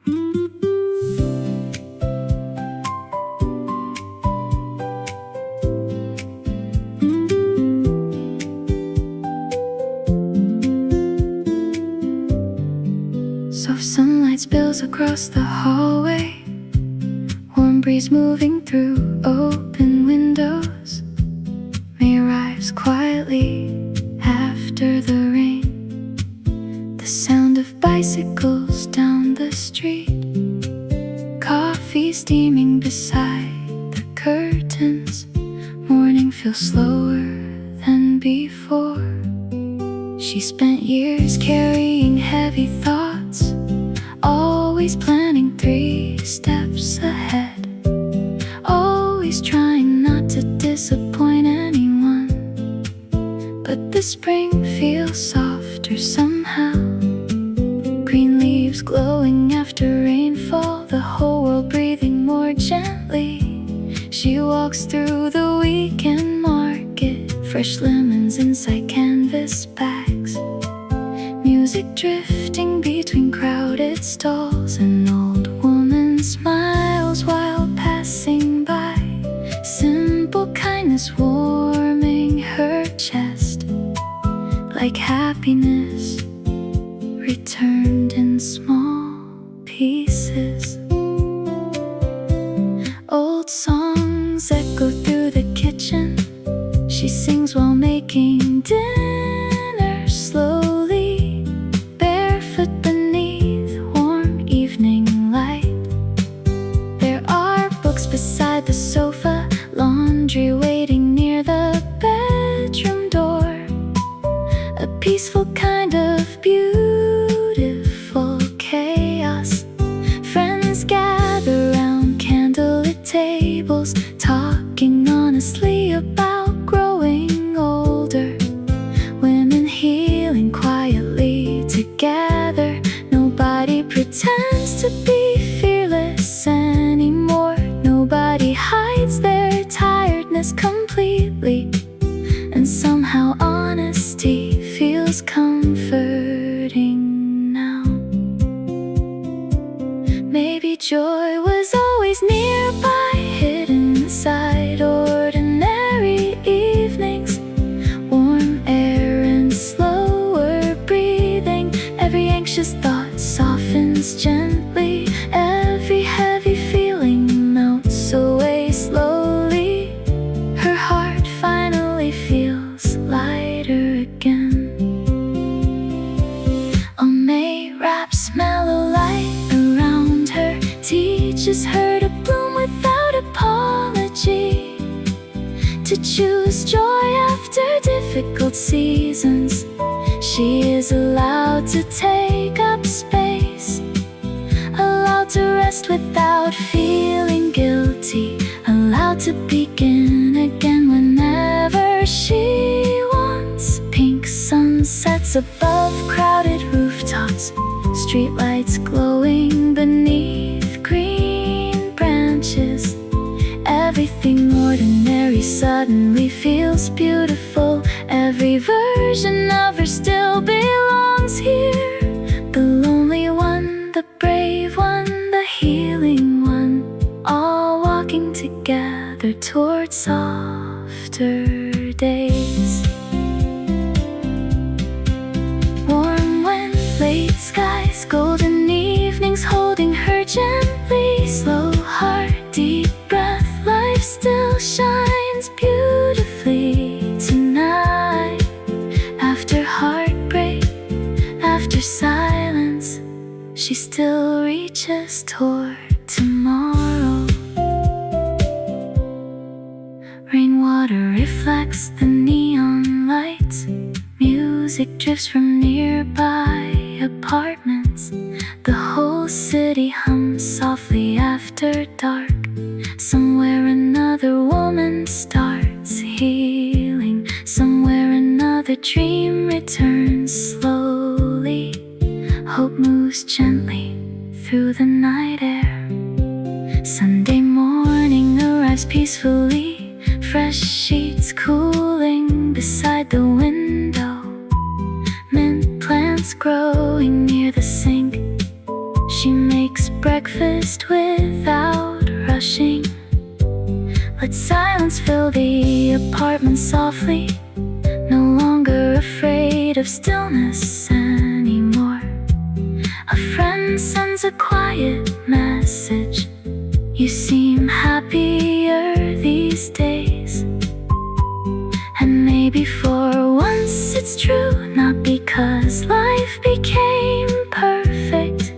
Soft sunlight spills across the hallway, warm breeze moving through open windows. May arrives quietly after the rain. The sound of bicycles down the street, coffee steaming beside the curtains. Morning feels slower than before. She spent years carrying heavy thoughts, always planning 3 steps ahead, always trying not to disappoint anyone. But the spring feels softer somehow, green leaves glowing after rainfall, the whole world breathing more gently. She walks through the weekend market, fresh lemons inside canvas bags, music drifting between crowded stalls. An old woman smiles while passing by, simple kindness warming her chest, like happiness returned in small pieces. Old songs echo through the kitchen, she sings while making dinner slowly, barefoot beneath warm evening light. There are books beside the sofa, laundry waiting near the bedroom door, a peaceful kind of beautiful chaos. Friends gather round candlelit tables, talking honestly about growing older. Women healing quietly together. Nobody pretends to be fearless anymore. Nobody hides their tiredness completely. And somehow honesty feels comforting now. Maybe joy was always nearby, hidden inside ordinary evenings. Warm air and slower breathing, every anxious thought softens gently, every heavy feeling melts away slowly. Her heart finally feels lighter again. A May wraps Mellowleif around her, teaches her to bloom without apology, to choose joy after difficult seasons. She is allowed to take up space, allowed to rest without feeling guilty, allowed to begin again whenever she wants. Pink sunsets above crowded rooftops, streetlights glowing beneath green branches. Everything ordinary suddenly feels beautiful. Every version of her still belongs here. The lonely one, the brave one, the healing one, all walking together towards softer days. Warm wind, late skies, golden evenings holding her gently. Slow heart, deep breath, life still shines beautifully tonight. After heartbreak, after silence, she still reaches toward tomorrow. Rainwater reflects the neon lights, music drifts from nearby apartments. The whole city hums softly after dark. Somewhere another woman starts healing. Somewhere another dream returns slowly. Hope moves gently through the night air. Sunday morning arrives peacefully, fresh sheets cooling beside the window. Mint plants growing near the sink, She makes breakfast without rushing. Let silence fill the apartment softly, no longer afraid of stillness anymore. A friend sends a quiet message. You seem happier these days. And maybe for once it's true, not because life became perfect,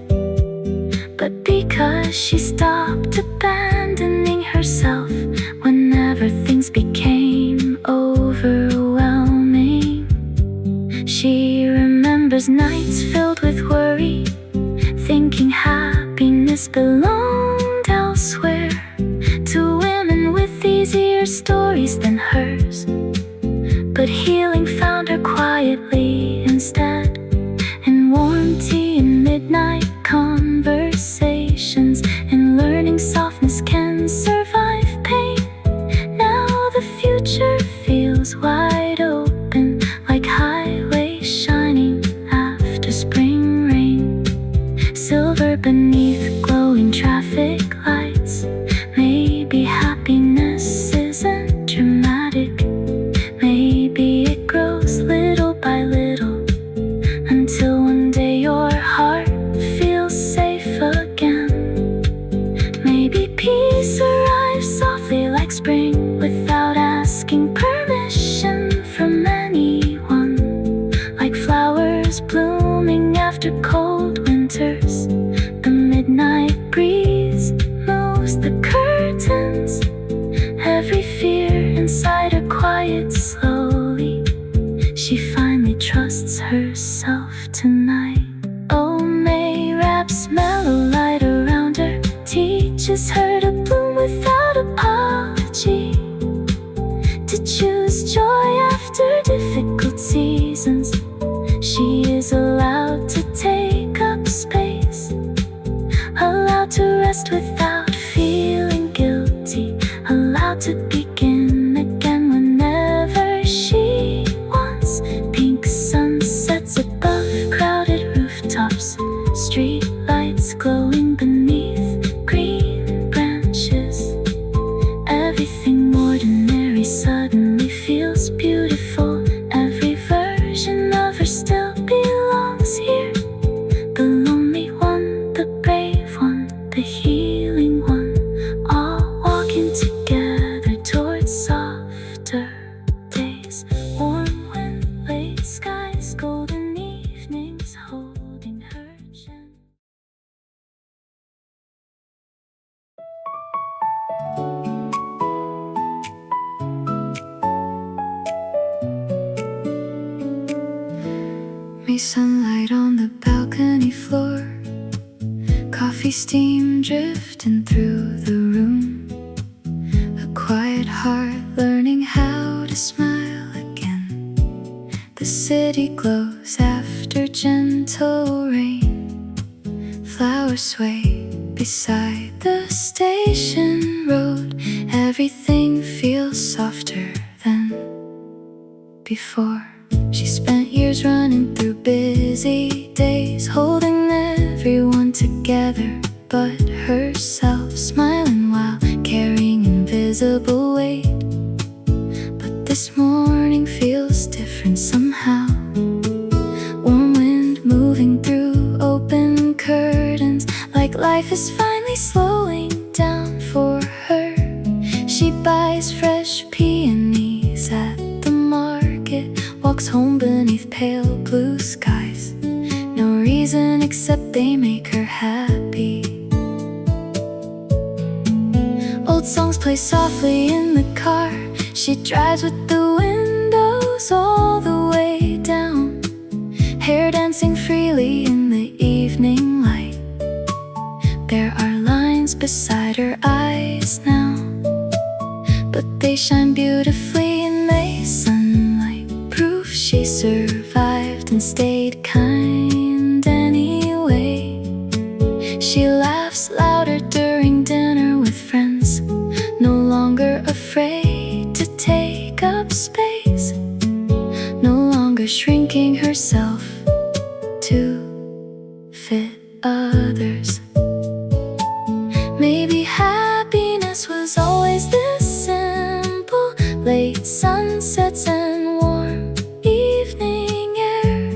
but because she stopped abandoning herself whenever things became overwhelming. She remembers nights filled with worry, thinking happiness belonged elsewhere, to women with easier stories than hers. But healing found her quietly instead, in warm tea and midnight conversations, in learning softness can survive pain. Now the future feels wide open, like highways shining after spring rain. Silver beneath glowing traffic lights. Maybe happiness isn't dramatic. Maybe it grows little by little, until one day your heart feels safe again. Maybe peace arrives softly like spring, without asking permission from anyone. Like flowers blooming after cold winters, the midnight breeze moves the curtains. Every fear inside her quiets slowly. She finally trusts herself tonight. Oh, May wraps mellow light around her, teaches her to bloom without apology, to choose joy after difficult seasons. She is allowed to take up space, allowed to rest without feeling guilty, allowed to begin again whenever she wants. Pink sunsets above crowded rooftops, street lights glowing beneath green branches. Everything ordinary suddenly feels beautiful. Every version of her still belongs here. The lonely one, the brave one, the healing one, all walking together towards softer days. Warm wind, late skies, golden evenings, holding her chin. May sunlight on the balcony floor, coffee steam drifting through the room. A quiet heart learning how to smile again. The city glows after gentle rain. Flowers sway beside the station road. Everything feels softer than before. She spent years running through busy days, holding everyone together but herself, smiling while carrying invisible weight. But this morning feels different somehow. Warm wind moving through open curtains, like life is finally slowing down for her. She buys fresh peonies at the market, walks home beneath pale blue skies. No reason except they make her happy. Old songs play softly in the car. She drives with the windows all the way down, hair dancing freely in the evening light. There are lines beside her eyes now, but they shine beautifully in May sunlight, proof she survived and stayed kind anyway. She laughs louder during dinner with friends, no longer afraid to take up space, no longer shrinking herself to fit others. shoulders. Maybe happiness was always this simple. Late sunsets and warm evening air,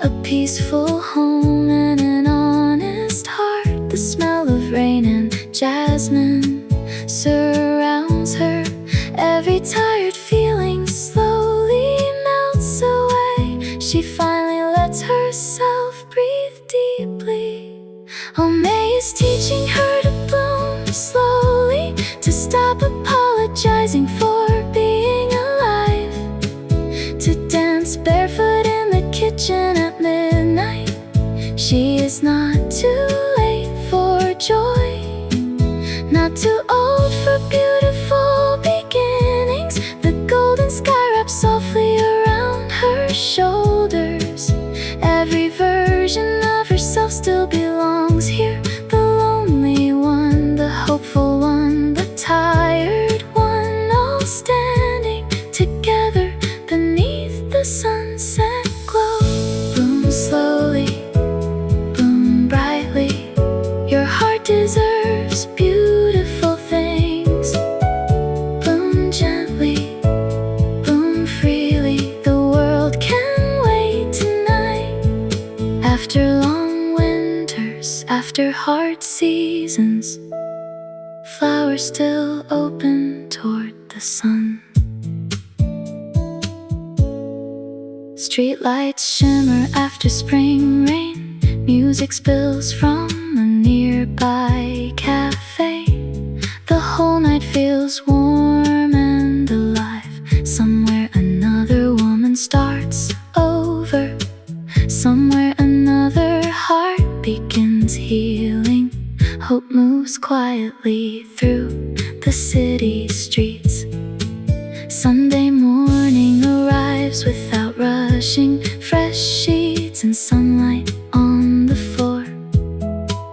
a peaceful home and an honest heart. The smell of rain and jasmine surrounds her. Every tired feeling slowly melts away. She finally lets herself breathe deeply. Oh, May is teaching her to bloom slowly, to stop apologizing for being alive, to dance barefoot in the kitchen at midnight. She is not too late for joy, not too old for beautiful beginnings. The golden sky wraps softly around her shoulders. Every version of herself still belongs here. The lonely one, the hopeful one, the tired one, all standing together beneath the sunset glow. Bloom slowly, bloom brightly. Your heart deserves beautiful things. Bloom gently, bloom freely. The world can wait tonight. After long winters, after hard seasons, flowers still open toward the sun. Streetlights shimmer after spring rain. Music spills from a nearby cafe. The whole night feels warm and alive. Somewhere another woman starts over. Somewhere another heart begins healing. Hope moves quietly through the city streets. Sunday morning arrives without rushing. Fresh sheets and sunlight on the floor.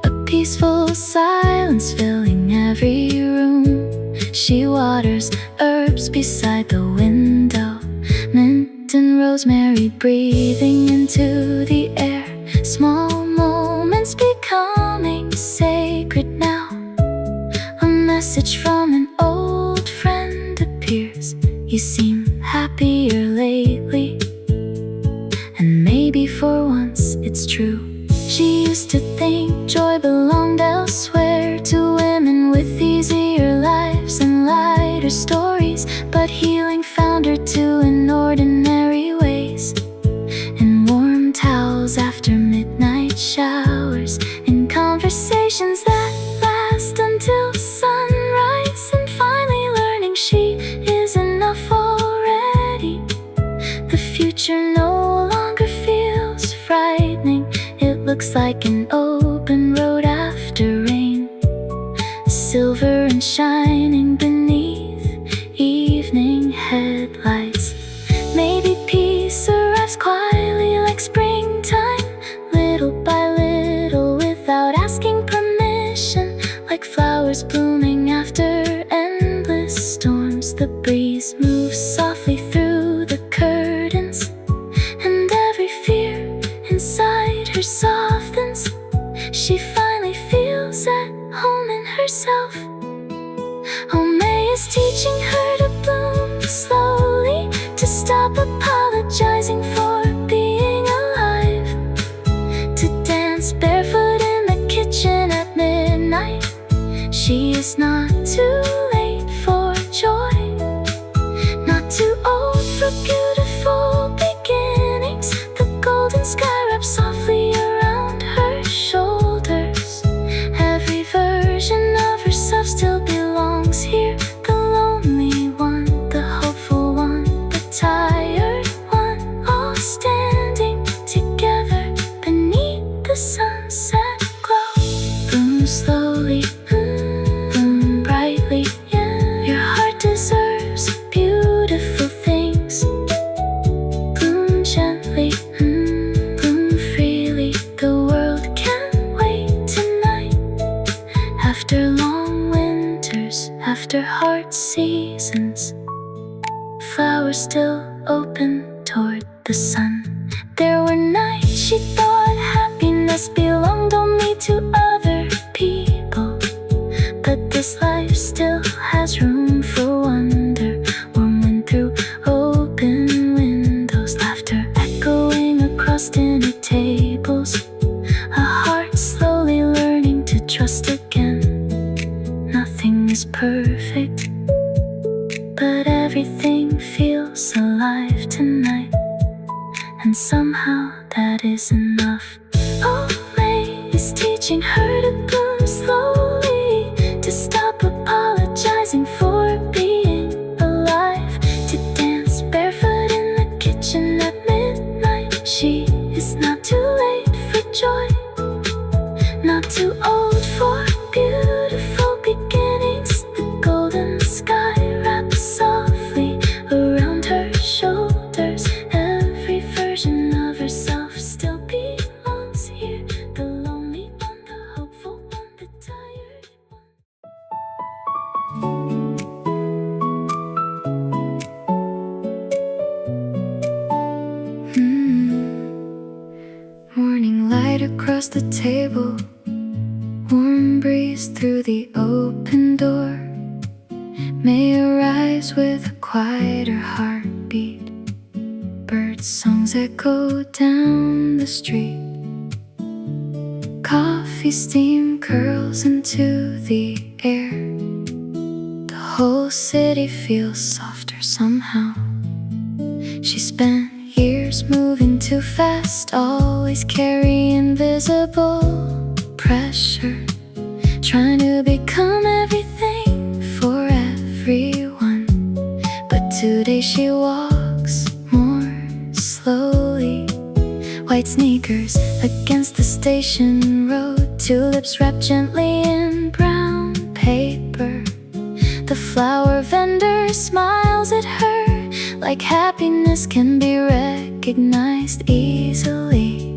A peaceful silence filling every room. She waters herbs beside the window. Mint and rosemary breathing into the air. Small moments becoming sacred now. A message from an old friend appears. You seem happier lately, and maybe for once it's true. She used to think joy belonged elsewhere, to women with easier lives and lighter stories. But healing found her too in ordinary ways, in warm towels after midnight showers, in conversations that last until sunrise, and finally learning she is enough already. The future no longer feels frightening. It looks like an open road after rain, silver and shining beneath evening headlights. Maybe peace arrives quietly like springtime, little by little without asking permission, like flowers blooming after endless storms. The breeze moves softly through the curtains, and every fear inside her softens. She finally feels at home in herself. Oh, May is teaching her to bloom slowly, to stop apologizing for being alive, to dance barefoot in the kitchen at midnight. She is not too late for joy, not too old for beautiful beginnings. The golden sky wraps softly around her shoulders. Every version of herself still belongs here. The lonely one, the hopeful one, the tired one, all standing together beneath the sunset glow. Bloom slowly, bloom brightly. Your heart deserves beautiful things. Bloom gently, bloom freely. The world can wait tonight. After long winters, after hard seasons, flowers still open toward the sun. There were nights she thought happiness belonged only to others. trust again. Nothing is perfect, but everything feels alive tonight, and somehow that is enough. Olay is teaching her to bloom slowly, to stop apologizing for being alive, to dance barefoot in the kitchen at midnight. She is not too late for joy, not too old for beautiful beginnings. The golden sky wraps softly around her shoulders. Every version of herself still belongs here. The lonely one, the hopeful one, the tired one. Morning light across the table, warm breeze through the open door. May arise with a quieter heartbeat. Bird songs echo down the street. Coffee steam curls into the air. The whole city feels softer somehow. She spent years moving too fast, always carry invisible pressure, trying to become everything for everyone. But today she walks more slowly. White sneakers against the station road, tulips wrapped gently in brown paper. The flower vendor smiles at her like happiness can be recognized easily.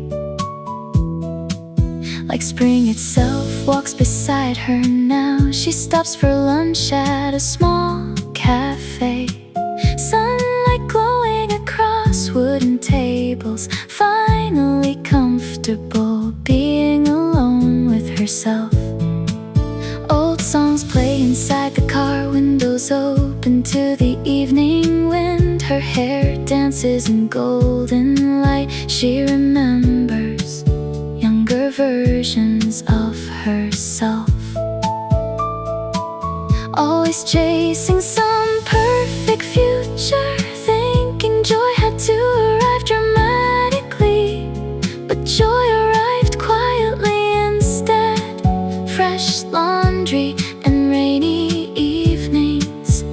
Like spring itself walks beside her now. She stops for lunch at a small cafe. Sunlight glowing across wooden tables. Finally comfortable being alone with herself. Old songs play inside the car, windows open to the evening wind. Her hair dances in golden light. She remembers younger versions of herself, always chasing some perfect future, thinking joy had to arrive dramatically, but joy arrived quietly instead. Fresh laundry and rainy evenings,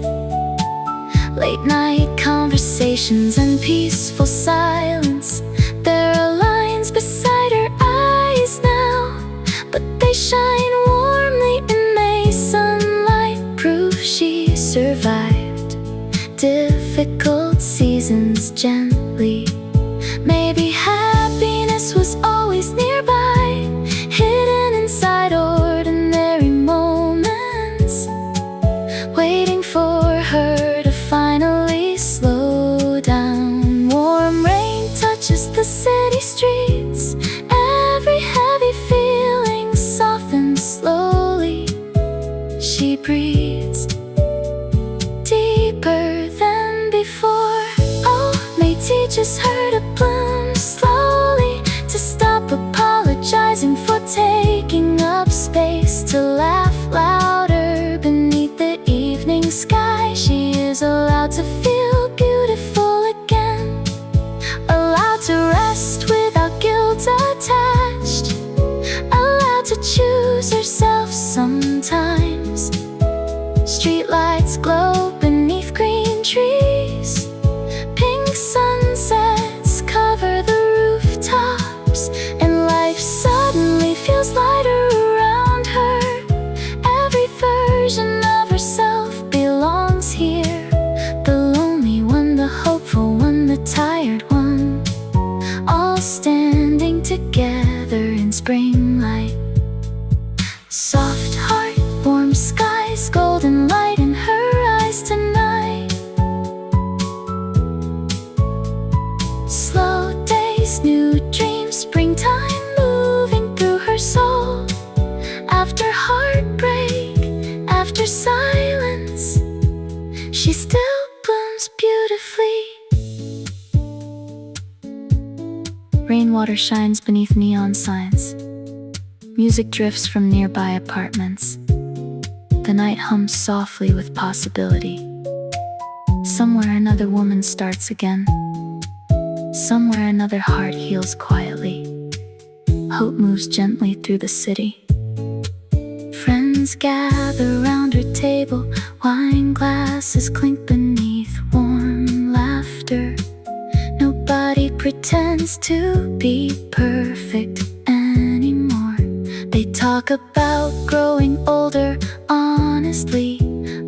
late night conversations and peaceful silence. There are lines beside her eyes now, but they shine warmly in May sunlight, proof she survived difficult seasons gently. Maybe happiness was always nearby, hidden inside ordinary moments, waiting for her to finally slow down. Warm rain touches the city streets, every heavy feeling softens slowly. She breathes deeper than before. Oh, May teaches her to bloom slowly, to stop apologizing for taking up space, to laugh louder beneath the evening sky. She is allowed to feel beautiful again, allowed to rest without guilt attached, allowed to choose herself sometimes. Streetlights glow beneath green trees, pink sunsets cover the rooftops, and life suddenly feels lighter around her. Every version of herself belongs here. The lonely one, the hopeful one, the tired one, all standing together in spring light. Soft heart, warm skies, golden light in her eyes tonight. Slow days, new dreams, springtime moving through her soul. After heartbreak, after silence, she still blooms beautifully. Rainwater shines beneath neon signs. Music drifts from nearby apartments. The night hums softly with possibility. Somewhere another woman starts again. Somewhere another heart heals quietly. Hope moves gently through the city. Friends gather round her table. Wine glasses clink beneath warm laughter. Nobody pretends to be perfect anymore. They talk about growing older honestly,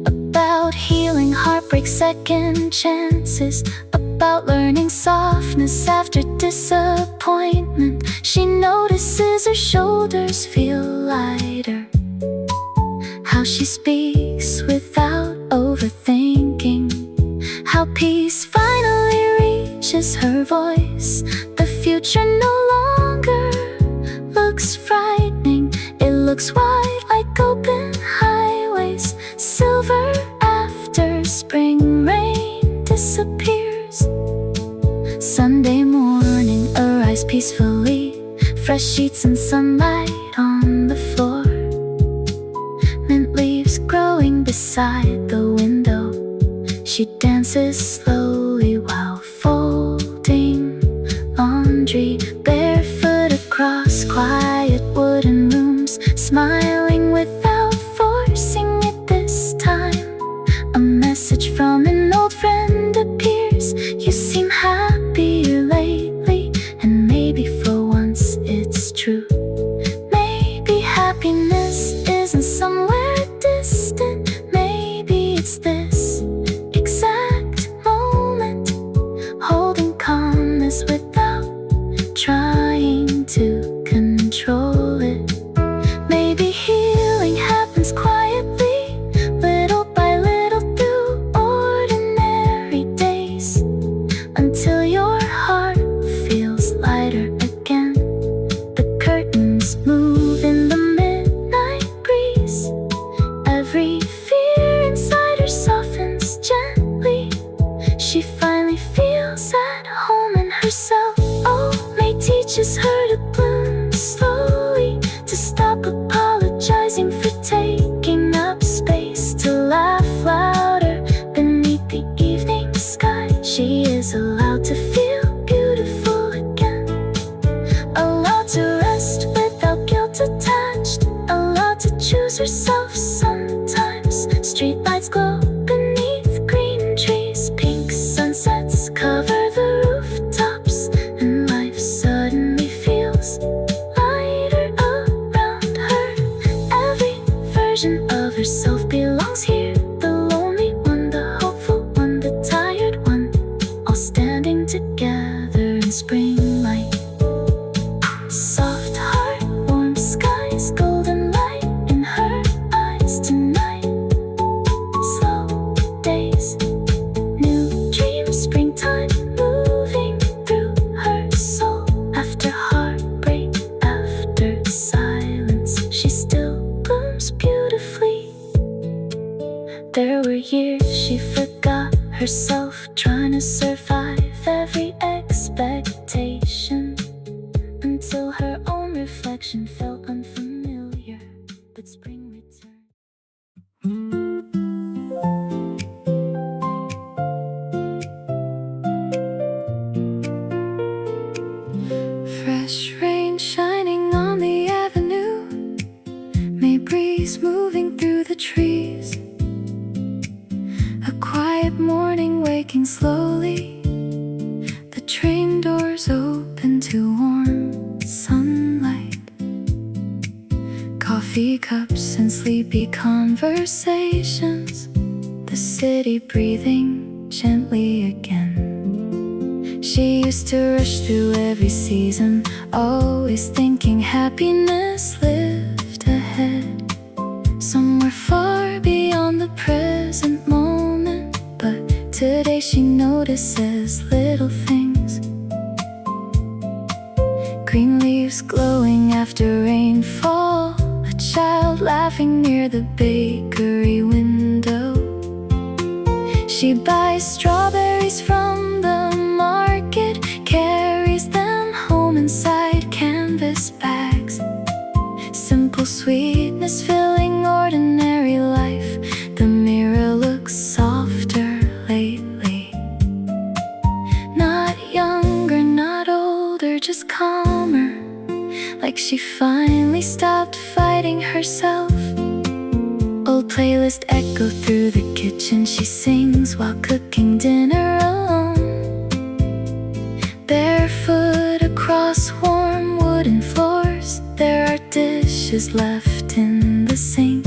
about healing heartbreak, second chances, about learning softness after disappointment. She notices her shoulders feel lighter, how she speaks without overthinking, how peace finally reaches her voice. The future no longer looks frightening. It looks wide like open highways, silver after spring rain disappears. Sunday morning arrives peacefully, fresh sheets and sunlight on the floor. Mint leaves growing beside the window. She dances slowly while folding laundry, barefoot across quiet wooden rooms, smiling without forcing it this time. A message from an old friend appears. You seem happier lately, and maybe for once it's true. Maybe happiness isn't somewhere distant. Maybe it's this exact moment, holding calmness without trying to control it. Maybe healing happens quietly, little by little through ordinary days, until your heart feels lighter again. The curtains move in the midnight breeze. Every fear inside her softens gently. She finally feels at home in herself. Oh, May teaches her to bloom slowly, to stop apologizing for taking up space, to laugh louder beneath the evening sky. She is allowed to feel beautiful again, allowed to rest without guilt attached, allowed to choose herself sometimes. Streetlights glow beneath green trees, pink sunsets cover the rooftops, and life suddenly feels lighter around her. Every version of herself belongs here. The lonely one, the hopeful one, the tired one, all standing together in spring light. Soft heart, warm skies, golden light in her eyes tonight. Slow days, new dreams, springtime moving through her soul. After heartbreak, after silence, she still blooms beautifully. There were years she forgot herself, trying to survive every expectation, until her own reflection felt unfamiliar. But spring returned. Fresh rain shining on the avenue, May breeze moving through the trees. A quiet morning waking slowly, the train doors open to warm sunlight. Coffee cups and sleepy conversations, the city breathing gently again. She used to rush through every season, always thinking happiness lived ahead, somewhere far beyond the present moment. But today she notices little things, green leaves glowing after rainfall, a child laughing near the bakery window. She buys strawberries from the market, carries them home inside canvas bags, sweetness filling ordinary life. The mirror looks softer lately. Not younger, not older, just calmer. Like she finally stopped fighting herself. Old playlist echo through the kitchen. She sings while cooking dinner alone. Barefoot across warm wooden floors. There are dishes left in the sink.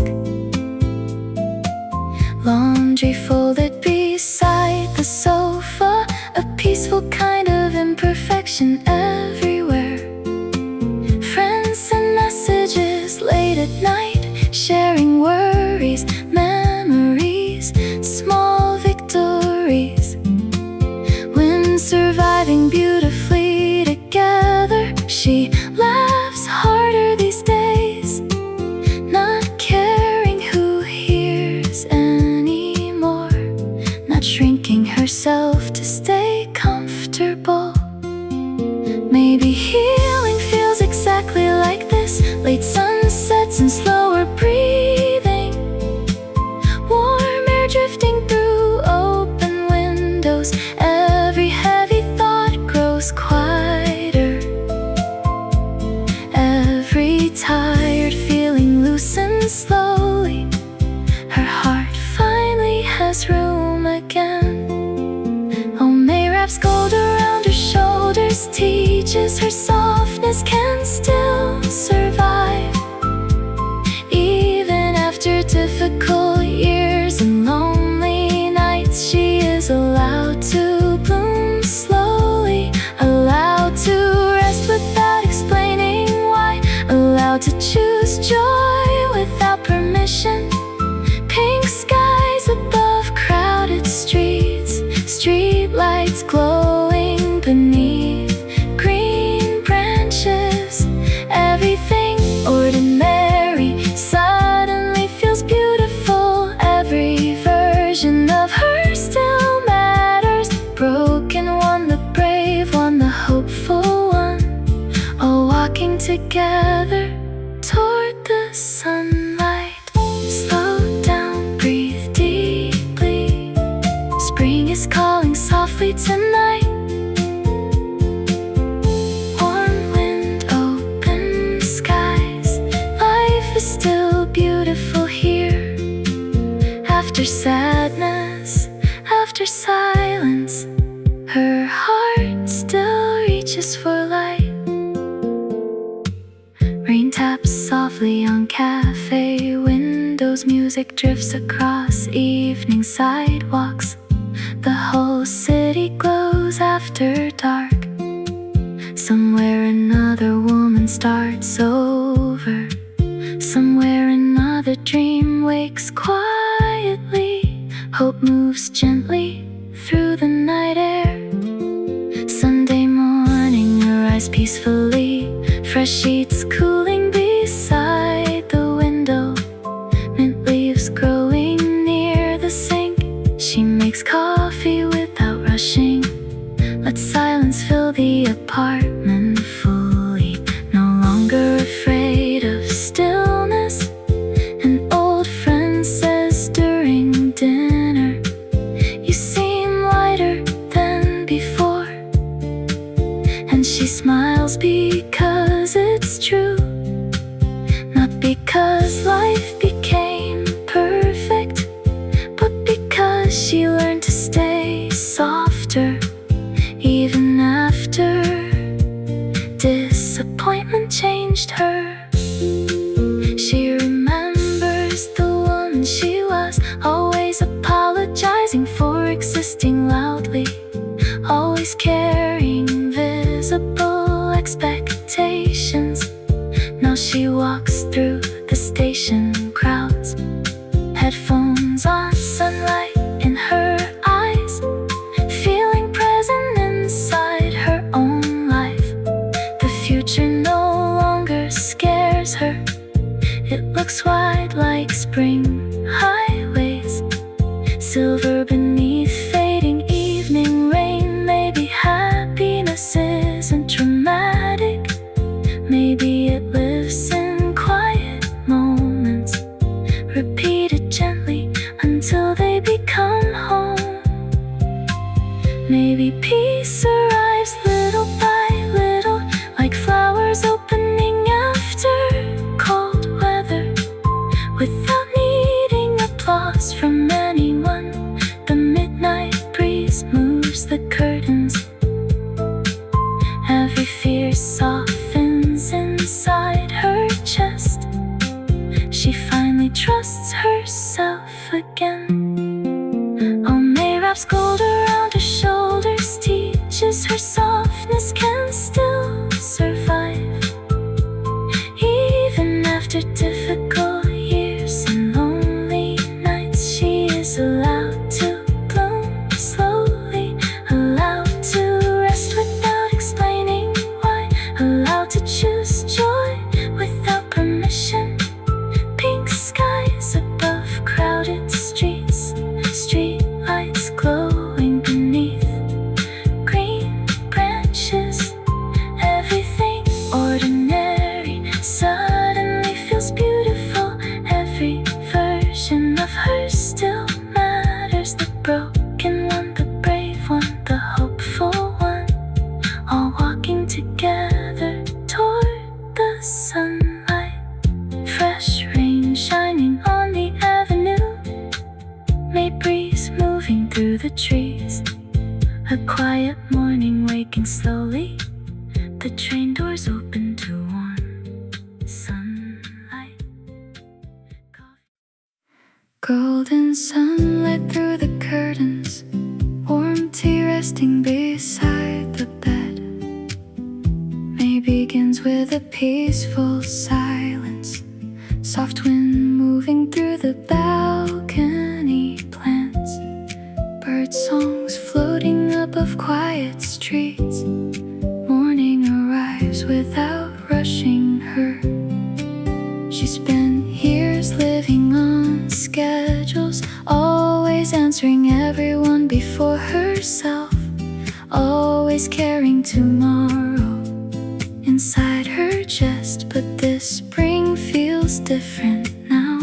Laundry folded beside the sofa. A peaceful kind of imperfection everywhere. Friends and messages late at night, sharing worries, memories, small victories. When surviving beautifully together, she laughs harder these days, not caring who hears anymore, not shrinking herself to stay comfortable. Maybe healing feels exactly like this. Late sunsets and slower breathing, warm air drifting through open windows. Every heavy thought grows quieter. Every tired feeling loosens slowly. Her heart finally has room again. May wraps gold around her shoulders, teaches her softness can still survive. Even after difficult years and lonely nights, she is allowed to bloom slowly, allowed to rest without explaining why, allowed to choose joy without permission. Pink skies above crowded streets, street lights glowing beneath green branches. Everything ordinary suddenly feels beautiful. Every version of her still matters. Broken one, the brave one, the hopeful one, all walking together toward the sunlight. Slow down, breathe deeply. Spring is calling softly tonight. Warm wind, open skies. Life is still beautiful here. After sadness, after silence, her heart still reaches for light. Rain taps softly on cafe windows. Music drifts across evening sidewalks. The whole city glows after dark. Somewhere another woman starts over. Somewhere another dream wakes quietly. Hope moves gently through the night air. Sunday morning arrives peacefully. Fresh sheets cooling beside the window. Mint leaves growing near the sink. She makes coffee without rushing. Let silence fill the apartment fully. No longer afraid of stillness. An old friend says during dinner, "You seem lighter than before." And she smiles because it's true, not because life became perfect, but because she learned to stay softer. Even after disappointment changed her, she remembers the woman she was, always apologizing for existing loudly, always carrying visible expectations. Now she walks through the station crowds, headphones on, sunlight in her eyes, feeling present inside her own life. The future no longer scares her. It looks wide like spring highways, silver beneath fading evening rain. Maybe happiness isn't dramatic. Maybe it lives in quiet she finally trusts herself again. May wraps gold around her shoulders, teaches her softness can still survive, even after difficult years and lonely nights. She is allowed to bloom slowly, allowed to rest without explaining why, allowed to choose joy without permission. Pink skies above crowded streets, street lights glowing beneath green branches. Everything ordinary suddenly feels beautiful. Every version of her still matters. The broken one, the brave one, the hopeful one, all walking together toward the sunlight. Fresh rain shining on the avenue, May breeze moving through the trees. A quiet morning waking slowly, the train doors open to warm sunlight. Golden sunlight through the curtains, warm tea resting beside the bed. May begins with a peaceful silence, soft wind moving through the balcony plants, bird songs floating above quiet streets. Morning arrives without rushing her. She spent years living on schedules, always answering everyone before herself, always carrying tomorrow inside her chest. But this spring feels different now.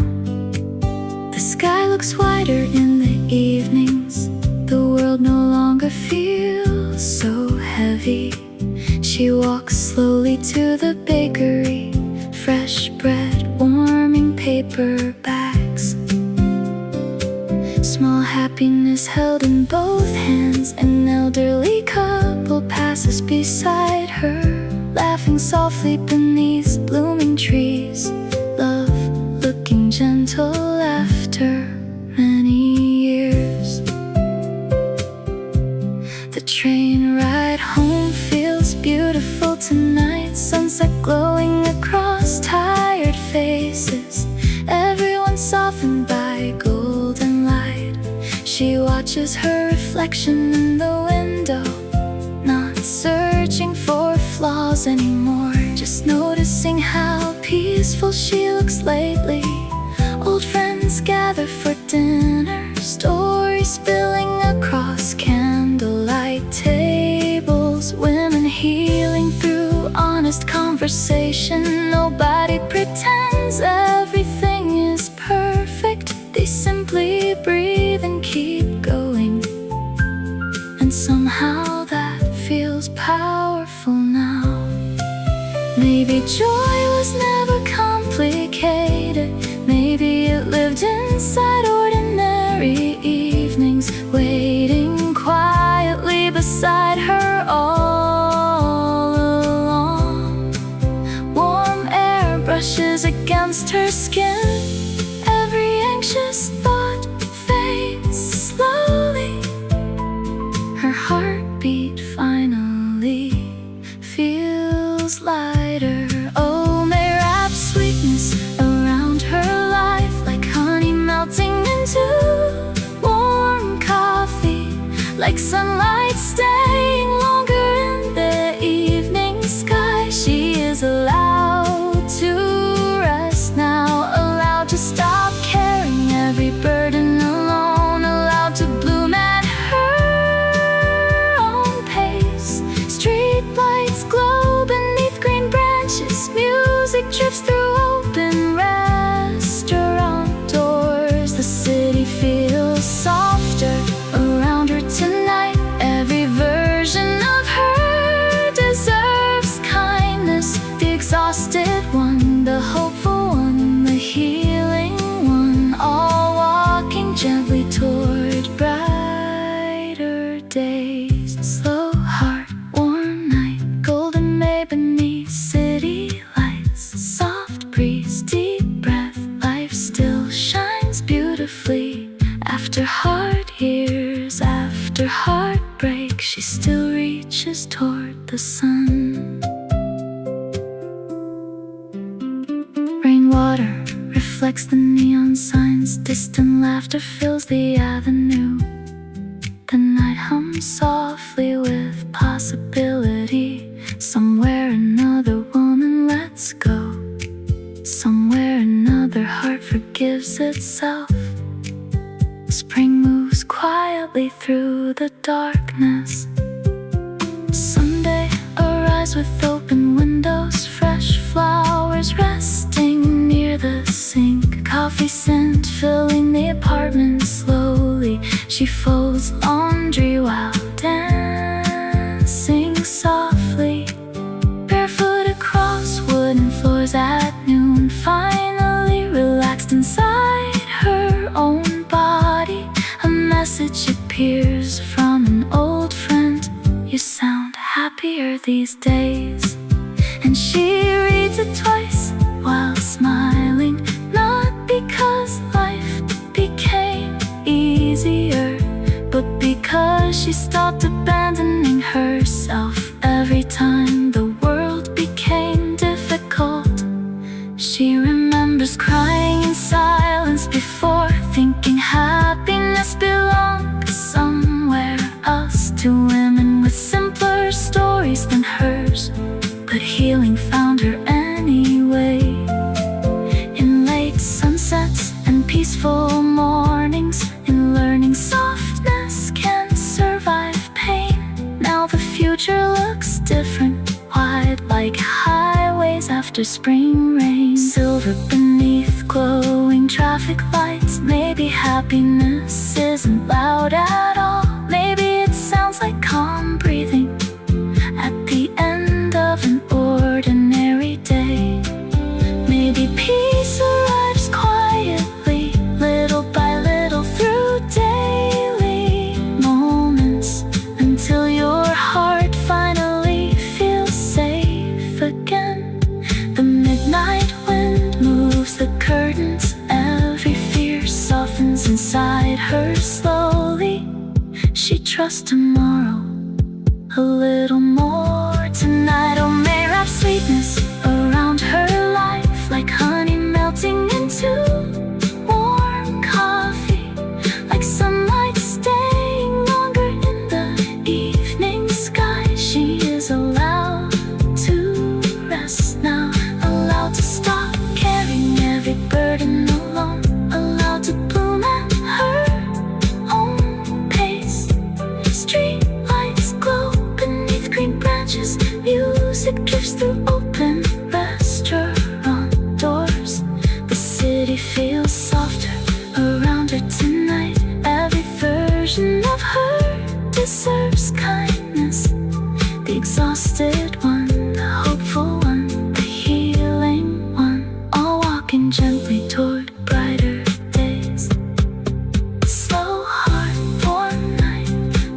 The sky looks wider in the evenings, the world no longer feels so heavy. She walks slowly to the bakery, fresh bread warming paper bags. Small happiness held in both hands. An elderly couple passes beside her, laughing softly beneath blooming trees. Love looking gentle after many years. The train ride home feels beautiful tonight. Sunset glowing across tired faces, everyone softened by golden light. She watches her reflection in the window, not searching for flaws anymore, just noticing how peaceful she looks lately. Old friends gather for dinner, stories spilling across candlelight tables, women healing through honest conversation. Nobody pretends everything is perfect, they simply breathe and keep going. And somehow that feels powerful now. Maybe joy was never complicated, maybe it lived inside ordinary evenings, waiting quietly beside her all along. Warm air brushes against her skin, every anxious thought fades slowly. Her heartbeat finally feels lighter. Oh, may wrap sweetness around her life, like honey melting into warm coffee, like sunlight staying longer in the evening sky. She is allowed to rest now, allowed to stop carrying every burden alone, allowed to bloom at her own pace. Street lights glow beneath green branches, music drifts through open restaurant doors. The city feels softer around her tonight. Every version of her deserves kindness, the exhausted one, the hopeful one, the healing the sun. Rainwater reflects the neon signs, distant laughter fills the avenue. The night hums softly with possibility. Somewhere another woman lets go. Somewhere another heart forgives itself. Spring moves quietly through the darkness. Sunday arrives with open windows, fresh flowers resting near the sink. Coffee scent filling the apartment slowly. She folds laundry while dancing softly. Barefoot across wooden floors at noon. Finally relaxed inside her own body. A message appears from an old friend. You sound happier these days. And she reads it twice while smiling. Not because life became easier, but because she stopped abandoning herself. Every time the world became difficult, she remembers crying in silence before, thinking happiness belonged somewhere else, to women with simpler stories than hers. But healing found her anyway. In late sunsets and peaceful mornings, in learning softness can survive pain. Now the future looks different, wide like highways after spring rain. Silver beneath glowing traffic lights. Maybe happiness isn't loud at all. Maybe it sounds like calm breathing at the end of an ordinary day. Maybe peace arrives quietly, little by little, through daily moments, until your heart finally feels safe again. The midnight wind moves the curtains. Every fear softens inside her slowly. She trusts tomorrow a little more tonight. Oh, may wrap sweetness around her life, like honey melting into warm coffee, like sunlight staying longer in the evening sky. She is allowed to rest now, allowed to stop carrying every burden alone, allowed to bloom at her own pace. Street lights glow beneath green branches. Music drifts through open restaurant doors. The city feels softer around her tonight. Every version of her deserves kindness. The exhausted one, the hopeful one, the healing one, all walking gently toward brighter days. Slow heart, warm night,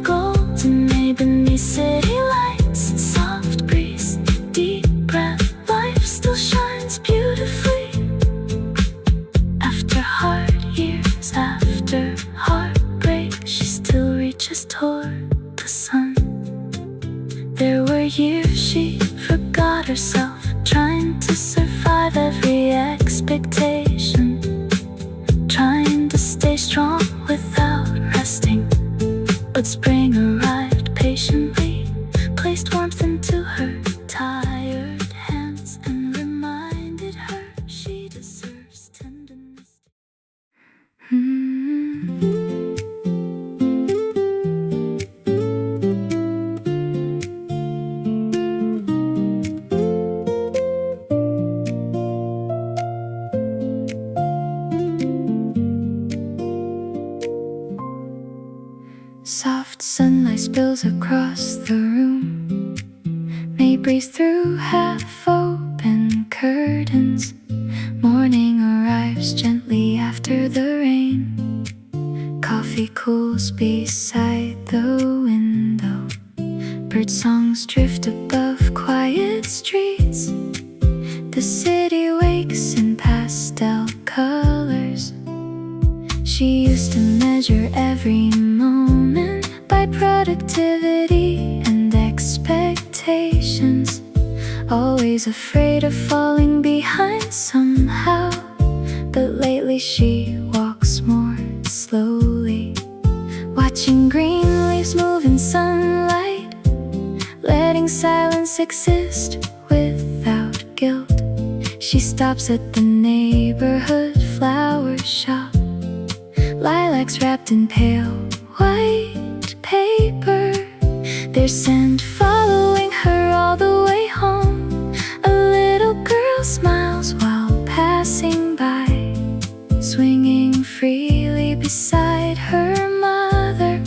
golden May beneath city lights, soft breeze, deep breath. Life still shines beautifully. After hard years, after heartbreak, she still reaches toward the sun. There were years she forgot herself, trying to survive every expectation, trying to stay strong without resting. But spring arrived patiently, placed warmth into her tired hands, and reminded her she deserves tenderness. Soft sunlight spills across the room. May breeze through half-open curtains. Morning arrives gently after the rain. Coffee cools beside the window. Bird songs drift above quiet streets. The city wakes in pastel colors. She used to measure every moment by productivity and expectation. always afraid of falling behind somehow, but lately she walks more slowly, watching green leaves move in sunlight, letting silence exist without guilt. She stops at the neighborhood flower shop, lilacs wrapped in pale white paper, their scent following her all the way home. A little girl smiles while passing by, swinging freely beside her mother.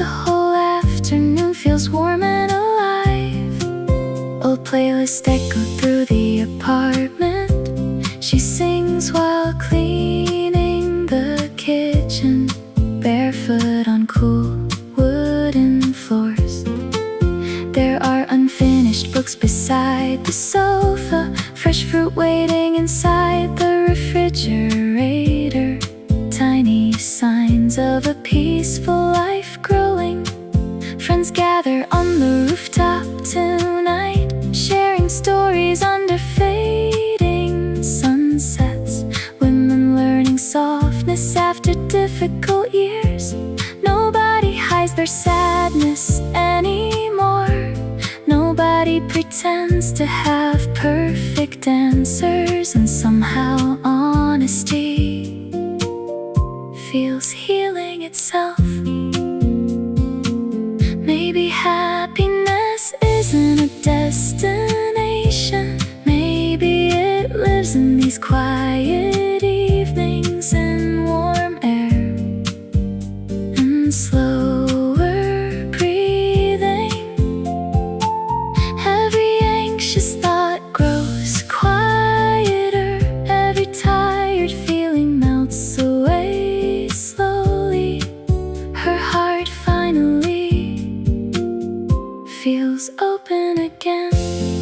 The whole afternoon feels warm and alive. Old playlists echo through the apartment. She sings while cleaning the kitchen, barefoot on cool wooden floors. There are unfinished books beside the sofa, fresh fruit waiting inside the refrigerator, tiny signs of a peaceful life growing. Friends gather on the rooftop tonight, sharing stories under fading sunsets. Women learning softness after difficult years. Nobody hides their sadness anymore. Nobody pretends to have perfect answers, and somehow honesty feels healing itself. Maybe happiness isn't a destination. Maybe it lives in these quiet evenings and warm air and slower breathing. Every anxious thought grows quieter, every tired feeling melts away slowly. Her heart finally feels open again.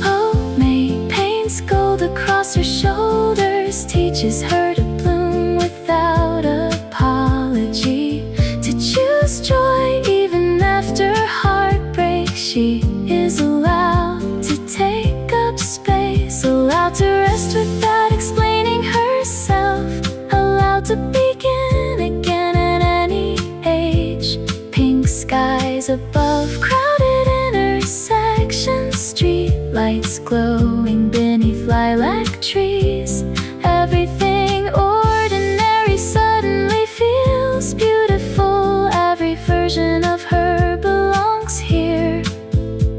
Oh, May paints gold across her shoulders, teaches her to bloom without apology, to choose joy even after heartbreak. She is allowed to take up space, allowed to rest without explaining herself, allowed to begin again at any age. Pink skies above crowded intersections, street lights glowing beneath lilac trees. Everything ordinary suddenly feels beautiful. Every version of her belongs here.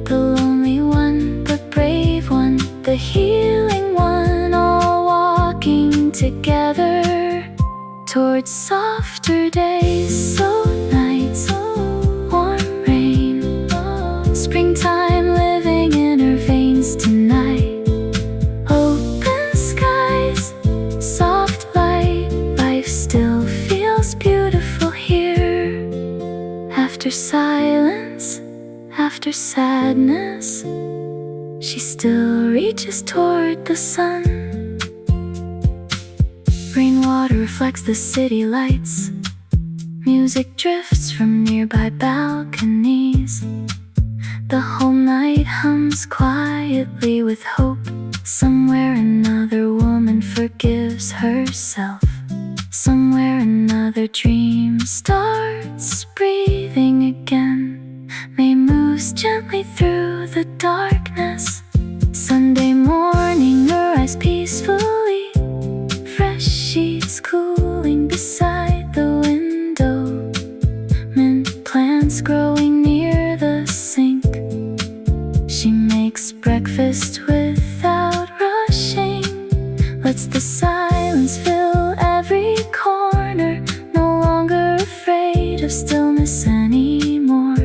The lonely one, but brave one, the healing one, all walking together towards softer days. So nights, warm rain, springtime living in her veins tonight. Open skies, soft light, life still feels beautiful here. After silence, after sadness, she still reaches toward the sun. Rainwater reflects the city lights, music drifts from nearby balconies. The whole night hums quietly with hope. Somewhere another woman forgives herself. Somewhere another dream starts breathing again. May moves gently through the darkness. Sunday morning arrives peacefully, fresh sheets cooling beside the window, mint plants growing near the sink. She makes breakfast without rushing, lets the silence fill every corner, no longer afraid of stillness anymore.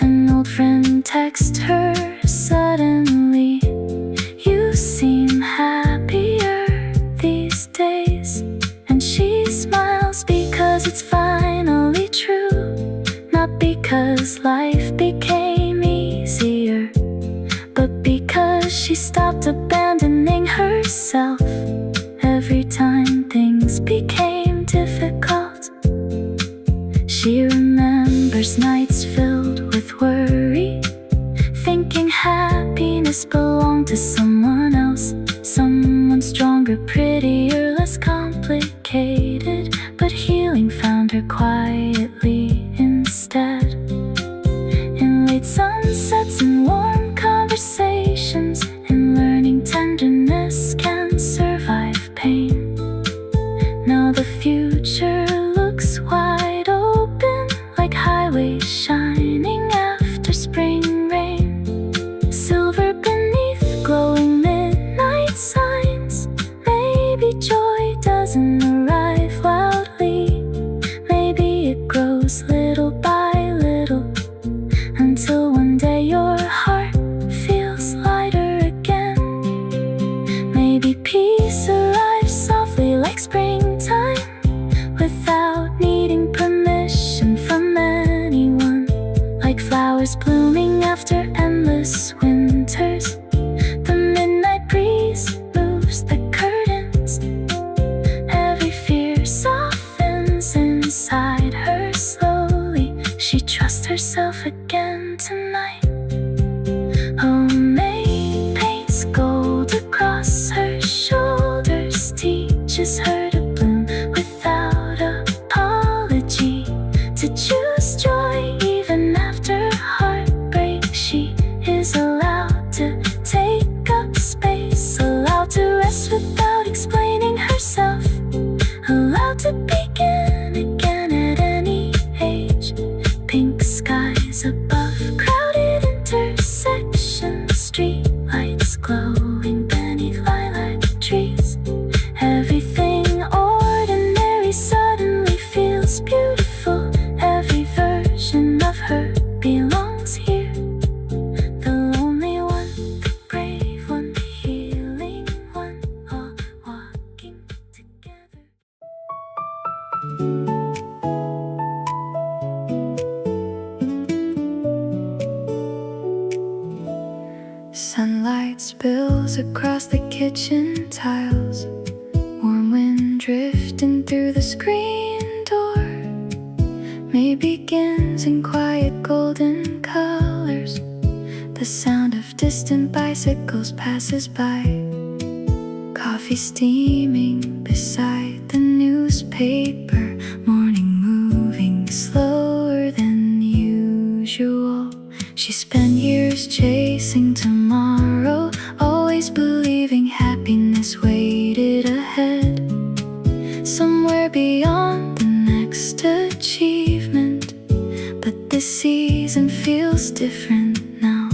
An old friend texts her suddenly, "You seem happier these days." And she smiles because it's finally true, not because life became easier, but because she stopped abandoning herself every time things became difficult. She remembers nights filled with worry, thinking happiness belonged to someone faded, but healing found her quietly instead. In late sunsets and warm conversations, in learning tenderness can survive pain. Now the future looks wide open, like highways shining after spring rain. Silver beneath glowing midnight signs. Maybe joy doesn't arrive loudly. Maybe it grows little by little, until one day your heart feels lighter again. Maybe peace arrives softly like springtime, without needing permission from anyone. Like flowers blooming after endless winters, the midnight breeze moves the curtains. Every fear softens inside her slowly. She trusts herself again tonight. Oh, May paints gold across her shoulders, teaches her to bloom without apology, to choose joy even after heartbreak. She is allowed to take up space, allowed to rest without explaining herself, allowed to begin again at any age. Pink skies above crowded intersections, street lights glowing beneath lilac trees. Everything ordinary suddenly feels beautiful. Every version of her belongs here. The lonely one, the brave one, the healing one, all walking together. Sunlight spills across the kitchen tiles, warm wind drifting through the screen door. May begins in quiet golden colors. The sound of distant bicycles passes by. Coffee steaming beside the newspaper. Morning moving slower than usual. She spent years chasing tomorrow, always believing happiness waited ahead, somewhere beyond the next achievement. But this season feels different now.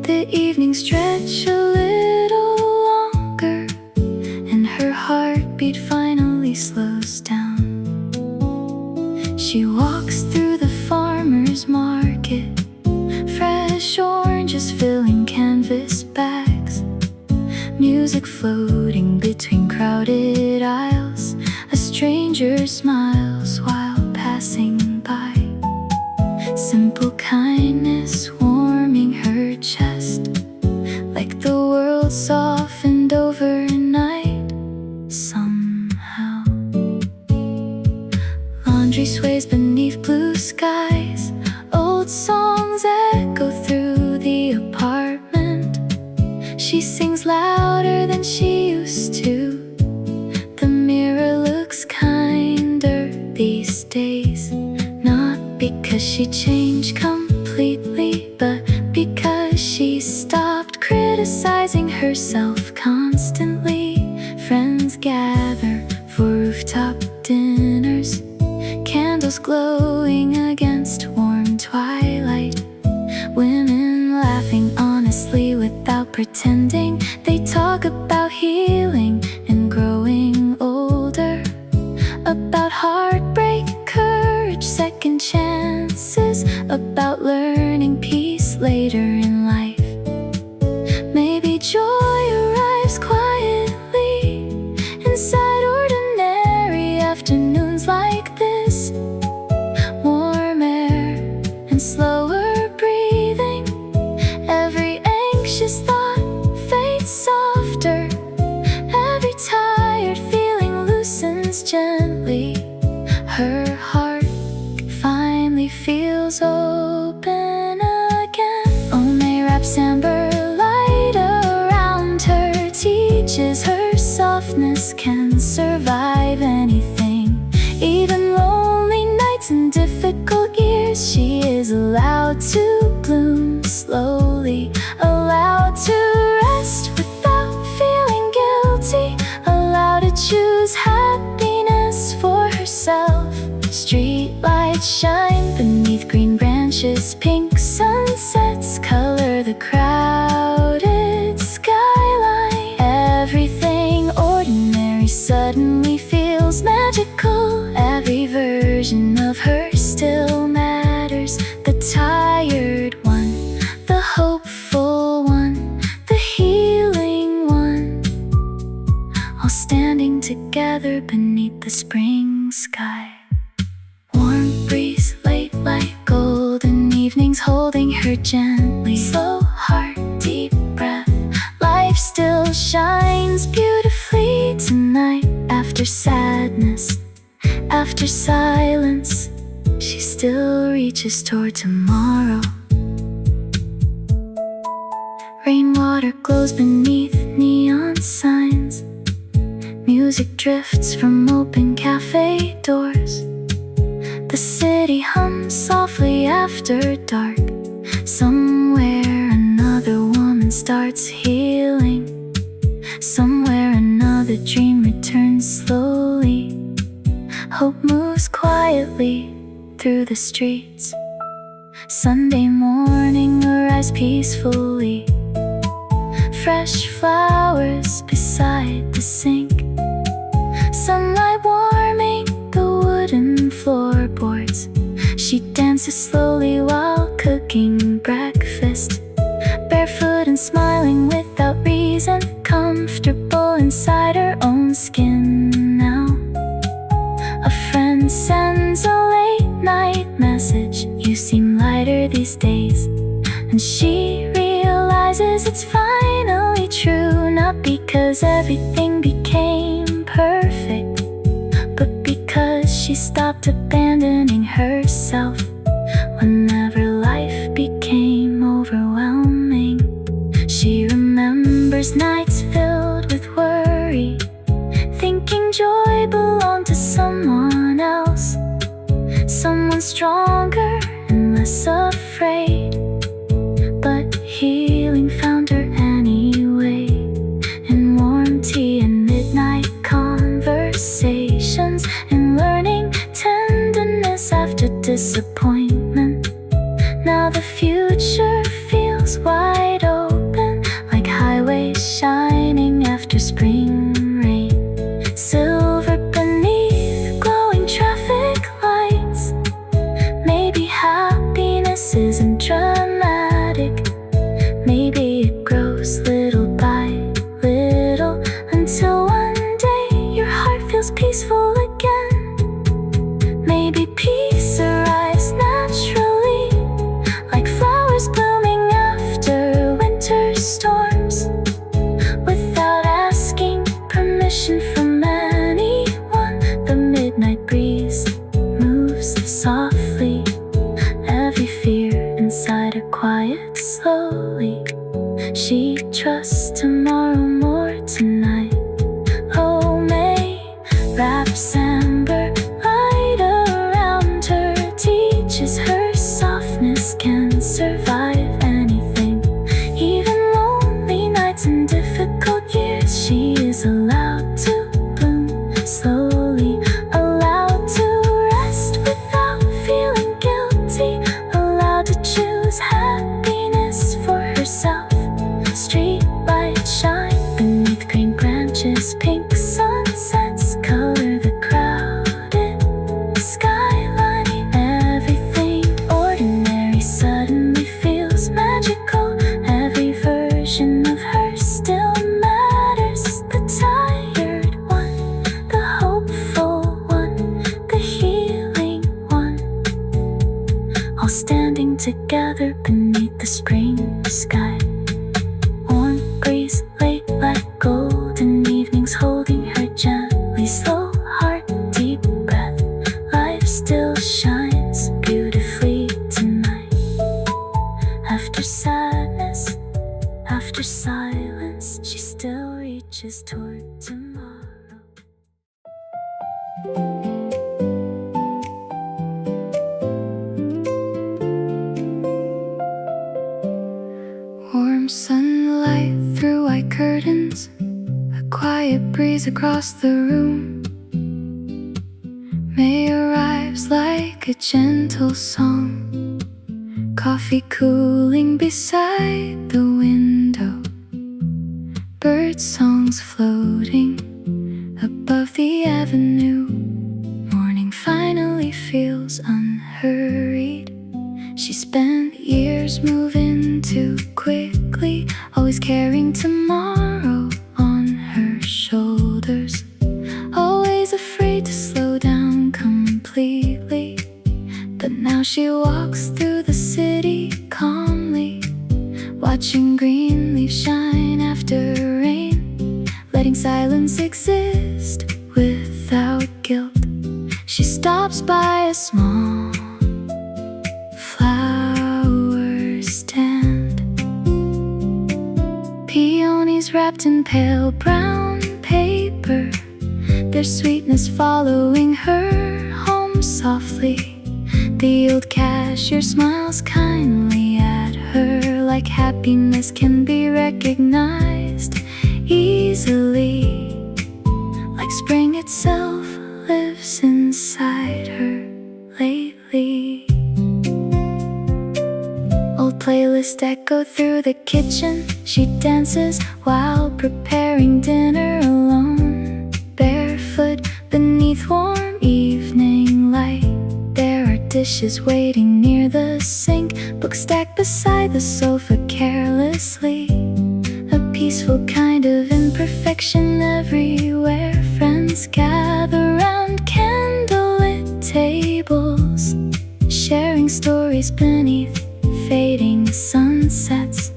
The evenings stretch a little longer, and her heartbeat finally slows down. She walks through the farmer's market, fresh oranges filling canvas bags, music floating between crowded aisles. A stranger smiles while passing by, simple kindness warming her chest, like the world softened overnight somehow. Laundry sways beneath blue skies, old songs echo through the apartment. She sings louder than she used to. The mirror looks kinder these days, not because she changed completely, but because she stopped criticizing herself constantly. Friends gather for rooftop dinners, candles glowing against warm twilight. Women laughing honestly without pretending. They talk about healing and growing older, about heartbreak, courage, second chances, about learning peace later in life. Maybe joy arrives quietly inside ordinary afternoons like this. Warm air and slow allowed to bloom slowly, allowed to rest without feeling guilty, allowed to choose happiness for herself. Street lights shine beneath green branches, pink sunsets color the crowded skyline. Everything ordinary suddenly feels magical. Every version of her still matters. The tired one, the hopeful one, the healing one, all standing together beneath the spring sky. Warm breeze, late light, golden evenings holding her gently. Slow heart, deep breath, life still shines beautifully tonight. After sadness, after silence, she still reaches toward tomorrow. Rainwater glows beneath neon signs. Music drifts from open cafe doors. The city hums softly after dark. Somewhere another woman starts healing. Somewhere another dream returns slowly. Hope moves quietly through the streets. Sunday morning arrives peacefully. Fresh flowers beside the sink. Sunlight warming the wooden floorboards. She dances slowly while cooking breakfast. Barefoot and smiling without reason, comfortable inside her own skin now. A friend sends a late night message. You seem lighter these days. And she realizes it's finally true. Not because everything became perfect, but because she stopped abandoning herself whenever life became overwhelming. She remembers nights filled with worry, thinking joy belonged to someone else, someone stronger and less afraid. But healing found her anyway, in warm tea and midnight conversations, in learning tenderness after disappointment. Now the future feels wide open, like highways shining after spring rain. Silver beneath glowing traffic lights. Maybe happiness isn't dramatic. Maybe it grows little by little, until one day your heart feels peaceful again. Maybe peace arrives naturally, like flowers blooming after winter storms, without asking permission from anyone. The midnight breeze moves softly, every fear inside her quiet slowly. She trusts tomorrow more tonight. Oh, May wraps amber light around her, teaches her softness can survive anything, even lonely nights and difficult years. She is allowed to bloom slowly, allowed to rest without feeling guilty, allowed to choose happiness for herself. Street lights shine beneath green branches, pink sunsets color the crowded skyline. Everything ordinary suddenly feels magical. Every version of her still matters. The tired one, the hopeful one, the healing one, all standing together beneath the spring sky. Warm breeze, late light, golden evenings holding her gently. Slow heart, deep breath, life still shines beautifully tonight. After sadness, after silence, she still reaches toward tomorrow. across the room. May arrives like a gentle song, coffee cooling beside the window, bird songs floating above the avenue. Morning finally feels unhurried. She spent years moving too quickly, always carrying tomorrow on her shoulders, always afraid to slow down completely. But now she walks through the city calmly, watching green leaves shine after rain, letting silence exist without guilt. She stops by a small flower stand, peonies wrapped in pale brown paper, their sweetness following her home softly. The old cashier smiles kindly at her, like happiness can be recognized easily, like spring itself lives inside her lately. Old playlists echo through the kitchen. She dances while preparing dinner alone, barefoot beneath warm evening light. There are dishes waiting near the sink, books stacked beside the sofa carelessly, a peaceful kind of imperfection everywhere. Friends gather round candlelit tables, sharing stories beneath fading sunsets.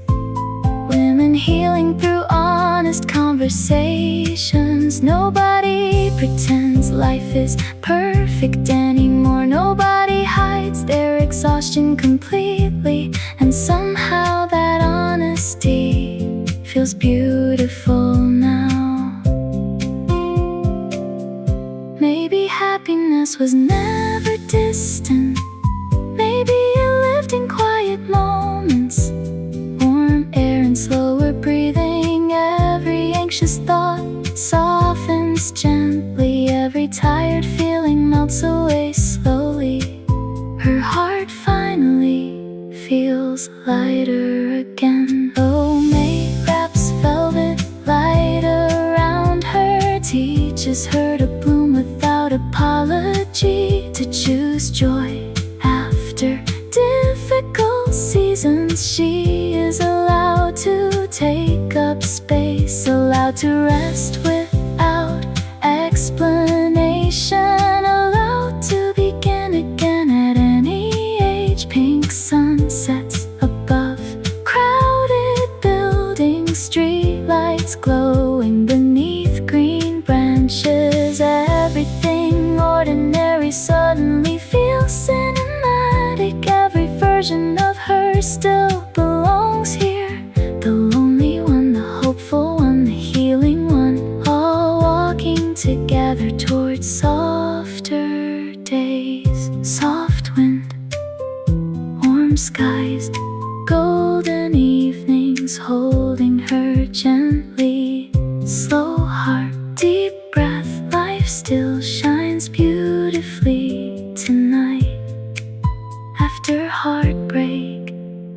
Women healing through honest conversations. Nobody pretends life is perfect anymore. Nobody hides their exhaustion completely, and somehow that honesty feels beautiful now. Maybe happiness was never distant. Maybe it lived in quiet moments, warm air and slower breathing. Every anxious thought softens gently, every tired feeling melts away slowly. Her heart finally feels lighter again. Oh, May wraps velvet light around her, teaches her to bloom without apology, to choose joy after difficult seasons. She is allowed to take up space, allowed to rest without explanation, allowed to begin again at any age. Pink sunsets above crowded buildings, street lights glowing beneath green branches. Everything ordinary suddenly feels cinematic. Every version of her still belongs here, the lonely one, the hopeful one, the healing one, all walking together towards softer days. Soft wind, warm skies, golden evenings holding her gently. Slow heart, deep breath, life still shines beautifully tonight. After heartbreak,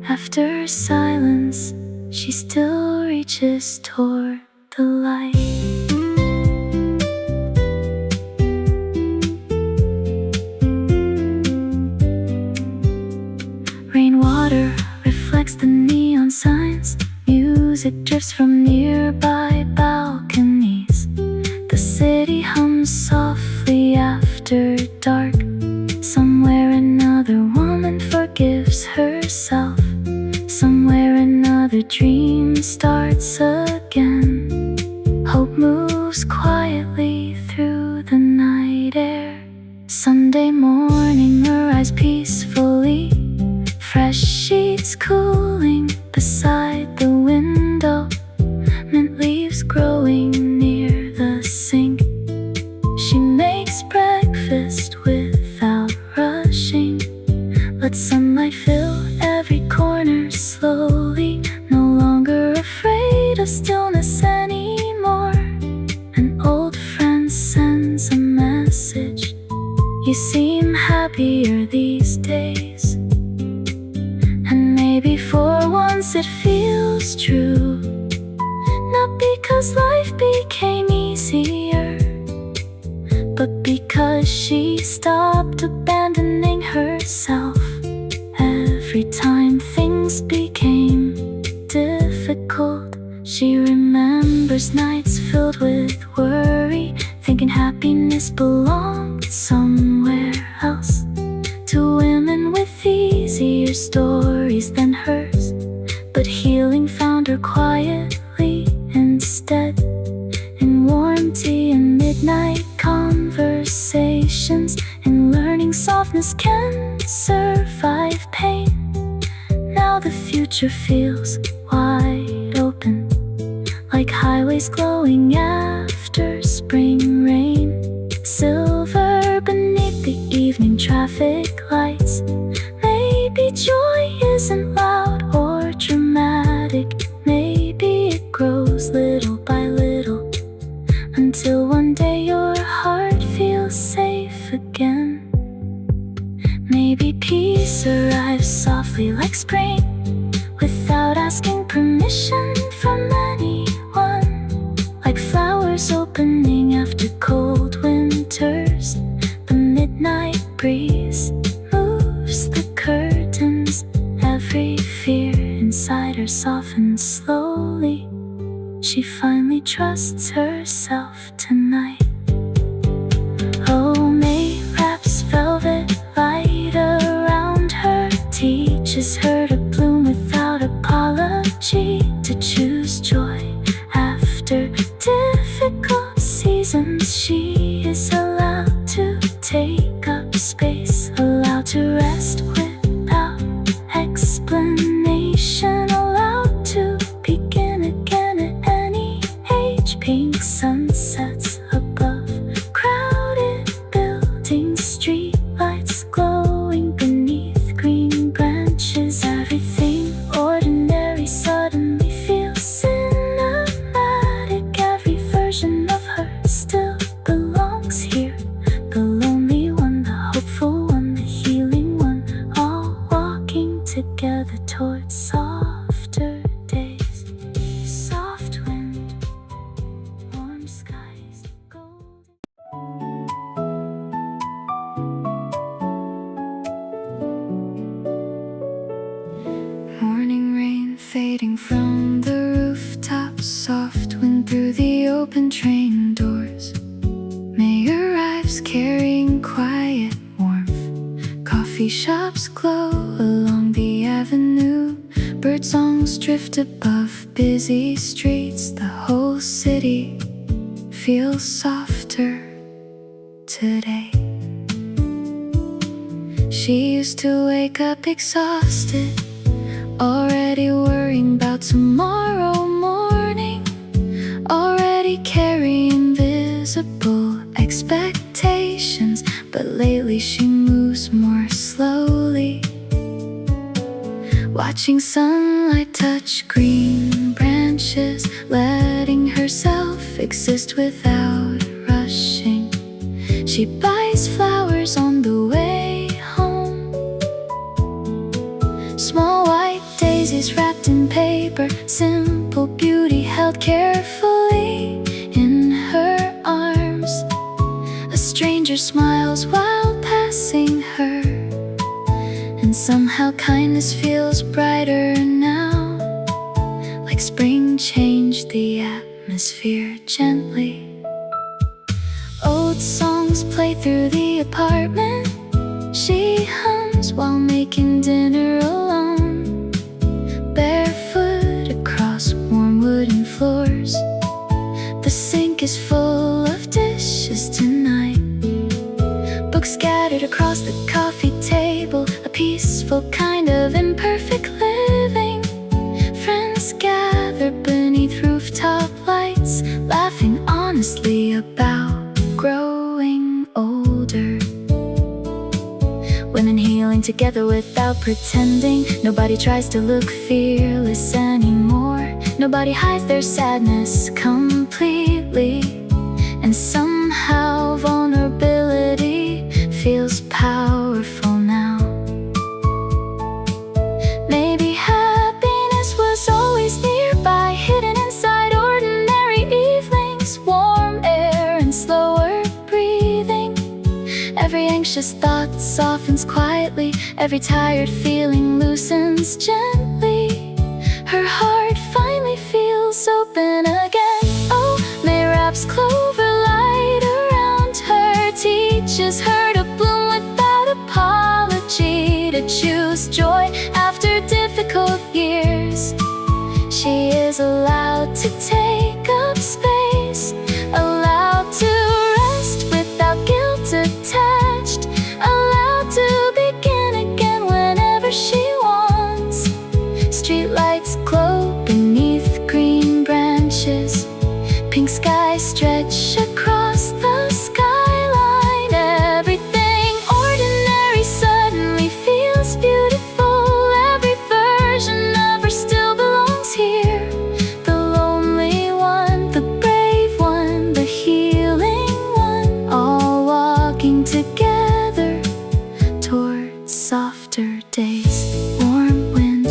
after silence, she still reaches toward the light. Rainwater reflects the neon signs, music drifts from nearby balconies. The city hums softly after dark. Somewhere another woman forgives herself. Somewhere another dream starts again. Hope moves quietly through the night air. Sunday morning arrives peacefully, fresh sheets cooling beside the window, mint leaves growing near the sink. She makes breakfast without rushing, let sunlight fill every corner slowly. No longer afraid of stillness anymore. An old You seem happier these days, and maybe for once it feels true. Not because life became easier, but because she stopped abandoning herself. Every time things became difficult, she remembers nights filled with worry, thinking happiness belonged somewhere else, to women with easier stories than hers. But healing found her quietly instead, in warm tea and midnight conversations, in learning softness can survive pain. Now the future feels wide open, like highways glowing after spring rain, silver beneath the evening traffic lights. Maybe joy isn't loud or dramatic, maybe it grows little by little, until one day your heart feels safe again. Maybe peace arrives softly like spring, without asking permission from anyone, like flowers opening after cold winters. The midnight breeze moves the curtains, every fear inside her softens slowly. She finally trusts herself tonight. Oh, May wraps velvet light around her, teaches her to bloom without apology, to choose joy after difficult seasons. She is allowed to take up space, allowed to rest without explanation, allowed to begin again at any age. Pink sunsets above crowded buildings, street lights glowing beneath green branches. Everything ordinary suddenly feels cinematic. Every version of her still belongs here. The lonely one, the hopeful one, the healing one, all walking together towards softer days. Soft wind, warm skies, golden. Morning rain fading from the rooftops, soft wind through the open train doors. May arrives carrying quiet warmth, coffee shops glow along the avenue, bird songs drift above busy streets. The whole city feels softer today. She used to wake up exhausted, already worrying about tomorrow morning, already carrying visible expectations. But lately she moves more slowly, watching sunlight touch green branches, letting herself exist without rushing. She buys flowers on the way home, small white daisies wrapped in paper, simple beauty held carefully in her arms. A stranger smiles while passing her, and somehow kindness feels brighter now, like spring changed the atmosphere gently. Old songs play through the apartment, she hums while making dinner alone, barefoot across warm wooden floors. The sink is full of dishes tonight, books scattered across the coffee table, a peaceful kind of imperfect living. Friends gather beneath rooftop lights, laughing honestly about growing older. Women healing together without pretending. Nobody tries to look fearless anymore. Nobody hides their sadness completely, and somehow vulnerability feels Every anxious thought softens quietly, every tired feeling loosens gently. Her heart finally feels open again. Oh, May wraps Cloverlight around her, teaches her to bloom without apology, to choose joy after difficult years. She is allowed to take up space, allowed to rest without guilt attached, allowed to begin again whenever she wants. Streetlights glow beneath green branches, pink skies stretch across the skyline. Everything ordinary suddenly feels beautiful. Every version of her still belongs here. The lonely one, the brave one, the healing one, all walking together towards softer days. Warm wind,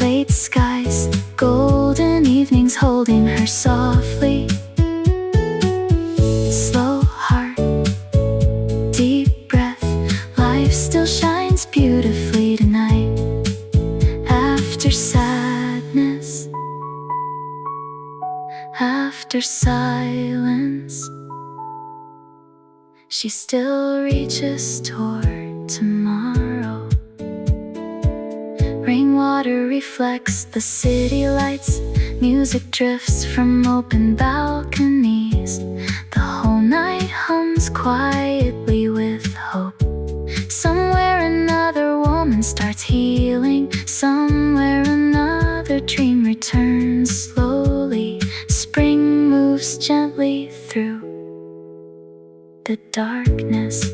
late skies, golden evenings holding her softly. Slow heart, deep breath, life still shines beautifully tonight. After sadness, after silence, she still reaches toward tomorrow. Rainwater reflects the city lights, music drifts from open balconies. The whole night hums quietly with hope. Somewhere another woman starts healing, somewhere another dream returns slowly. Spring moves gently through the darkness.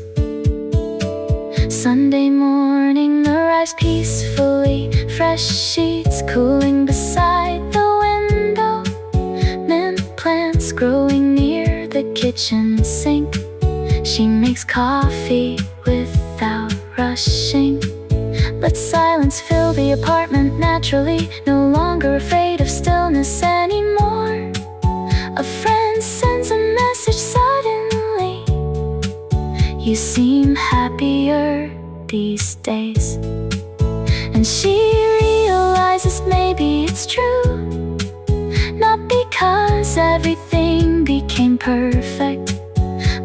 Sunday morning arrives peacefully, fresh sheets cooling beside the window, mint plants growing near the kitchen sink. She makes coffee without rushing, lets silence fill the apartment naturally, no longer afraid of stillness anymore. A friend sends a message suddenly, you seem happier these days. And she realizes maybe it's true, not because everything became perfect,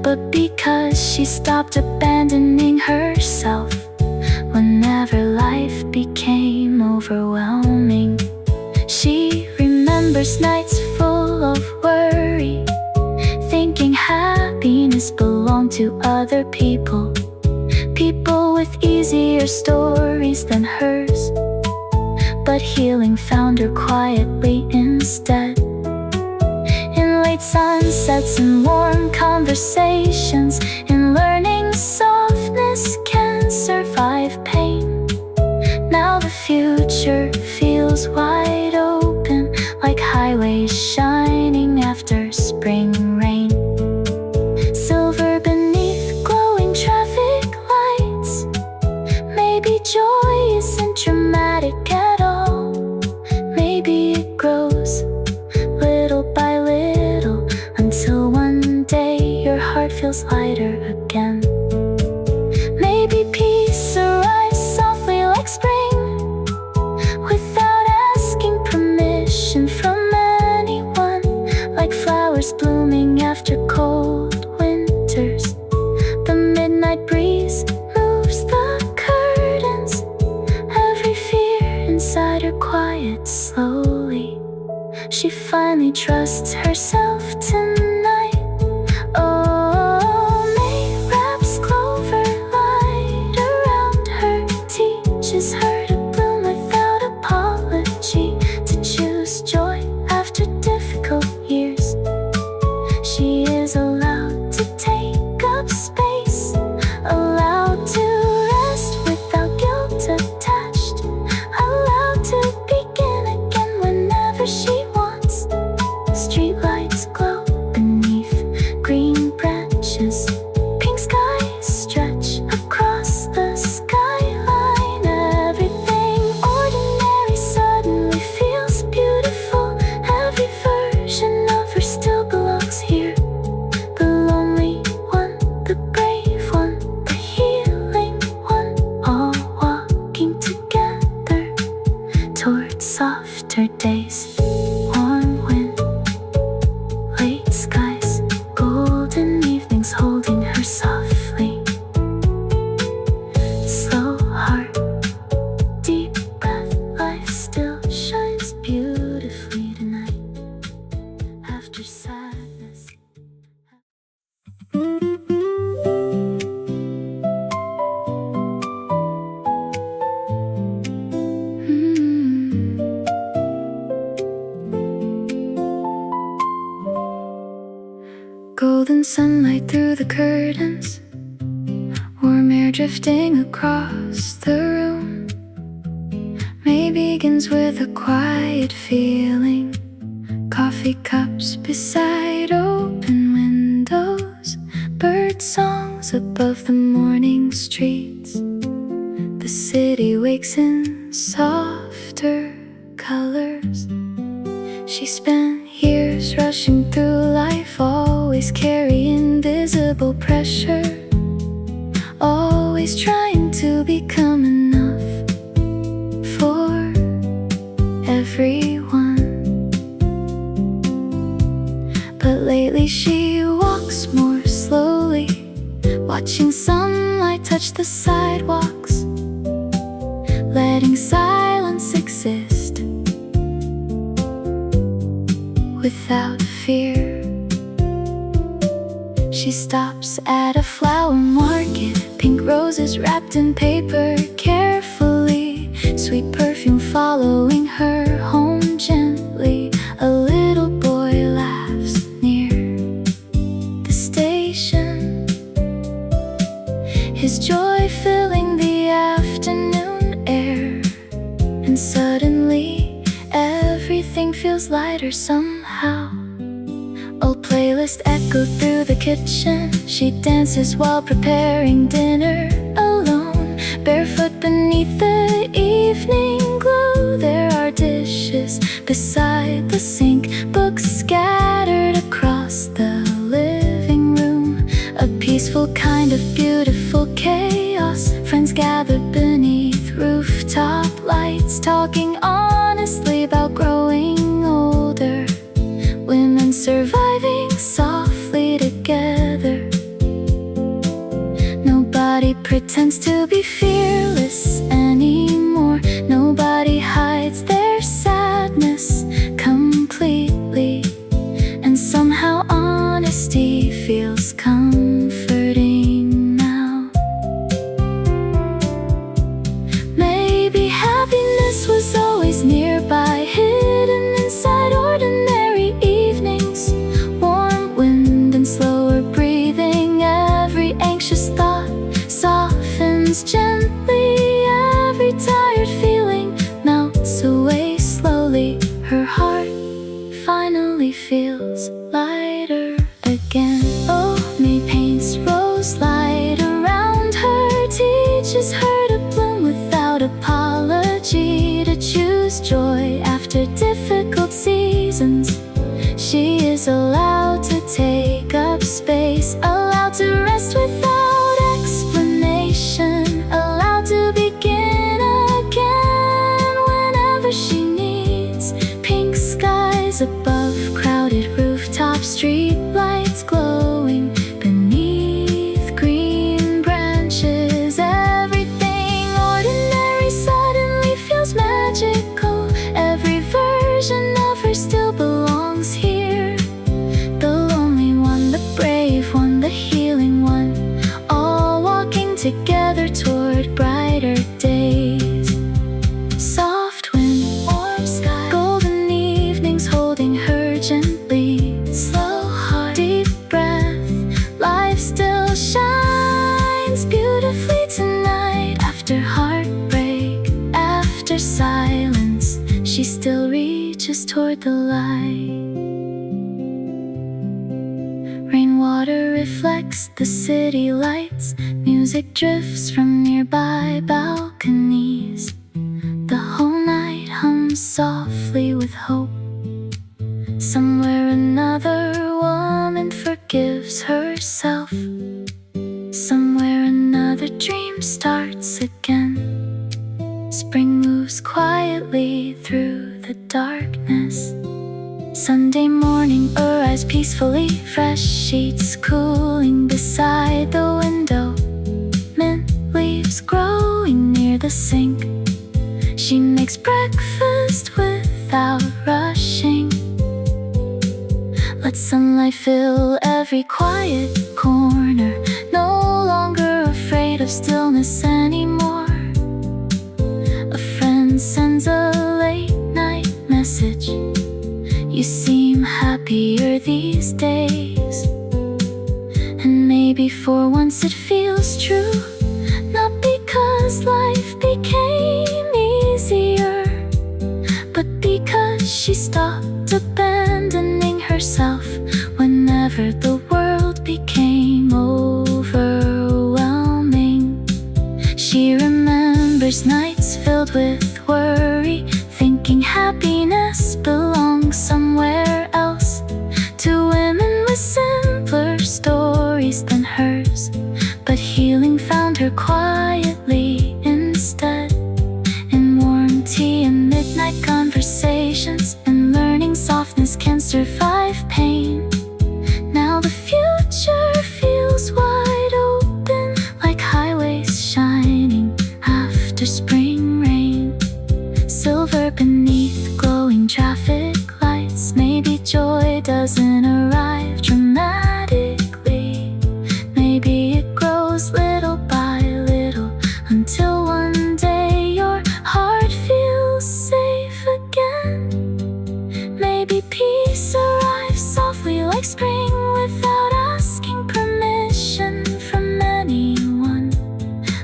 but because she stopped abandoning herself whenever life became overwhelming. She remembers nights full of worry, thinking happiness belonged to other people, people with easier stories than hers. But healing found her quietly instead, in late sunsets and warm conversations, in learning softness can survive pain. Now the future feels wide open, like highways shining after spring rain. Silver beneath glowing traffic lights, maybe joy isn't dramatic at all. Maybe it grows little by little, until one day your heart feels lighter again. Maybe peace arrives softly like spring, without asking permission from anyone, like flowers blooming after cold winters. The midnight breeze moves the curtains, every fear inside her quiets slowly. She finally trusts herself tonight. Oh, May wraps clover light around her, teaches her to bloom without apology, to choose joy after difficult years. She is allowed to take up space, allowed to rest without guilt attached, allowed to begin again whenever she wants. Streetlights glow softly. Slow heart, deep breath. Life still shines beautifully tonight. After sadness. Golden sunlight through the curtains, warm air drifting across the room. May begins with a quiet feeling, coffee cups beside open windows, bird songs above the morning streets. The city wakes in softer colors. She spent years rushing through life, always carrying invisible pressure, always trying to become enough for everyone. But lately she walks more slowly, watching sunlight touch the sidewalks, letting silence exist without fear. She stops at a flower market, pink roses wrapped in paper carefully, sweet perfume following her home gently. A little boy laughs near the station, his joy filling the afternoon air. And suddenly everything feels lighter somehow. Old playlist echoed through the kitchen. She dances while preparing dinner alone, barefoot beneath the evening glow. There are dishes beside the sink, books scattered across the living room. A peaceful kind of beautiful chaos. Friends gathered beneath rooftop lights, talking honestly about growing older. Women surviving softly together. Nobody pretends to be fearless anymore. Nobody hides their sadness completely. And somehow honesty feels comforting now. Maybe happiness was always nearby, hidden inside ordinary evenings. Warm wind and slower breathing. Every anxious thought softens gently. Every tired feeling melts away slowly. Her heart finally feels lighter again. Oh, May paints Roselight around her, teaches her to bloom without apology, to choose joy after difficult seasons. She is allowed to take up space, allowed to rest without explanation, allowed to begin again whenever she needs. Pink skies above crowded rooftops, street lights glowing beneath green branches. Everything ordinary suddenly feels magical. Every version of her still belongs here. The lonely one, the brave one, the healing one, all walking together toward brighter days. Soft wind, warm sky, golden evenings holding her gently. Slow heart, deep breath, life still shines beautifully tonight. After heartbreak, after silence, she still reaches toward the light. Rainwater reflects the city lights, music drifts from nearby balconies. The whole night hums softly with hope. Somewhere another woman forgives herself. Somewhere another dream starts again. Spring moves quietly through the darkness. Sunday morning arrives peacefully, fresh sheets cooling beside the of stillness anymore. A friend sends a late night message. You seem happier these days. And maybe for once it feels true. Not because life became easier, but because she stopped abandoning herself whenever the world became overwhelming. She remembers nights filled with worry, thinking happiness belongs somewhere else, to women with simpler stories than hers. But healing found her quietly instead, in warm tea and midnight conversations, and learning softness can survive pain. Now the future feels wide open, like highways shining after spring rain. Silver beneath glowing traffic lights. Maybe joy doesn't arrive dramatically. Maybe it grows little by little, until one day your heart feels safe again. Maybe peace arrives softly like spring, without asking permission from anyone.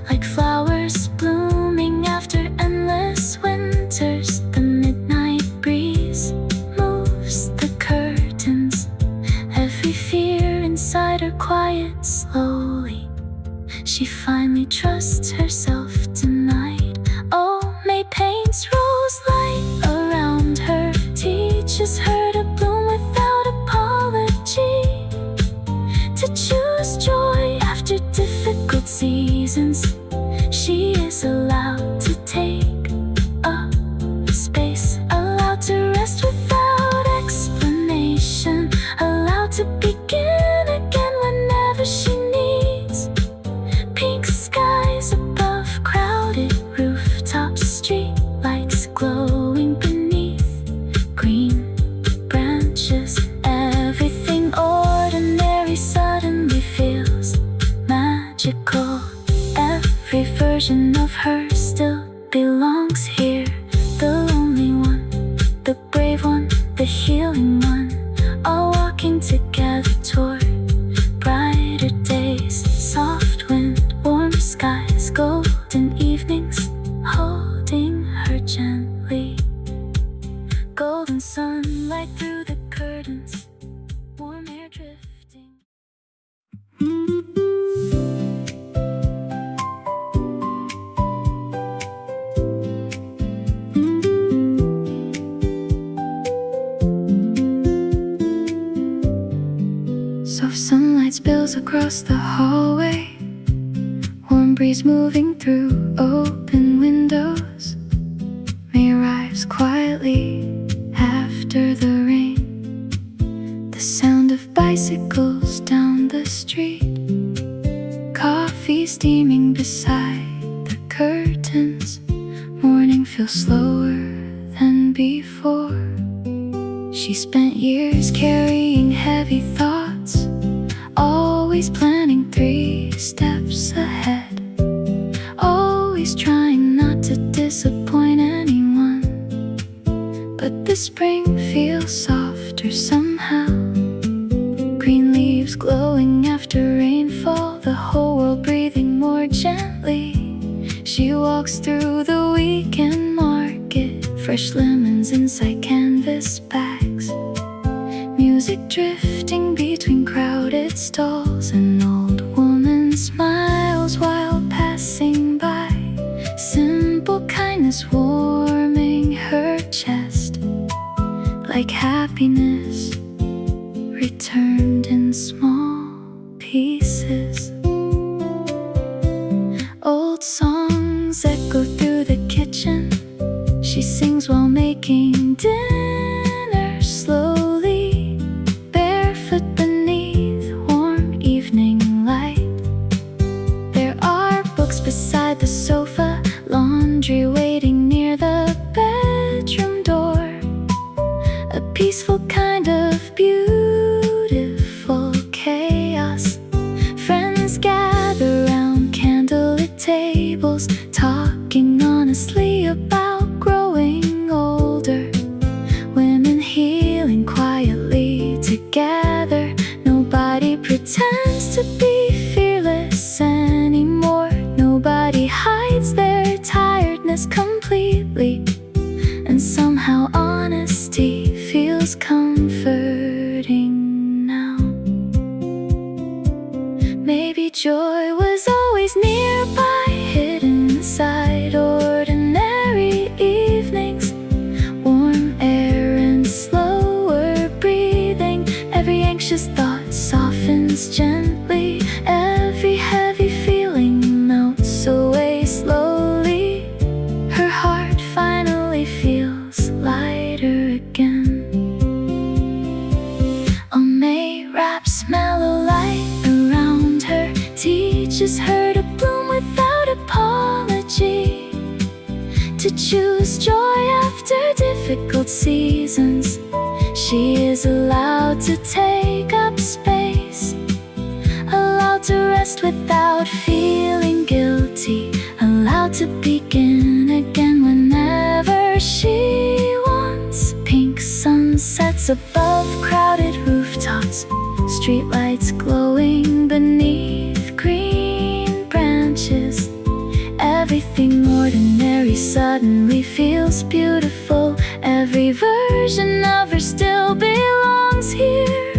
Like flowers blooming after endless winters, the midnight breeze moves the curtains. Every fear inside her quiets slowly. She finally trusts herself tonight. Oh, may paint's rose light around her teaches her to bloom without apology, to choose joy after difficult seasons. She is allowed to take up space, allowed to rest without explanation, allowed to begin again whenever she needs. Pink skies above crowded rooftops, street lights glowing beneath green branches. Everything ordinary suddenly feels magical. Every version of her still belongs here. The lonely one, the brave one, the healing one, all walking together toward brighter days. Soft wind, warm skies, golden evenings, holding her gently. Golden sunlight through the curtains, warm air drifting. Soft sunlight spills across the hallway, warm breeze moving through open windows. May arrives quietly after the rain. The sound of bicycles down the street, coffee steaming beside the curtains. Morning feels slower than before. She spent years carrying heavy thoughts, always planning 3 steps ahead, always trying not to disappoint anyone. But the spring feels softer somehow. Green leaves glowing after rainfall, the whole world breathing more gently. She walks through the weekend market, fresh lemons inside canvas bags, music drifting between crowded stalls. An old woman smiles while passing by, simple kindness warming her chest, like happiness returned in small pieces. Old songs echo through the kitchen. She sings while making dinner slowly, barefoot beneath warm evening light. There are books beside the sofa, laundry waiting near the bedroom door, a peaceful kind of tables, talking honestly about growing older. Women healing quietly together. Nobody pretends to be fearless anymore. Nobody hides their tiredness completely. And somehow honesty feels comforting now. Maybe joy was always nearby, hidden inside ordinary evenings. Warm air and slower breathing. Every anxious thought softens gently. Every heavy feeling melts away slowly. Her heart finally feels lighter again. May wraps Mellowleif around her, teaches her to bloom without apology, to choose joy after difficult seasons. She is allowed to take up space, allowed to rest without feeling guilty, allowed to begin again whenever she wants. Pink sunsets above crowded rooftops, streetlights glowing beneath green branches. Everything ordinary suddenly feels beautiful. Every version of her still belongs here.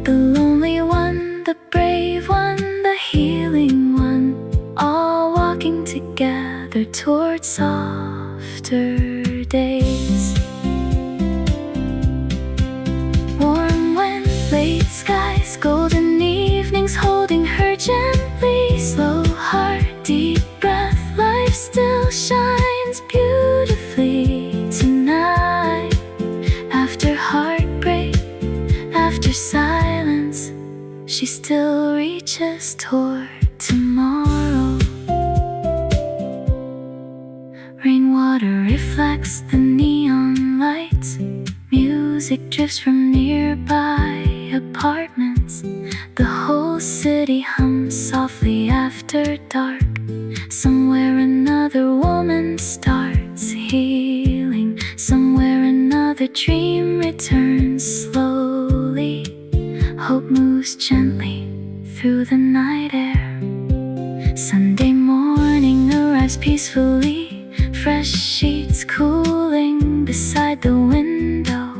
The lonely one, the brave one, the healing one, all walking together towards softer days. Warm wind, late skies, golden evenings holding her gently. Slow heart, deep breath, life still shines beautifully tonight. After heartbreak, after silence, she still reaches toward tomorrow. Rainwater reflects the neon lights. Music drifts from nearby apartments. The whole city hums softly after dark. Somewhere another woman starts healing. Somewhere another dream returns slowly. Hope moves gently through the night air. Sunday morning arrives peacefully. Fresh sheets cooling beside the window.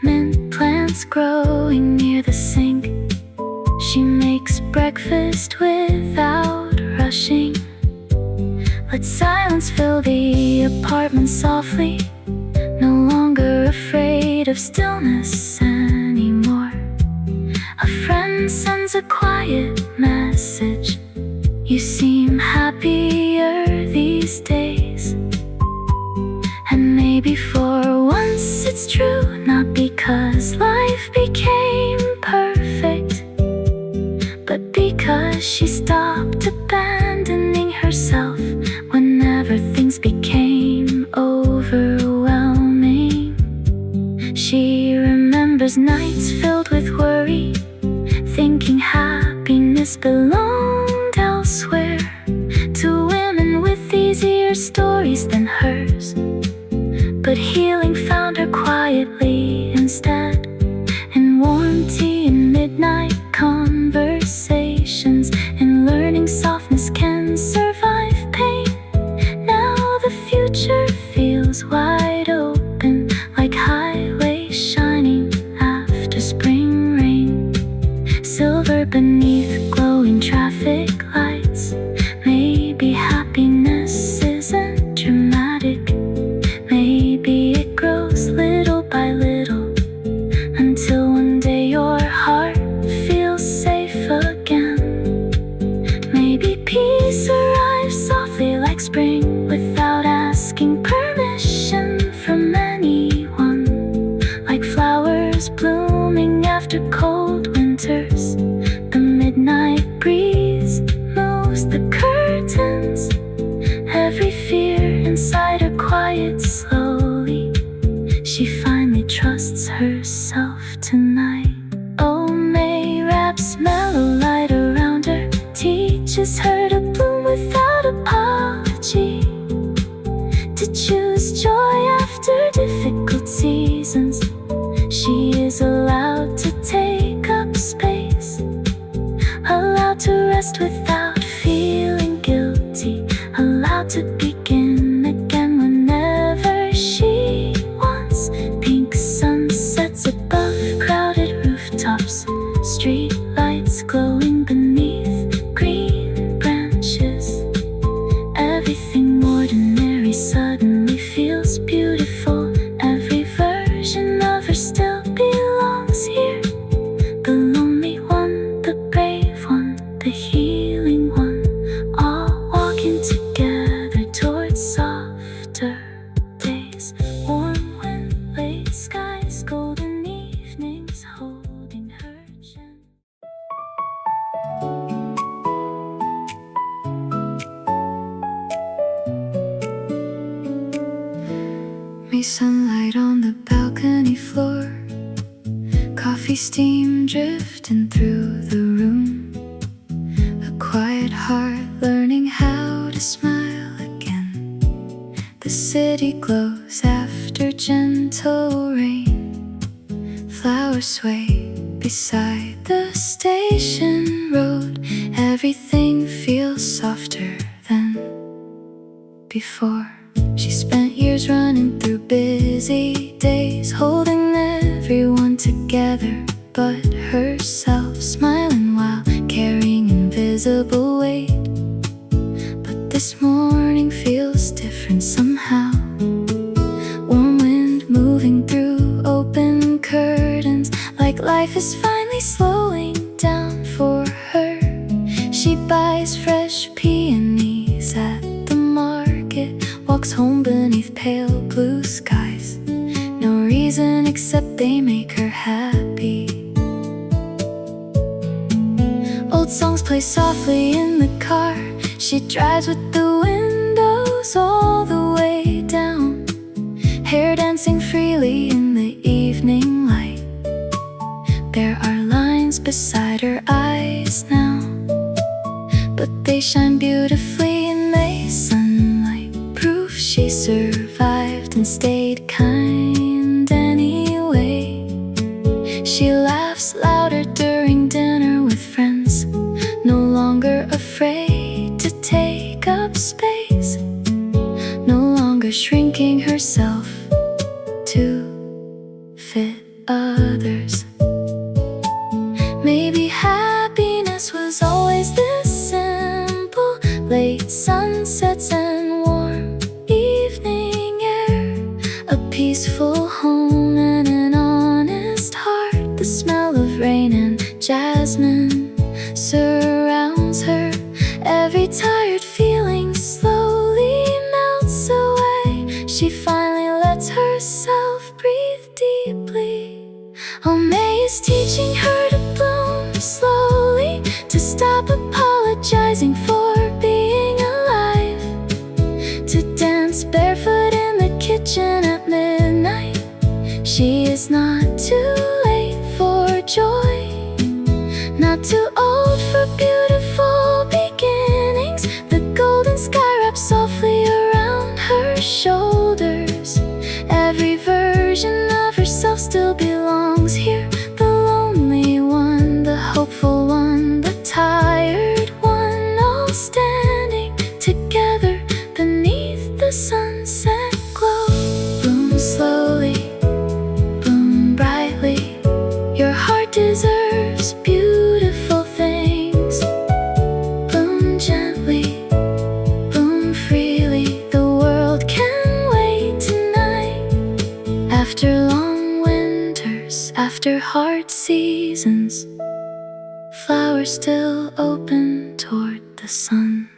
Mint plants growing near the sink. She makes breakfast without rushing. Let silence fill the apartment softly. No longer afraid of stillness anymore. A friend sends a quiet message. You seem happier these days. And maybe for once it's true, not because life became perfect, but because she stopped abandoning herself whenever things became overwhelming. She remembers nights filled with worry, thinking happiness belonged elsewhere, to women with easier stories than hers. But healing found her quietly instead, in warm tea and midnight conversations, in learning softness can survive pain. Now the future feels wide open, like highways shining after spring rain. Silver beneath glowing traffic lights. Maybe happiness isn't dramatic. Maybe it grows little by little, until one day your heart feels safe again. Maybe peace arrives softly like spring, without asking permission from anyone. Like flowers blooming after cold winters, the midnight breeze moves the curtains. Every fear inside her quiets slowly. She finally trusts herself tonight. Oh, May wraps mellow light around her, teaches her to bloom without apology. rest without feeling guilty, allowed to begin again whenever she wants. Pink sunsets above crowded rooftops, street lights glowing beneath green branches. Everything ordinary suddenly feels beautiful. Every version of her still belongs here. The lonely one, the brave one, the healing one, all walking together towards softer days. Warm wind, late skies, golden evenings, holding her chin. May sunlight on the balcony floor, coffee steam drifting through the room. A quiet heart learning how to smile again. The city glows after gentle rain. Flowers sway beside the station road. Everything feels softer than before. She spent years running through busy days, holding everyone together but herself, smiling while carrying invisible weight. But this morning feels different somehow. Warm wind moving through open curtains, like life is finally slowing down for her. She buys fresh peonies at the market, walks home beneath pale blue skies. No reason except they make her happy. Old songs play softly in the car. She drives with the windows all the way down, hair dancing freely in the evening light. There are lines beside her eyes now, but they shine beautifully in May sunlight, proof she survived and stayed kind anyway. She laughs louder during dinner with friends, no longer afraid to take up space, no longer shrinking herself to fit others. Maybe happiness was always this simple, late sunsets and warm evening air, a peaceful home and an honest heart. The smell of rain and jasmine surrounds her. Every tired feeling slowly melts away. She finally lets herself breathe deeply. Oh, May is teaching her to bloom slowly, to stop apologizing for being alive, to dance barefoot in the kitchen at midnight. She is not too late for joy, not too old for beautiful beginnings. The golden sky wraps softly around her shoulders. Every version of herself still belongs here. The lonely one, the hopeful one, the tired one, all standing together beneath the sunset glow. Bloom slowly, bloom brightly. Your heart deserves beautiful things. Bloom gently, bloom freely. The world can wait tonight. After long winters, after hard seasons, flowers still open toward the sun.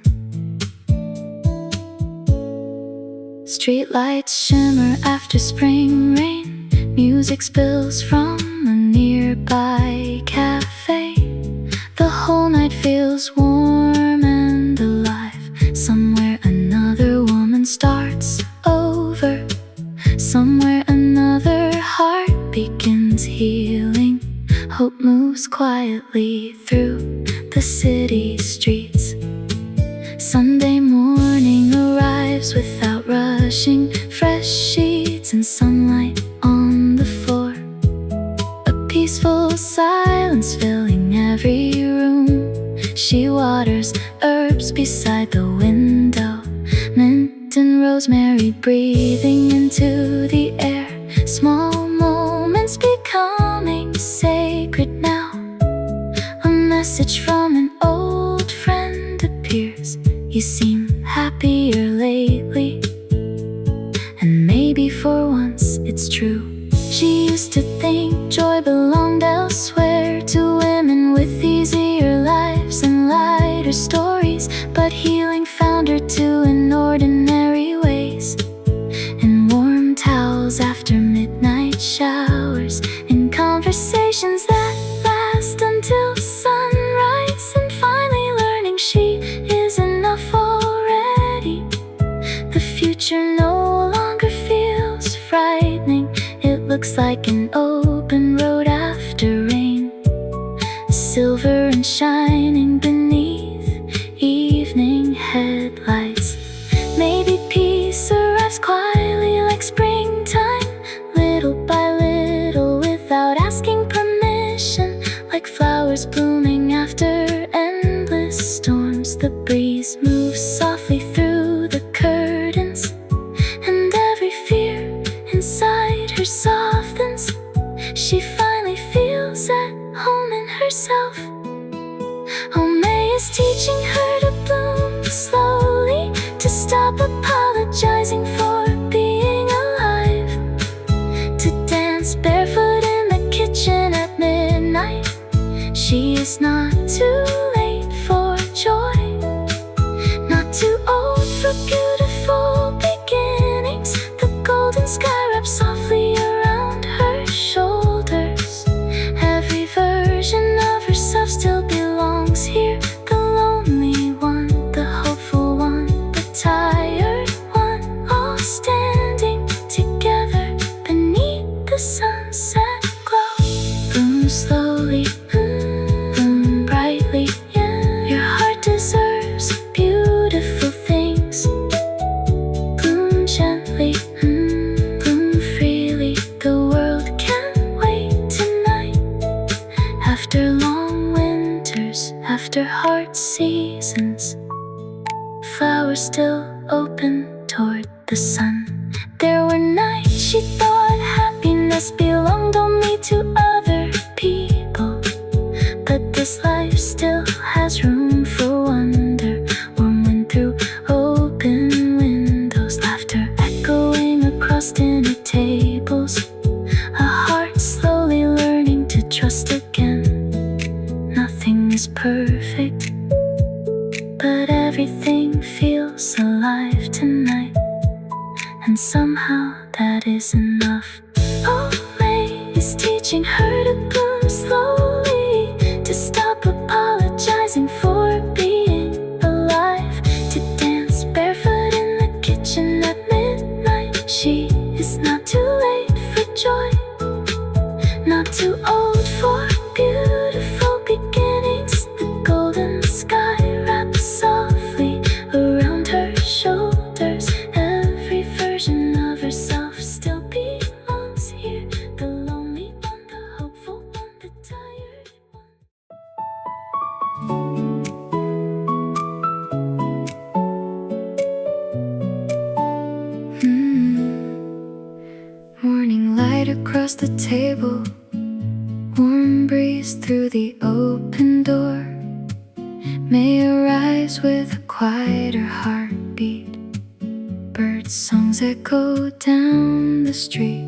Streetlights shimmer after spring rain. Music spills from a nearby cafe. The whole night feels warm and alive. Somewhere another woman starts over. Somewhere another heart begins healing. Hope moves quietly through the city streets. Sunday morning arrives without rushing. Fresh sheets and sunlight on the floor. A peaceful silence filling every room. She waters herbs beside the window, mint and rosemary breathing into the air. Small moments becoming sacred now. A message from an old friend appears. You seem happier lately, and maybe for once it's true. She used to think joy belonged elsewhere, to women with easier lives and lighter stories. But healing found her too in ordinary ways, in warm towels after midnight showers, in conversations that last until sunrise, and finally learning she is enough already. The future no longer feels frightening. It looks like an open road after rain, silver and shining beneath evening headlights. Maybe peace arrives quietly like springtime, little by little without asking permission, like flowers blooming after endless storms. The breeze moves softly through the curtains, and every fear inside her softens. She finally feels at home in herself. Oh, May is teaching her to bloom slowly, to stop apologizing for being alive, to dance barefoot in the kitchen at midnight. She is not too late for joy, not too old for beautiful beginnings. The golden sky wraps softly around her shoulders. Every version of herself still belongs here. The lonely one, the hopeful one, the tired one, all standing together beneath the sunset glow. Bloom slowly, bloom brightly, yeah. Your heart deserves beautiful things. Bloom gently, bloom freely. The world can wait tonight. After long winters, after hard seasons, flowers still open toward the sun. There were nights she thought happiness belonged only to other people, but this life still has room for wonder. Warm wind through open windows, laughter echoing across dinner tables, a heart slowly learning to trust again. Nothing is perfect, but everything feels alive tonight, and somehow that is enough. Oh, May is teaching her to bloom slowly, to stop apologizing for being alive, to dance barefoot in the kitchen at midnight. She is not too late for joy, not too old for beautiful beginnings. The golden sky wraps softly around her shoulders. Every version of herself still belongs here. The lonely one, the hopeful one, the tired one. Morning light across the table, warm breeze through the open door. May arise with a quieter heartbeat. Bird songs echo down the street.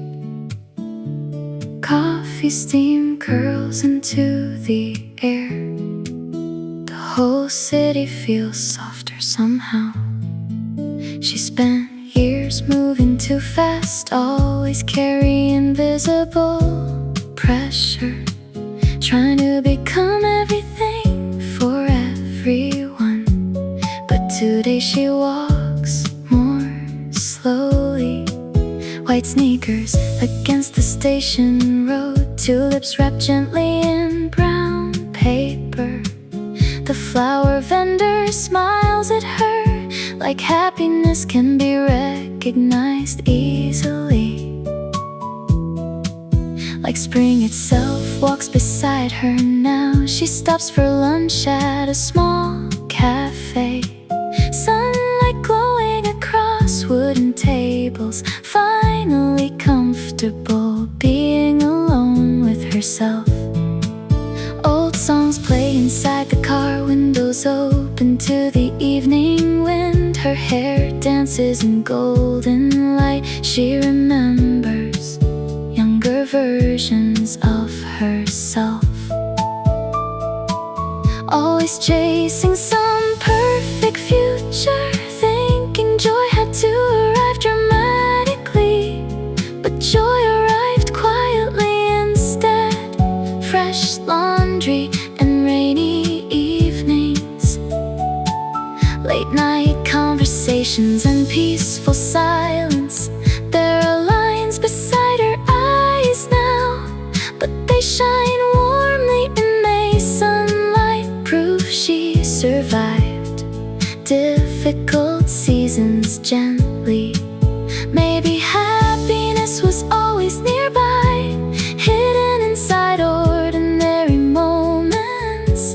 Coffee steam curls into the air. The whole city feels softer somehow. She spent years moving too fast, always carrying invisible pressure, trying to become everything for everyone. But today she walks more slowly. White sneakers against the station road, tulips wrapped gently in brown paper. The flower vendor smiles at her, like happiness can be recognized easily, like spring itself walks beside her now. She stops for lunch at a small cafe. Sunlight glowing across wooden tables. Finally comfortable being alone with herself. Old songs play inside the car, windows open to the evening wind. Her hair dances in golden light. She remembers younger versions of herself, always chasing some perfect future, thinking joy had to arrive dramatically, but joy arrived quietly instead. Fresh laundry and rainy evenings, late night conversations and peaceful silence. There are lines beside her eyes now, but they shine warmly in May sunlight. Proof she survived difficult seasons gently. Maybe happiness was always nearby, hidden inside ordinary moments,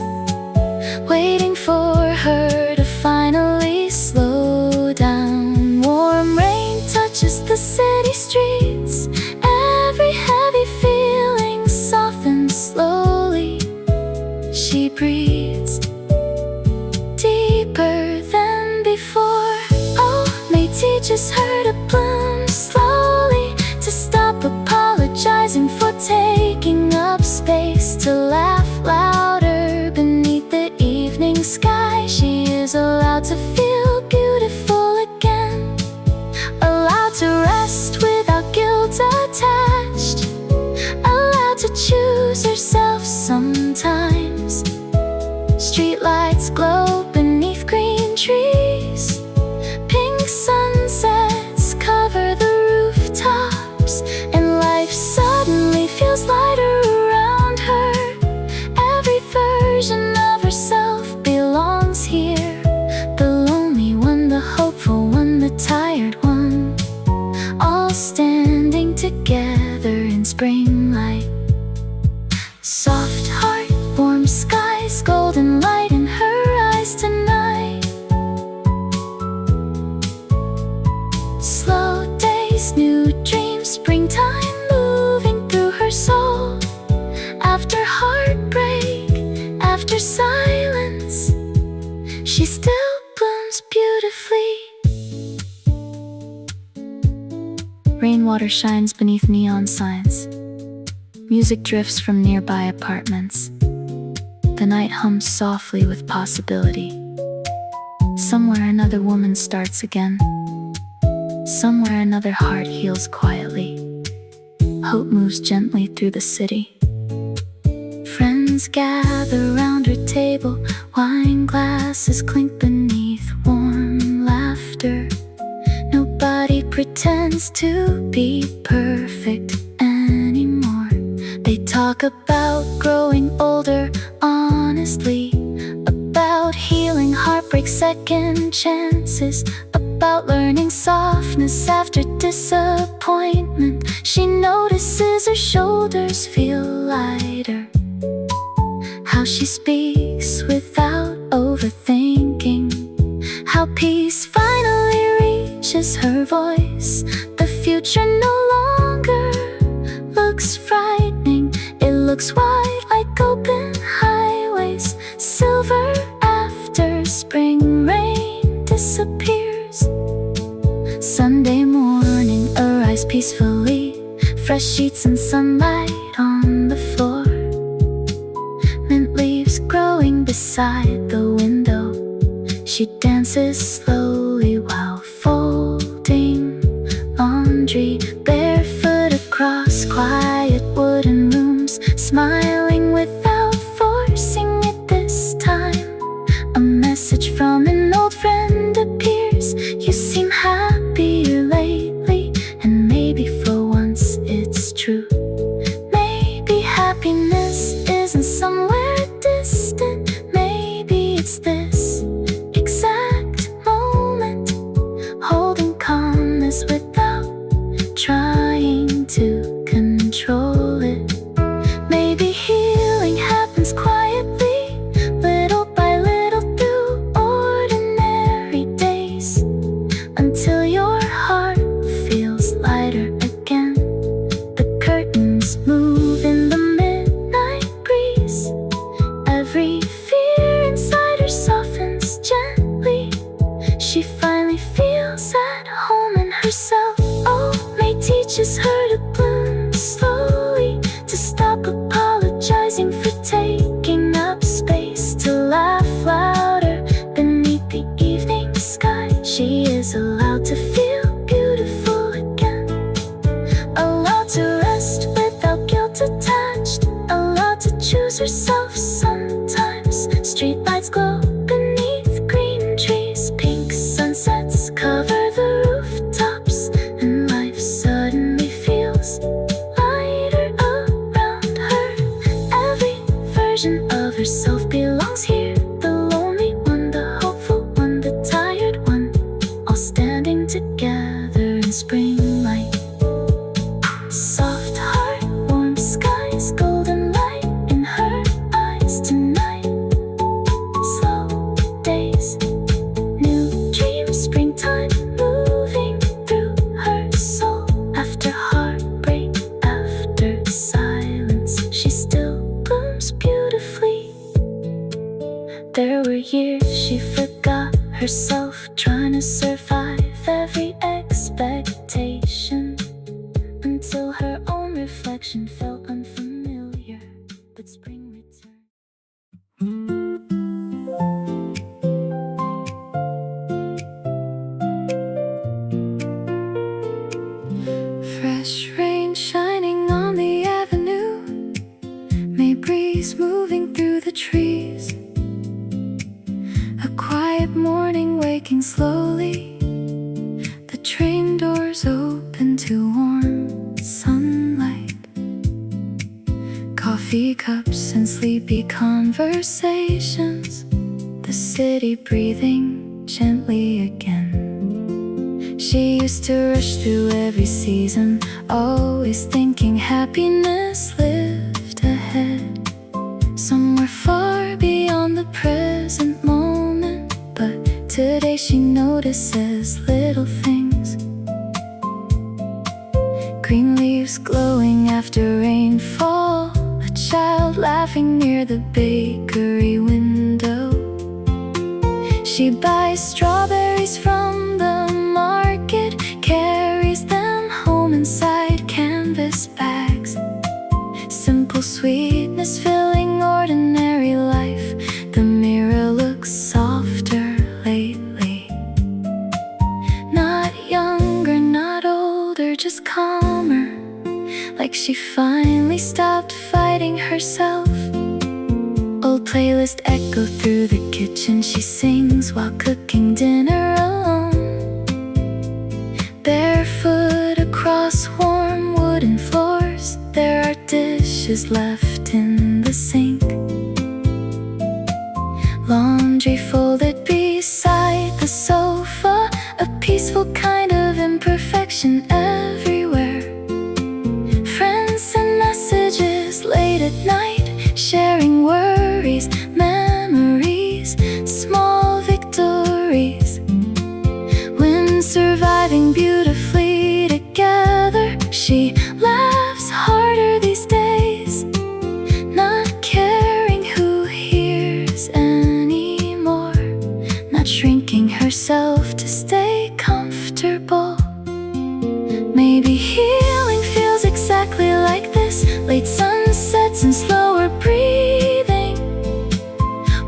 waiting for her to finally slow down. Warm rain touches the city streets. Every heavy feeling softens slowly. She breathes deeper than before. Oh, May teaches her to bloom slowly, to stop apologizing for taking up space, to laugh louder beneath the evening sky. She is allowed to feel beautiful again, allowed to rest without guilt attached, allowed to choose herself sometimes. Streetlights glow beneath green trees. Pink sunsets cover the rooftops, and life suddenly feels lighter around her. Every version of herself belongs here. The lonely one, the hopeful one, the tired one, all standing together in spring light. Soft heart, warm skies, golden light in her eyes tonight. Slow days, new dreams, springtime moving through her soul. After heartbreak, after silence, she still blooms beautifully. Rainwater shines beneath neon signs. Music drifts from nearby apartments. The night hums softly with possibility. Somewhere another woman starts again. Somewhere another heart heals quietly. Hope moves gently through the city. Friends gather round her table. Wine glasses clink beneath warm laughter. Nobody pretends to be perfect anymore. They talk about growing older honestly, about healing heartbreak, second chances, about learning softness after disappointment. She notices her shoulders feel lighter, how she speaks without overthinking, how peace finally reaches her voice. The future no longer looks frightening. It looks wide like open highways, silver after spring rain disappears. Sunday morning arrives peacefully, fresh sheets and sunlight on the floor. Mint leaves growing beside the window. She dances slowly while folding laundry, barefoot across quiet wooden rooms, smiling without forcing it this time. A message from an old friend appears. You seem happier lately, and maybe for once it's true. Maybe happiness isn't somewhere distant. Maybe it's this exact moment, holding calmness without herself, trying to survive every expectation, until her own reflection felt unfamiliar, but spring returned. Fresh rain shining on the avenue, May breeze moving through the trees, a quiet morning waking slowly, the train doors open to warm sunlight, coffee cups and sleepy conversations, the city breathing gently again. She used to rush through every season, always thinking happiness lived ahead, somewhere far beyond the present moment. But today she notices little things, green leaves glowing after rainfall, a child laughing near the bakery window. She buys strawberries from the market, carries them home inside canvas bags. Simple sweetness filling ordinary life. The mirror looks softer lately, not younger, not older, just calmer, like she finally stopped fighting herself. Old playlist echo through the kitchen, she sings while cooking dinner alone, barefoot across warm wooden floors. There are dishes left in the sink, laundry folded beside the sofa, a peaceful kind of imperfection everywhere. Friends send messages late at night, sharing worries, memories, small victories. When surviving beautifully together, she laughs harder these days, not caring who hears anymore, not shrinking herself to stay comfortable. Maybe healing feels exactly like this, late sunsets and slower breathing,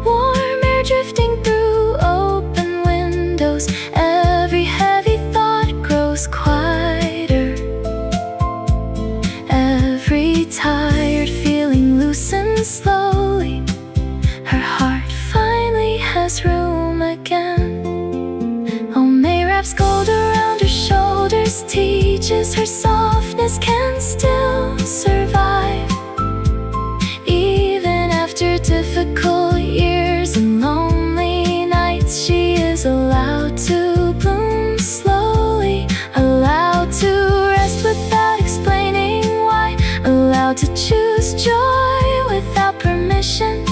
warm air drifting through open windows. Every heavy thought grows quieter, every tired feeling loosens slowly. Her heart finally has room again. Oh, May wraps gold around her shoulders, teaches her softness can still survive, even after difficult years and lonely nights. She is allowed to bloom slowly, allowed to rest without explaining why, allowed to choose joy without permission.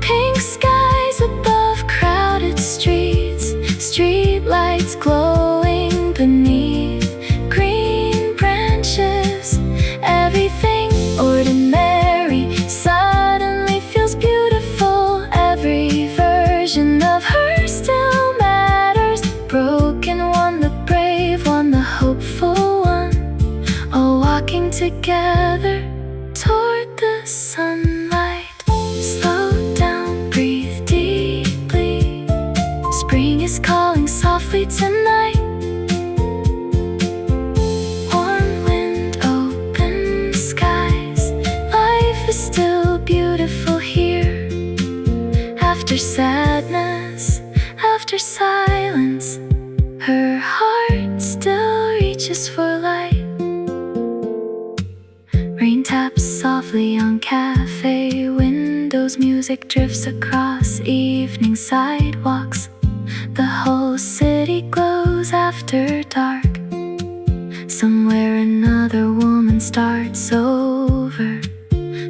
Pink skies above crowded streets, street lights glowing beneath green branches. Everything ordinary suddenly feels beautiful. Every version of her still matters, the broken one, the brave one, the hopeful one, all walking together toward the sunlight. Slow down, breathe deeply, spring is calling softly tonight. Warm wind, open skies, life is still beautiful here. After sadness, after silence, her heart still reaches for light. Rain taps softly on cafe windows, music drifts across evening sidewalks. The whole city glows after dark. Somewhere another woman starts over,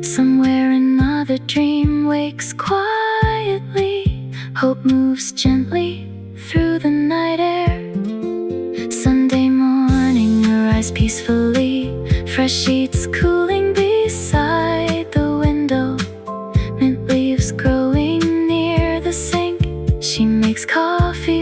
somewhere another dream wakes quietly. Hope moves gently through the night air. Sunday morning arrives peacefully, fresh sheets cooling beside the window, mint leaves growing near the sink. She makes coffee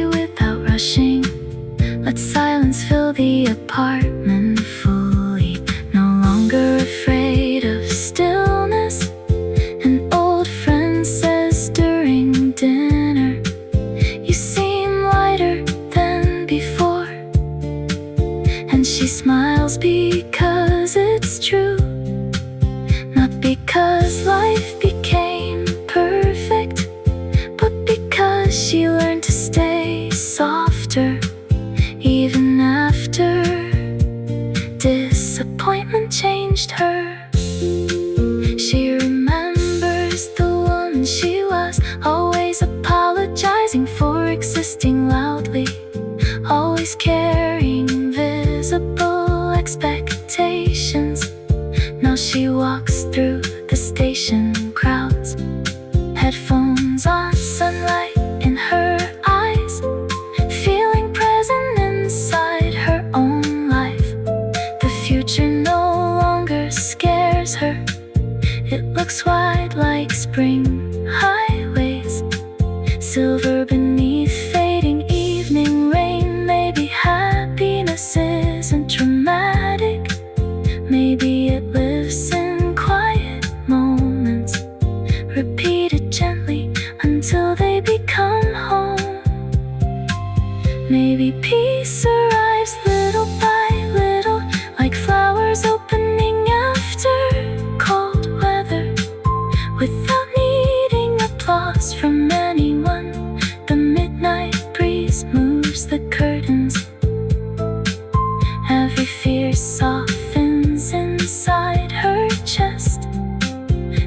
stay softer even after disappointment changed her. She remembers the woman she was, always apologizing for existing loudly, always carrying invisible expectations. Now she walks through the station crowds, headphones on, sunlight in her eyes, feeling present inside her own life. The future no longer scares her. It looks wide like spring highways, silver beneath fading evening rain. Maybe happiness isn't dramatic, maybe it lives in quiet moments, repeated gently until they become home. Maybe peace arrives little by little, like flowers opening after cold weather, without needing applause from anyone. The midnight breeze moves the curtains, every fear softens inside her chest.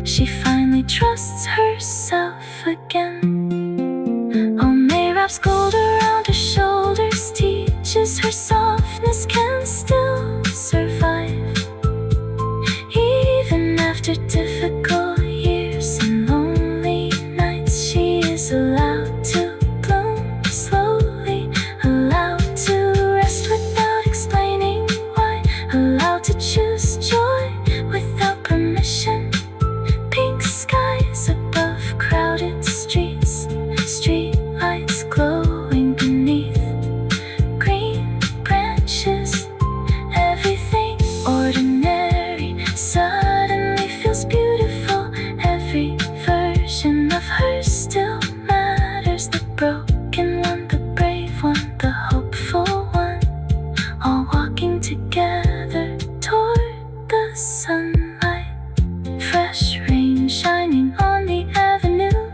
She finally trusts herself again. Oh, May wraps gold around her shoulders, teaches her softness can still survive, even after difficult years and lonely nights. She is allowed to bloom slowly, allowed to rest without explaining why, allowed to choose joy without permission. Pink skies above crowded streets, street lights glowing beneath green branches. Everything ordinary suddenly feels beautiful. Every version of her still matters. The broken one, the brave one, the hopeful one, all walking together toward the sunlight. Fresh rain shining on the avenue,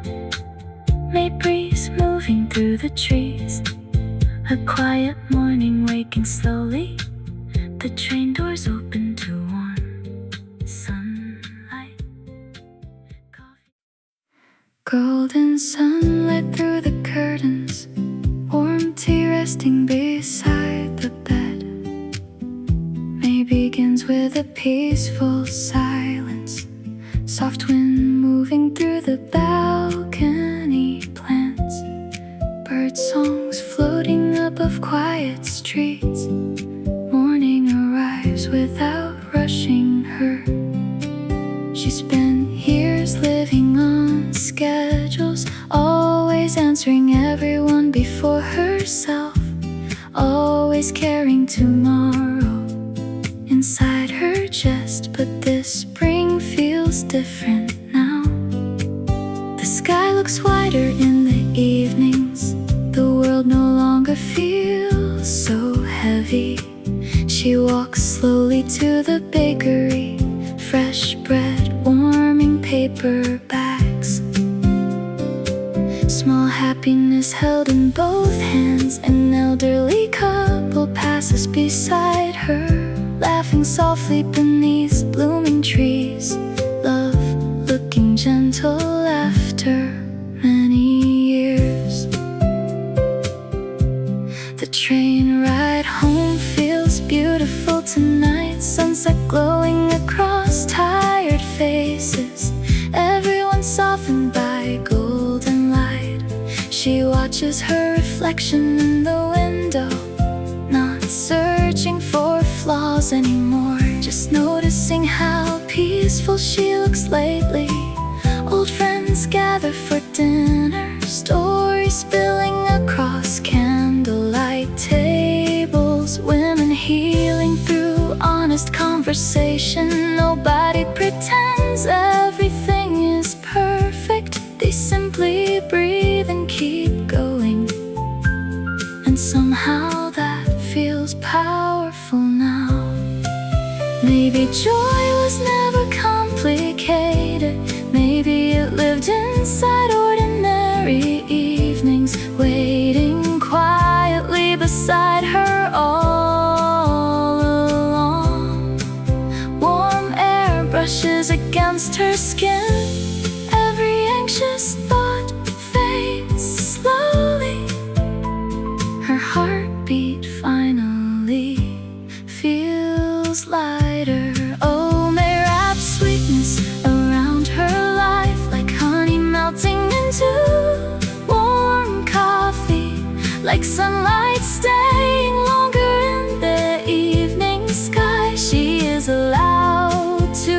May breeze moving through the trees. A quiet morning waking slowly, the train doors open to warm sunlight. Golden sunlight through the curtains, warm tea resting beside the bed. May begins with a peaceful silence, soft wind moving through the balcony plants, bird songs floating above quiet streets. Morning arrives without rushing her. She spent years living on schedules, always answering everyone before herself, always carrying tomorrow inside her chest. But this spring feels different now. The sky looks wider in the evenings, the world no longer feels so heavy. She walks slowly to the bakery, fresh bread warming paper bags, small happiness held in both hands. An elderly couple passes beside her, laughing softly beneath blooming trees. Love looking gentle after many years. The train ride home feels beautiful tonight, sunset glowing across tired faces, everyone softened by golden light. She watches her reflection in the window, not searching for flaws anymore, just noticing how peaceful she looks lately. Old friends gather for dinner, stories spilling across candlelight tables, women healing through honest conversation. Nobody pretends everything is perfect, they simply breathe and keep going. And somehow that feels powerful now. Maybe joy was never complicated, maybe it lived inside ordinary evenings, waiting beside her all along. Warm air brushes against her skin. Every anxious thought fades slowly. Her heartbeat finally feels lighter. Oh, may wrap sweetness around her life, like honey melting into warm coffee, like sunlight staying longer in the evening sky. She is allowed to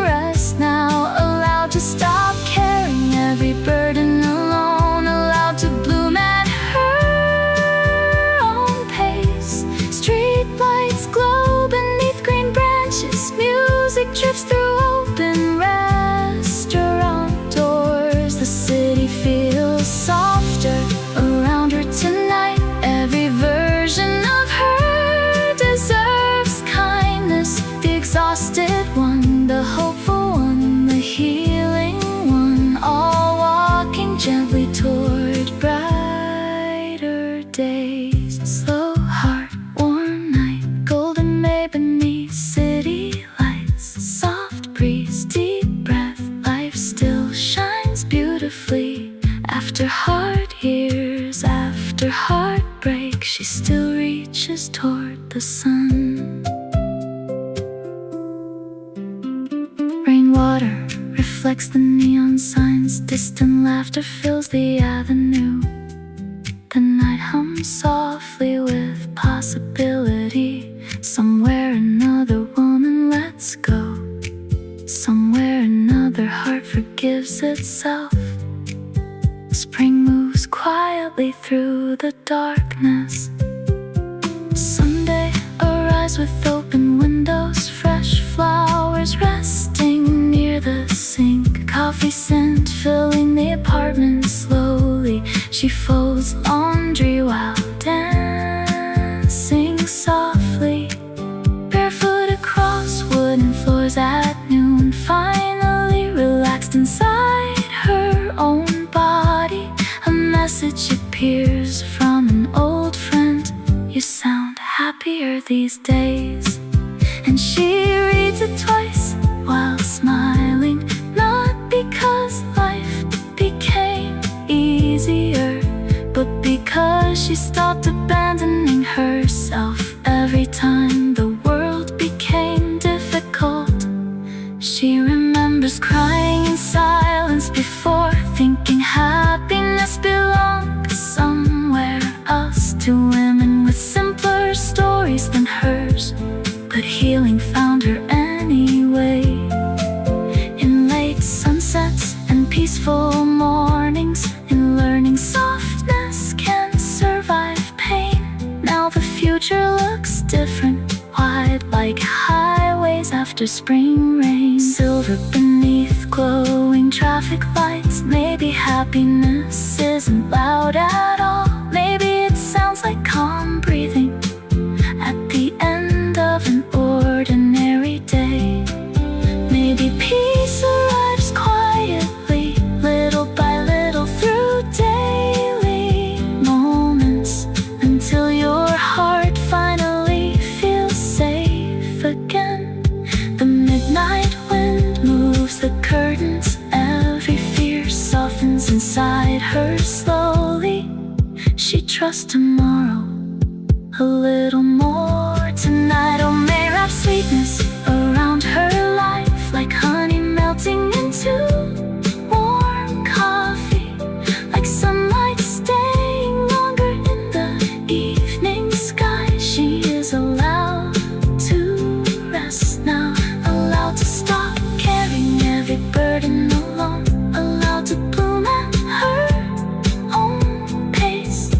rest now, allowed to stop carrying every burden alone, allowed to bloom at her own pace. Street lights glow beneath green branches, music drifts through open restaurant doors. The city feels softer around her tonight. Every version of her deserves kindness. The exhausted one, the hopeful one, the healing one, all walking gently toward brighter days. Slow heart, warm night, golden May beneath city lights, soft breeze, deep breath, life still shines beautifully. After hard years, after heartbreak, she still reaches toward the sun. Rainwater reflects the neon signs, distant laughter fills the avenue. The night hums softly with possibility. Somewhere another woman lets go. Somewhere another heart forgives itself. Spring moves quietly through the darkness. Sunday arrives with open windows, fresh flowers resting near the sink, coffee scent filling the apartment slowly. She folds laundry while dancing softly, barefoot across wooden floors at noon, finally relaxed inside her own body. A message appears from an old friend: you sound happier these days. And she reads it twice while smiling, not because life became easier, but because she stopped abandoning herself every time the world became difficult. She remembers crying in silence before, thinking happiness belonged somewhere else, to women with simpler stories than hers. But healing found her anyway. In late sunsets and peaceful mornings, in learning softness can survive pain. Now the future looks different, wide like highways after spring rain, silver beneath glowing traffic lights. Maybe happiness isn't loud at all. Maybe it sounds like calm breathing at the end of an ordinary day. Maybe peace arrives quietly, little by little, through daily moments, until your heart finally feels safe again. The midnight wind moves the curtains, every fear softens inside her slowly. She trusts tomorrow a little more tonight. Oh, may wrap sweetness around her life, like honey melting into warm coffee, like sunlight staying longer in the evening sky. She is allowed to rest now, allowed to stop carrying every burden alone, allowed to bloom at her own pace.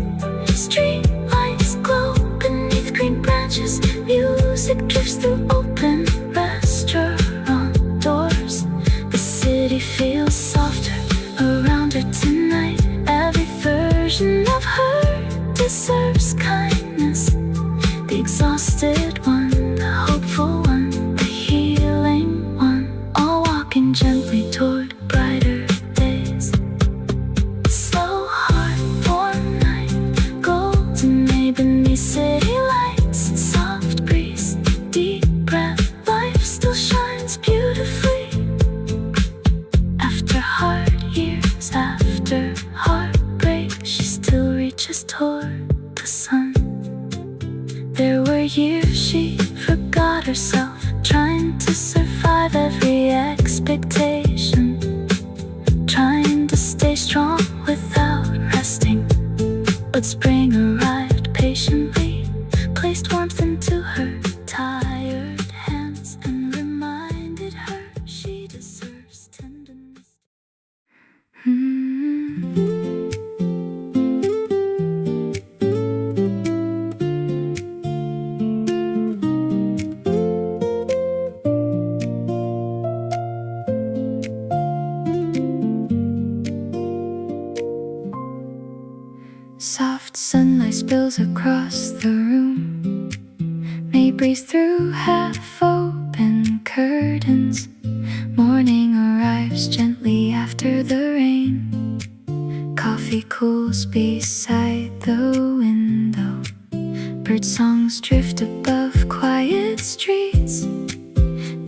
Street lights glow beneath green branches, music drifts through open restaurant doors. The city feels softer around her tonight. Every version of her deserves kindness. The exhausted one, the hopeful one, the healing one, all walking gently toward brighter days. Slow heart, warm night, golden May beneath toward the sun. There were years she forgot herself, trying to survive every expectation, trying to stay strong without resting. But spring arrived patiently, placed warmth into her tired hands, and reminded her she deserves tenderness. Soft sunlight spills across the room, may breeze through half-open curtains. Morning arrives gently after the rain. Coffee cools beside the window. Bird songs drift above quiet streets.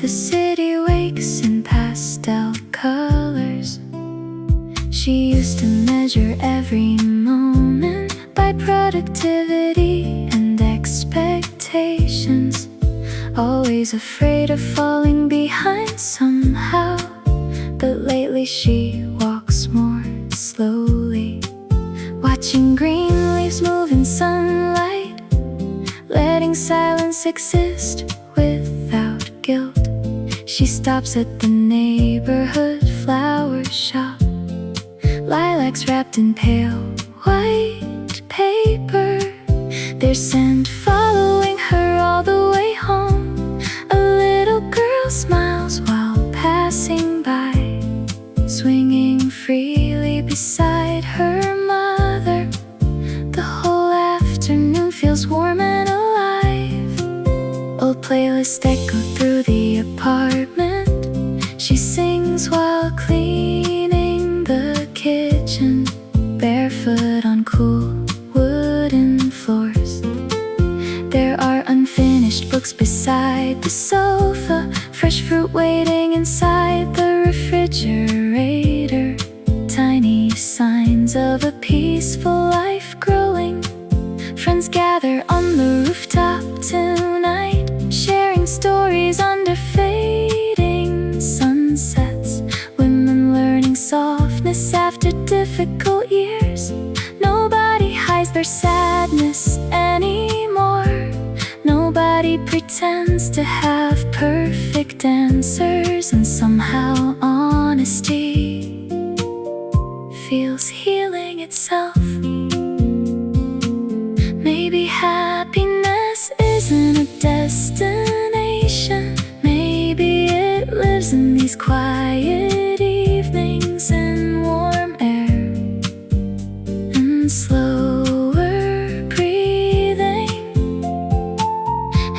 The city wakes in pastel colors. She used to measure every moment by productivity and expectations, always afraid of falling behind somehow. But lately she walks more slowly, watching green leaves move in sunlight, letting silence exist without guilt. She stops at the neighborhood flower shop. Lilacs wrapped in pale white paper, their scent following her all the way home. A little girl smiles while passing by, swinging freely beside her mother. The whole afternoon feels warm and alive. Old playlists echo through the apartment. She sings while cleaning the kitchen, barefoot on cool wooden floors. There are unfinished books beside the sofa, fresh fruit waiting inside the refrigerator. Tiny signs of a peaceful life growing. Friends gather on the rooftop tonight, sharing stories under fading sunsets. Women learning softness after difficult years. Nobody hides their sadness anymore. Nobody pretends to have perfect answers, and somehow honesty feels healing itself. Maybe happiness isn't a destination. Maybe it lives in these quiet evenings and warm air and slower breathing.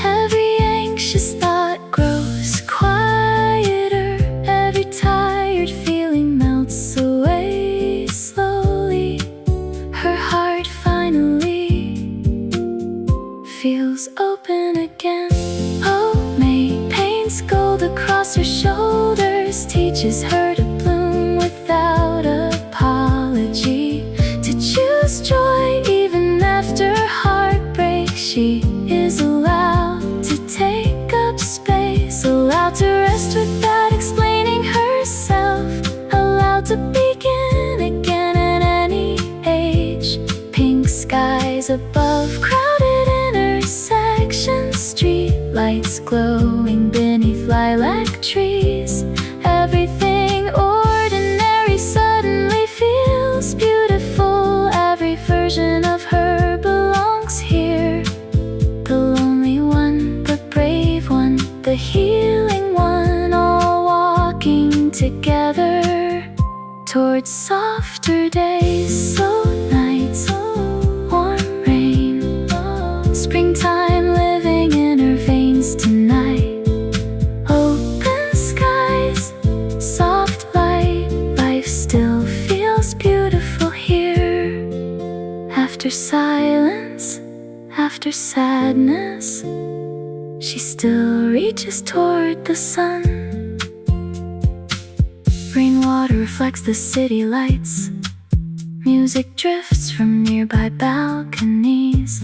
Every anxious thought grows quieter. Every tired feeling melts away slowly. Her heart finally feels open again. Oh, May paints gold across her shoulders, teaches her to bloom without apology, to choose joy even after heartbreak. She is allowed to take up space, allowed to rest without explaining herself, allowed to begin again at any age. Pink skies above crowded intersections, street lights glowing beneath lilac trees. Everything ordinary suddenly feels beautiful. Every version of her belongs here. The lonely one, the brave one, the healing one, all walking together towards softer days. Slow nights, warm rain, springtime living in her veins tonight. Open skies, soft light, life still feels beautiful here. After silence, after sadness, she still reaches toward the sun. Rainwater reflects the city lights, Music drifts from nearby balconies.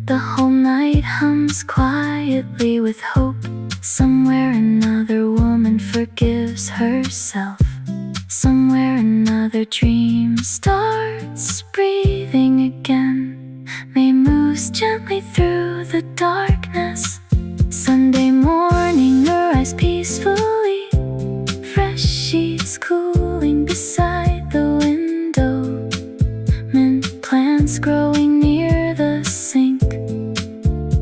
The whole night hums quietly with hope. Somewhere another woman forgives herself. Somewhere another dream starts breathing again. May moves gently through the darkness. Sunday morning arrives peacefully. Fresh sheets cooling beside the window. Mint plants growing near the sink.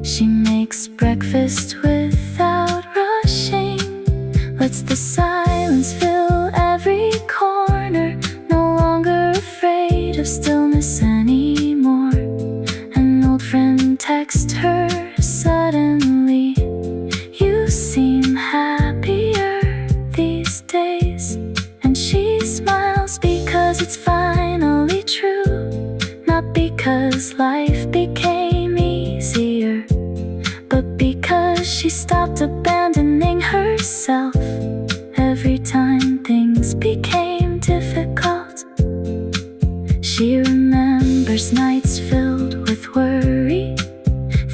She makes breakfast without rushing. Lets the silence fill every corner. No longer afraid of stillness anymore. An old friend texts her suddenly. You seem happier these days. And she smiles because it's finally true. Not because life became easier, but because she stopped abandoning herself every time things became difficult. She remembers nights filled with worry,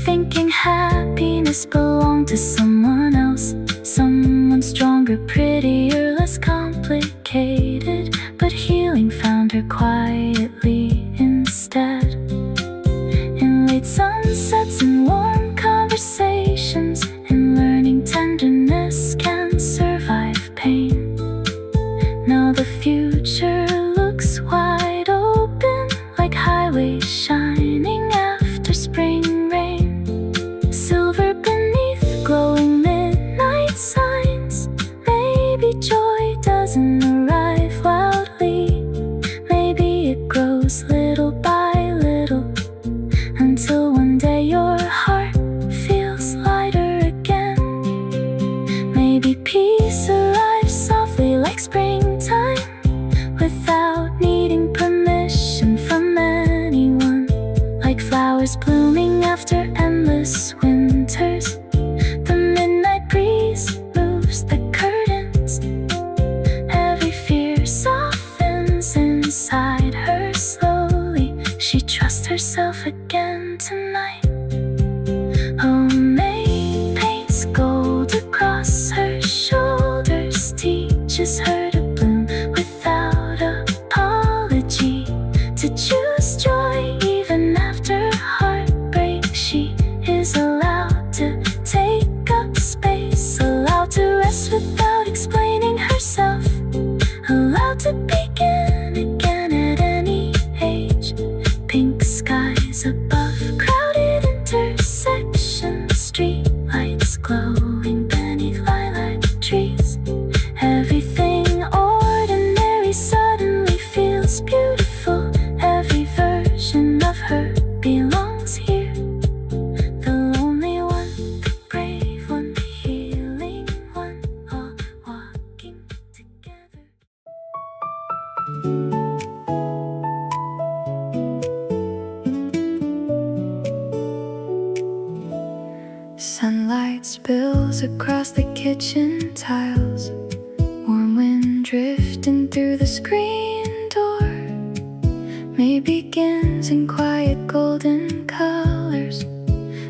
thinking happiness belonged to someone else. Someone stronger, prettier, less complicated. But healing found her quietly instead. In late sunsets and warm conversations, in learning tenderness can survive pain. Now the future looks wide open, like highways shining after spring rain. Silver beneath glowing midnight signs. Maybe joy doesn't arrive wildly. Maybe it grows little by little, until one day your heart feels lighter again. Maybe peace arrives softly like springtime, without needing permission from anyone. Like flowers blooming after endless winters. The midnight breeze moves the curtains. Every fear softens inside her slowly. She trusts herself again tonight. Oh, May paints gold across her shoulders, teaches her to bloom without apology, to choose joy even after heartbreak. She is allowed to take up space, allowed to rest without explaining herself, allowed to begin again at any age. Pink skies above crowded intersections, street lights glowing beneath lilac trees. Everything ordinary suddenly feels beautiful. Every version of her belongs here. The lonely one, the brave one, the healing one, all walking together. Sunlight spills across the kitchen tiles. Warm wind drifting through the screen door. May begins in quiet golden colors.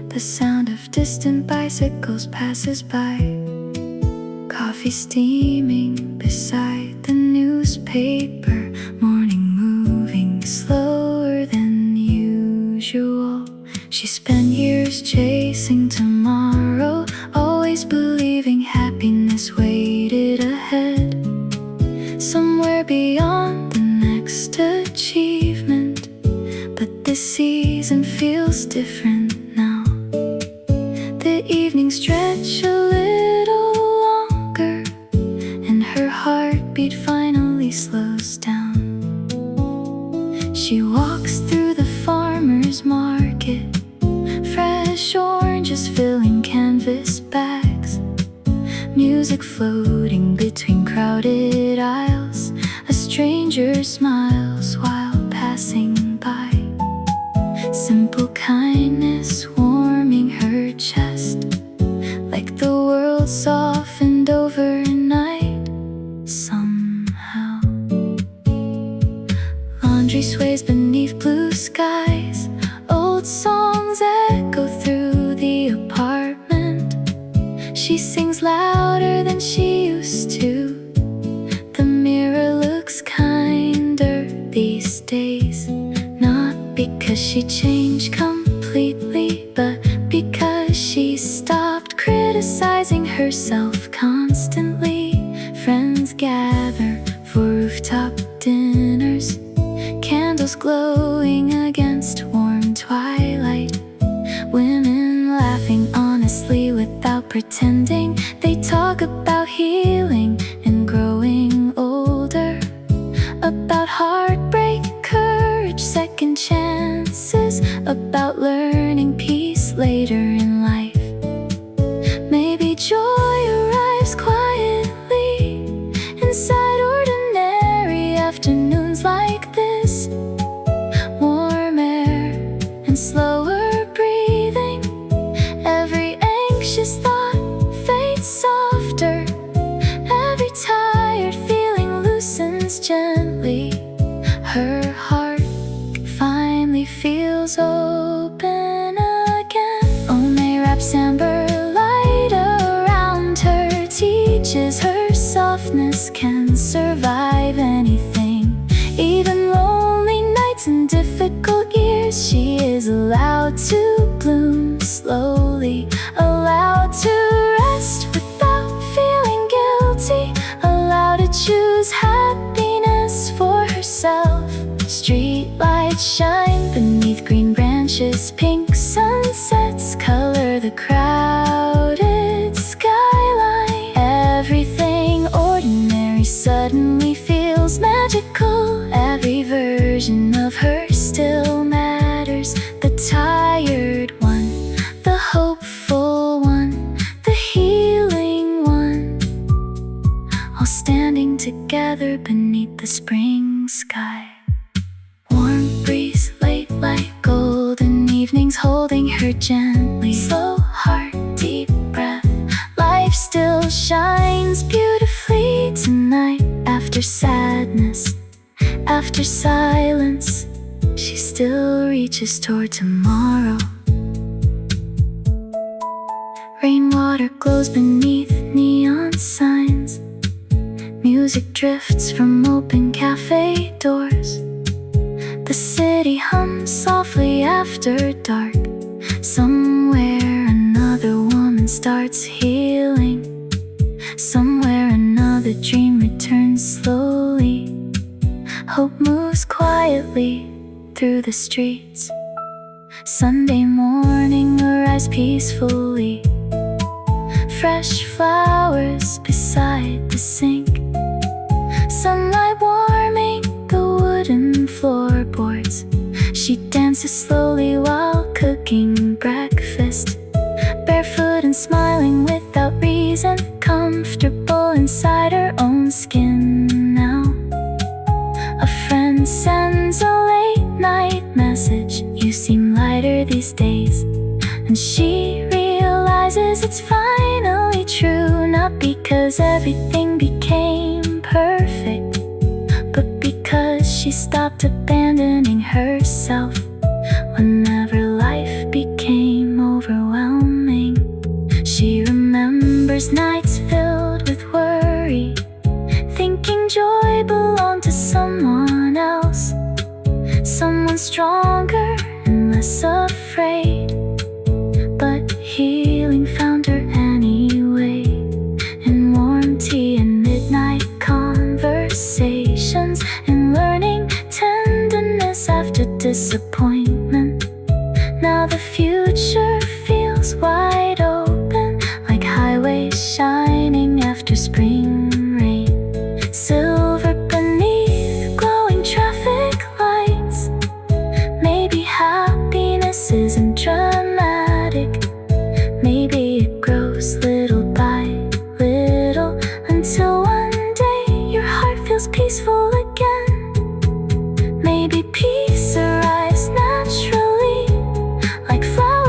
The sound of distant bicycles passes by. Coffee steaming beside the newspaper. Morning moving slower than usual. She spent years chasing tomorrow, always believing happiness waited ahead, somewhere beyond the next achievement. But this season feels different now. The evenings stretch a little longer, and her heartbeat finally slows down. She walks through the farmer's market, fresh oranges filling canvas bags, music floating between crowded aisles. A stranger smiles while passing by. Simple kindness warming her chest, like the world softened overnight somehow. change completely, but because she stopped criticizing herself constantly. Friends gather for rooftop dinners, candles glowing against warm twilight. Women laughing honestly without pretending. They talk about healing and growing older, about heartbreak, courage, second chances, about learning peace later in life. Maybe joy arrives quietly inside ordinary afternoons like this. Warm air and slower breathing. Every anxious thought fades softer. Every tired feeling loosens gently. Her heart finally feels open again. Only wraps amber light around her, teaches her softness can survive anything, even lonely nights and difficult years. She is allowed to bloom slowly, allowed to rest without feeling guilty, allowed to choose happiness for herself. Street lights shine beneath green branches, pink sunsets color the crowded skyline. Everything ordinary suddenly feels magical. Every version of her still matters. The tired one, the hopeful one, the healing one, all standing together beneath the spring sky. Warm breeze, late light, golden evenings holding her gently. Slow heart, deep breath, life still shines beautifully tonight. After sadness, after silence, she still reaches toward tomorrow. Rainwater glows beneath neon signs. Music drifts from open cafe doors. The city hums softly after dark. Somewhere another woman starts healing. Somewhere another dream returns slowly. Hope moves quietly through the streets. Sunday morning arrives peacefully. Fresh flowers beside the sink. Sunlight warming the wooden floorboards. She dances slowly while cooking breakfast. Barefoot and smiling without reason, comfortable inside her own skin now. A friend sends a late night message. You seem lighter these days. And she realizes it's finally true. Not because everything became perfect, but because she stopped abandoning herself whenever life became overwhelming. She remembers nights filled with worry, thinking joy belonged to someone else, someone stronger and less afraid. But healing found her anyway, in warm tea and midnight conversations, in learning tenderness after disappointment. Now the future feels wide open, like highways shining after spring rain. Silver beneath glowing traffic lights. Maybe happiness isn't dramatic. Maybe it grows little by little, until one day your heart feels peaceful again. Maybe peace arrives naturally, like flowers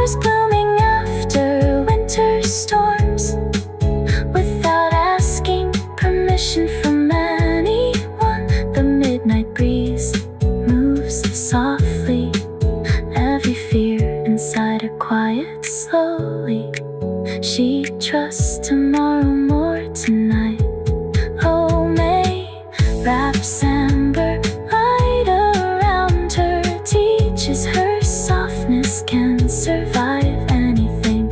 kindness can survive anything,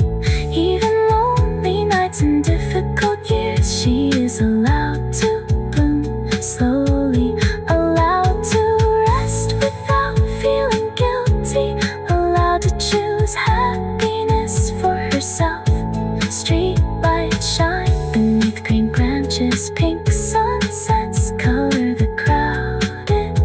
even lonely nights and difficult years. She is allowed to bloom slowly, allowed to rest without feeling guilty, allowed to choose happiness for herself. Street lights shine beneath green branches, pink sunsets color the crowded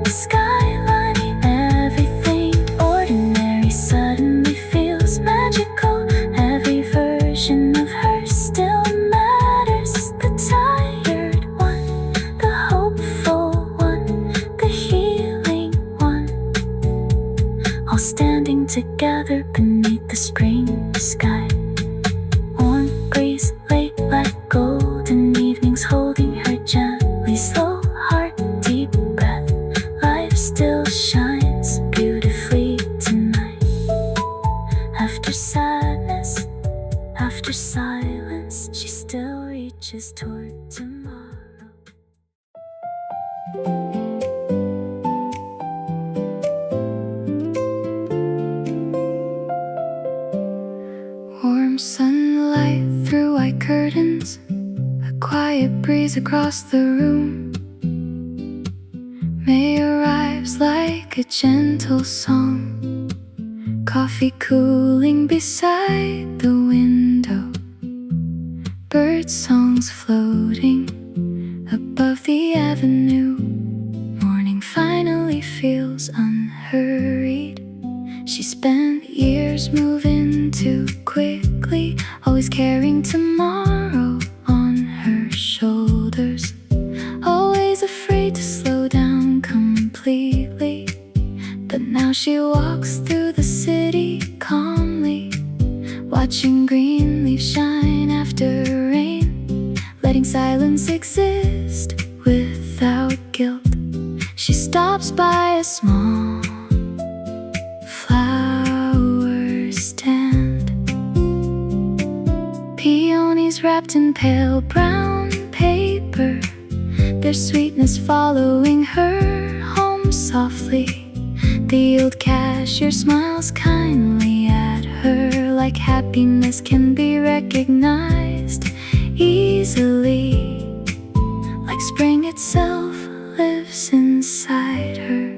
skyline. Everything ordinary suddenly feels magical. Every version of her still matters. The tired one, the hopeful one, the healing one, all standing together beneath the spring sky. Warm breeze, late like golden evenings, holding her gently. Slow heart, deep breath, life still shines beautifully tonight. After sadness, after silence, she still reaches toward tomorrow. Warm sunlight through white curtains, a quiet breeze across the room. May arrives like a gentle song, coffee cooling beside the window, bird songs floating above the avenue. Morning finally feels unhurried. She spent years moving too quickly, always carrying tomorrow on her shoulders, always afraid to slow down completely. But now she walks through the city calmly, watching green leaves shine after rain, letting silence exist without guilt. She stops by a small flower stand, peonies wrapped in pale brown paper, their sweetness following her home softly. The old cashier smiles kindly at her, like happiness can be recognized easily, like spring itself lives inside her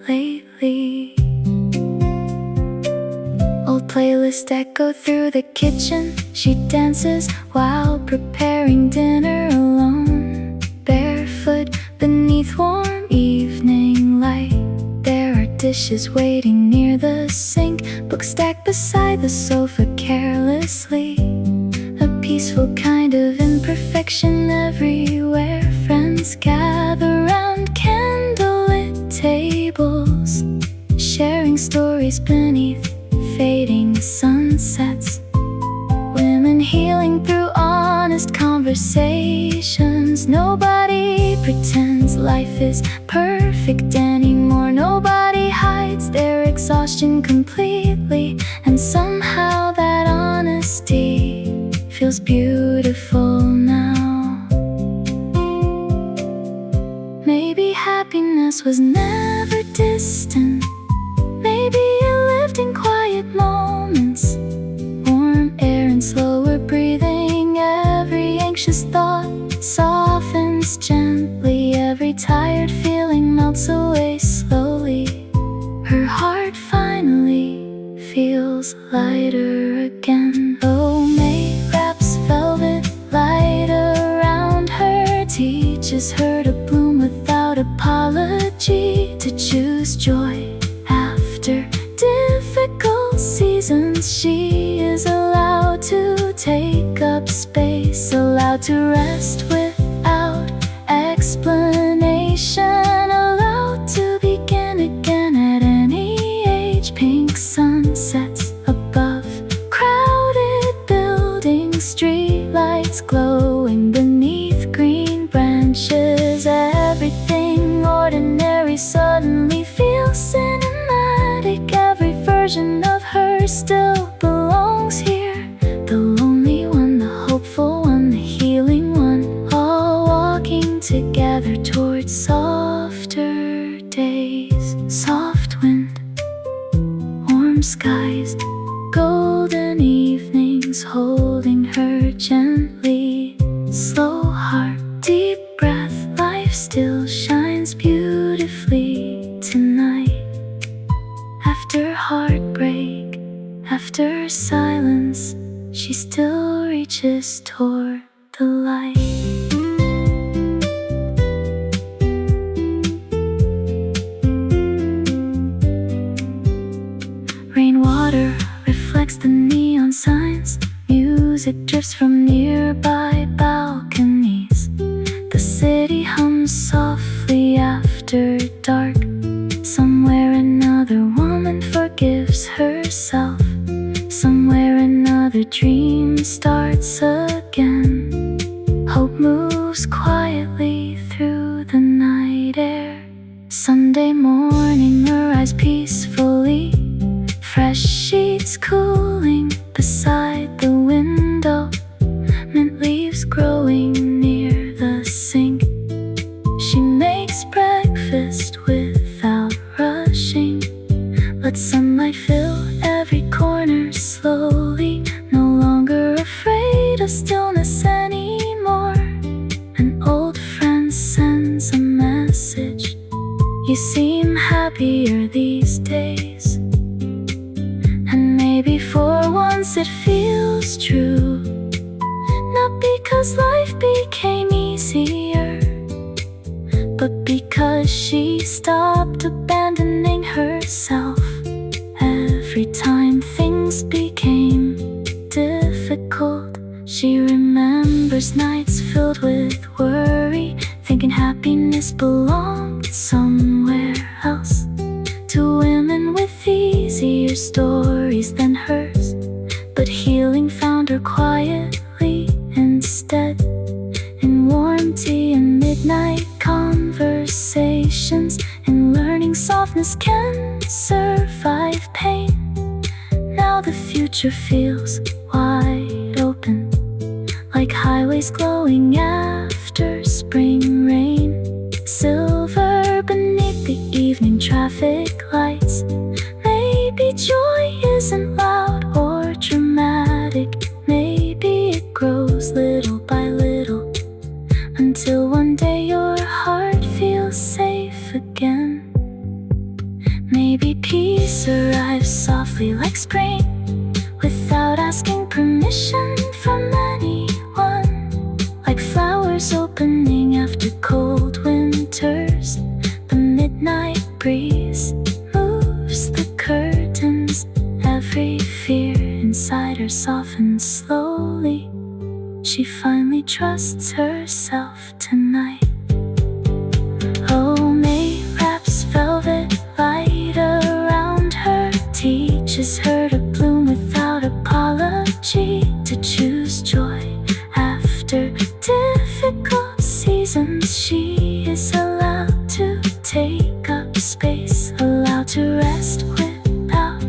lately. Old playlists echo through the kitchen. She dances while preparing dinner alone, barefoot beneath warm evening light. There are dishes waiting near the sink, books stacked beside the sofa carelessly, a peaceful kind of imperfection everywhere. Friends gather round candlelit tables, sharing stories beneath fading sunsets. Women healing through honest conversations. Nobody pretends life is perfect anymore. Nobody hides their exhaustion completely, and somehow that honesty feels beautiful now. Maybe happiness was never distant. Maybe it lived in quiet moments, warm air and slower breathing. Every anxious thought softens gently. Every tired feeling melts away slowly. Her heart finally feels lighter again. Oh, May wraps velvet light around her, teaches her to bloom without apology, to choose joy after difficult seasons. She is allowed to take up space, allowed to rest without explanation, allowed to begin again at any age. Pink sunsets above crowded buildings, street lights glowing beneath green branches. Everything ordinary suddenly feels cinematic. Every version of her still belongs here. The lonely one, the hopeful one, the healing one, all walking together towards softer days. Soft wind, warm sky, skies, golden evenings holding her gently. Slow heart, deep breath, life still shines beautifully tonight. After heartbreak, after silence, she still reaches toward the light. Rainwater reflects the neon signs. Music drifts from nearby balconies. The city hums softly after dark. Somewhere another woman forgives herself. Somewhere another dream starts again. Hope moves quietly through the night air. Sunday morning arrives peacefully. Fresh sheets cooling beside the window. Mint leaves growing near the sink. She makes breakfast without rushing. Let sunlight fill every corner slowly. No longer afraid of stillness anymore. An old friend sends a message. You seem happier these days. And maybe for once it feels true. Not because life became easier, but because she stopped abandoning herself. Every time things became difficult, she remembers nights filled with worry, thinking happiness belonged somewhere else. To women with easier stories than hers, but healing found her quietly instead. In warm tea and midnight conversations, in learning softness can survive pain. Now the future feels wide open, like highways glowing after spring rain. Silver beneath the evening traffic lights. Maybe joy isn't loud or dramatic. Maybe it grows little by little, until one day your heart feels safe again. Maybe peace arrives softly like spring, without asking permission from anyone. Like flowers opening after cold winters. The midnight breeze moves the curtains. Every fear inside her softens slowly. She finally trusts herself tonight. Oh, May wraps velvet light around her, teaches her to bloom without apology, to choose joy after difficult seasons. She is allowed to take up space, allowed to rest without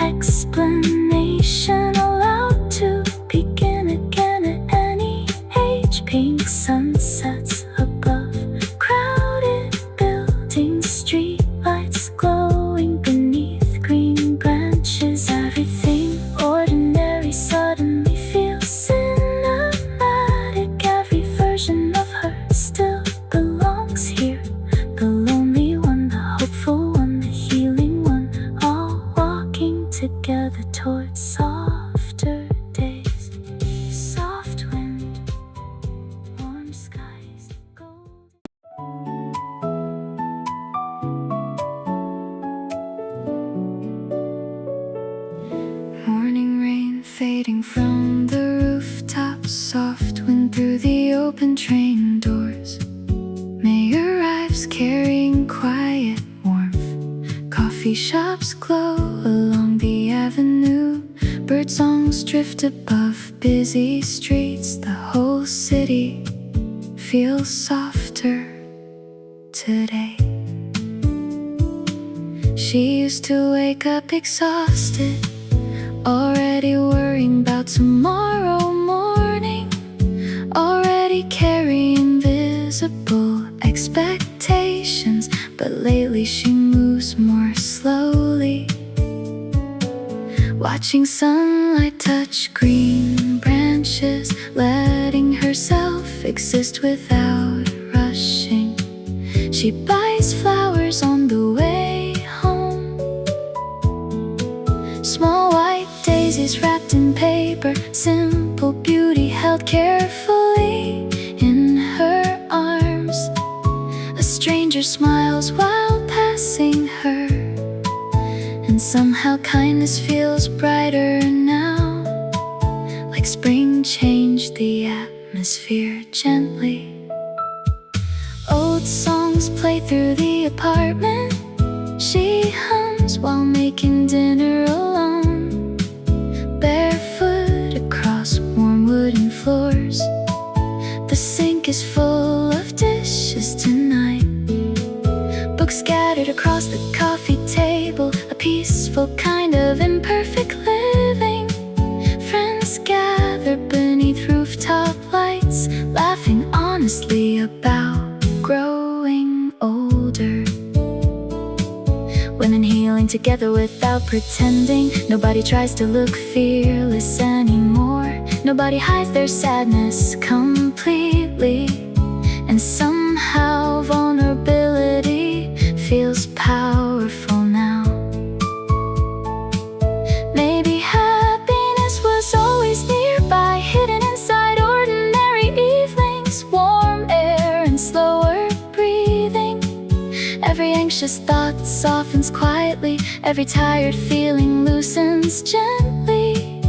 explanation, allowed to begin again at any age. Pink sunsets above crowded buildings, street lights glowing beneath green branches. Everything ordinary suddenly feels cinematic. Every version of her still belongs here. The lonely one, the hopeful one, the healing one, all walking together towards softer days. Soft wind, warm skies, golden. Morning rain fading from the rooftops, soft wind through the open train doors. May arrives carrying quiet warmth. Coffee shops glow along the avenue. Bird songs drift above busy streets. The whole city feels softer today. She used to wake up exhausted, already worrying about tomorrow morning, already carrying visible expectations. But lately she moves more slowly. watching sunlight touch green branches, letting herself exist without rushing. She buys flowers on the way home, small white daisies wrapped in paper, simple beauty held carefully in her arms. A stranger smiles while passing her, and somehow kindness feels brighter now, like spring changed the atmosphere gently. Old songs play through the apartment. She hums while making dinner alone, barefoot across warm wooden floors. The sink is full of dishes tonight, books scattered across the coffee table, a peaceful kind of imperfect living. Friends gather beneath rooftop lights, laughing honestly about growing older. Women healing together without pretending. Nobody tries to look fearless anymore. Nobody hides their sadness completely, and somehow vulnerability feels powerful now. Maybe happiness was always nearby, hidden inside ordinary evenings, warm air and slower breathing. Every anxious thought softens quietly, every tired feeling loosens gently.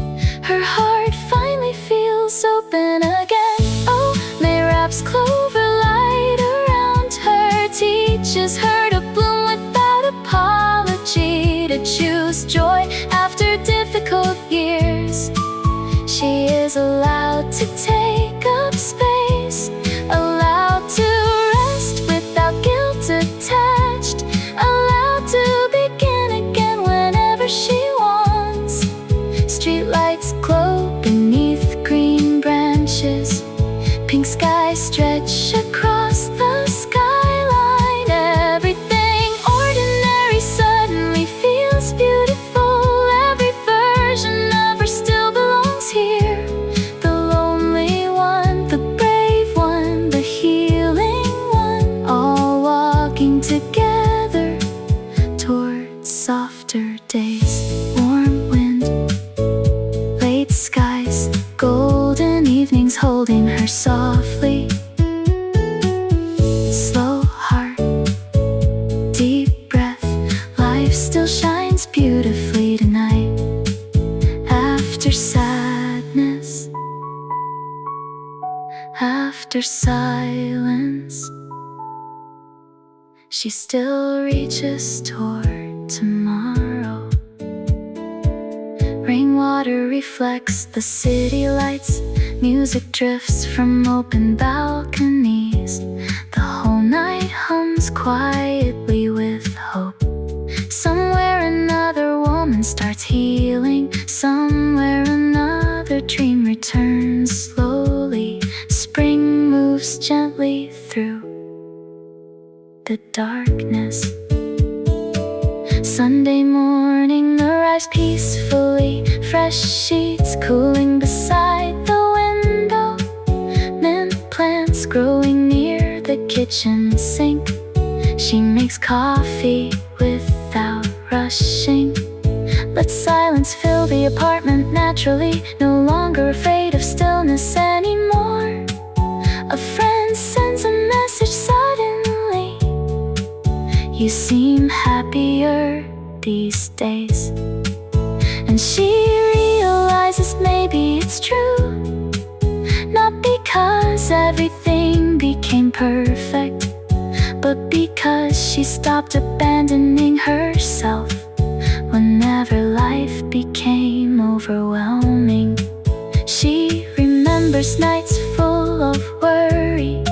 Her heart finally feels open again. Oh, May wraps Cloverlight around her, teaches her to bloom without apology, to choose joy after difficult years. She is allowed to take up space, allowed to rest without guilt attached, allowed to begin again whenever she wants. Streetlights glow beneath green branches, pink skies stretch across the skyline. Everything ordinary suddenly feels beautiful. Every version of her still belongs here. The lonely one, the brave one, the healing one, all walking together toward softer days. Warm wind, late skies, golden evenings holding her softly. Slow heart, deep breath, life still shines beautifully tonight. After sadness, after silence, she still reaches toward tomorrow. Rainwater reflects the city lights, music drifts from open balconies. The whole night hums quietly with hope. Somewhere another woman starts healing, somewhere another dream returns slowly. Spring moves gently through the darkness. Sunday morning arrives peacefully, fresh sheets cooling beside the window, mint plants growing near the kitchen sink. She makes coffee without rushing, let silence fill the apartment naturally, no longer afraid of stillness anymore. A friend sends a message suddenly, you seem happier these days. And she realizes maybe it's true, not because everything became perfect, but because she stopped abandoning herself whenever life became overwhelming. She remembers nights full of worry,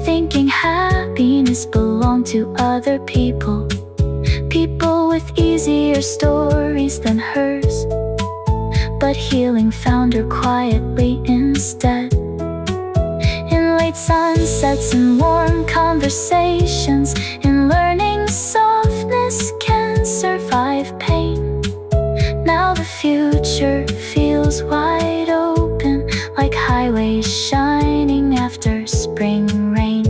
thinking happiness belonged to other people, people with easier stories than hers. But healing found her quietly instead, in late sunsets and warm conversations, in learning softness can survive pain. Now the future feels wide open, like highways shining after spring rain.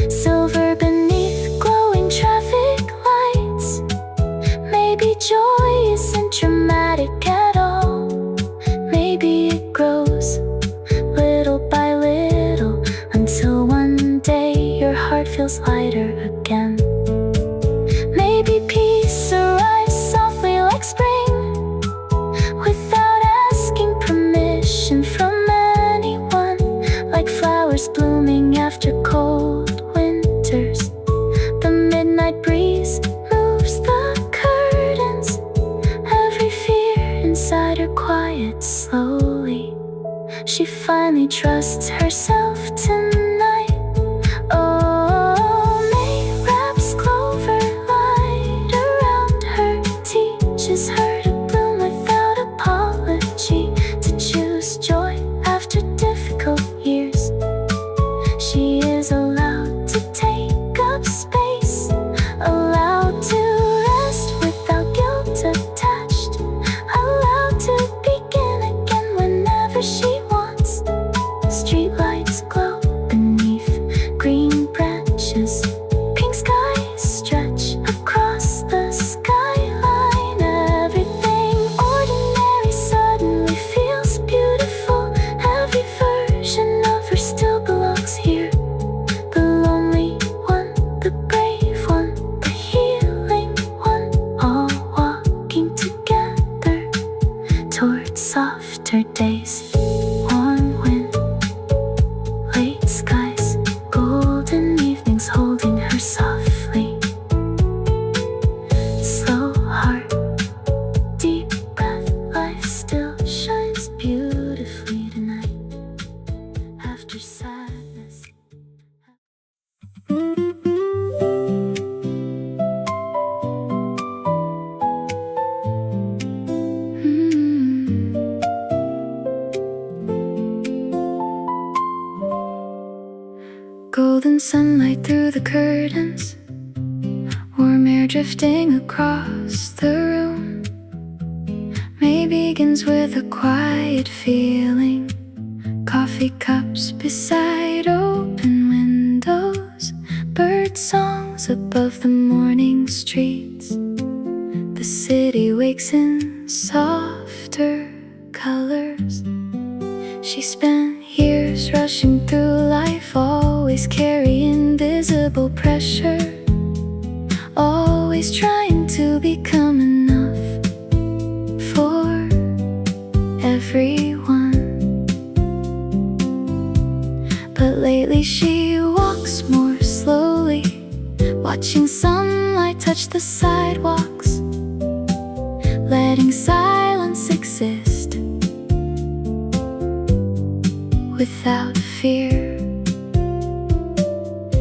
Silver beneath glowing traffic lights. Maybe joy isn't dramatic at all. Maybe it grows little by little, until one day your heart feels lighter again. Maybe peace arrives softly like spring, without asking permission from anyone, like flowers blooming after cold winters. The midnight breeze moves the curtains, every fear inside her quiets slowly. She finally trusts herself tonight. Oh, May wraps clover light around her, teaches her to bloom without apology, to choose joy after difficult years. She is allowed to take up space, allowed to rest without guilt attached, allowed to begin again whenever she wants. Streetlights glow beneath green branches, pink skies stretch across the skyline. Everything ordinary suddenly feels beautiful. Every version of her still belongs here. The lonely one, the brave one, the healing one, all walking together towards softer days. Warm wind, late skies, golden evenings holding her softly. Slow heart, deep breath, life still shines beautifully tonight. After sadness. Golden sunlight through the curtains, warm air drifting across the room. May begins with a quiet feeling, coffee cups beside open windows, bird songs above the morning streets. The city wakes in softer colors. She spent years rushing through life, always carrying invisible pressure, always trying to become enough for everyone. But lately she walks more slowly, watching sunlight touch the sidewalks, letting silence exist without fear.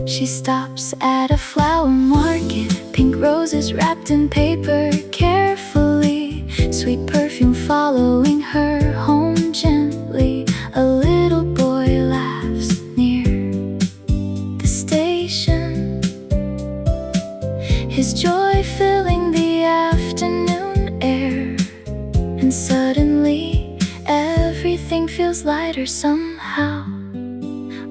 She stops at a flower market, pink roses wrapped in paper carefully, sweet perfume following her home gently. A little boy laughs near the station, his joy filling the afternoon air. And suddenly everything feels lighter somehow.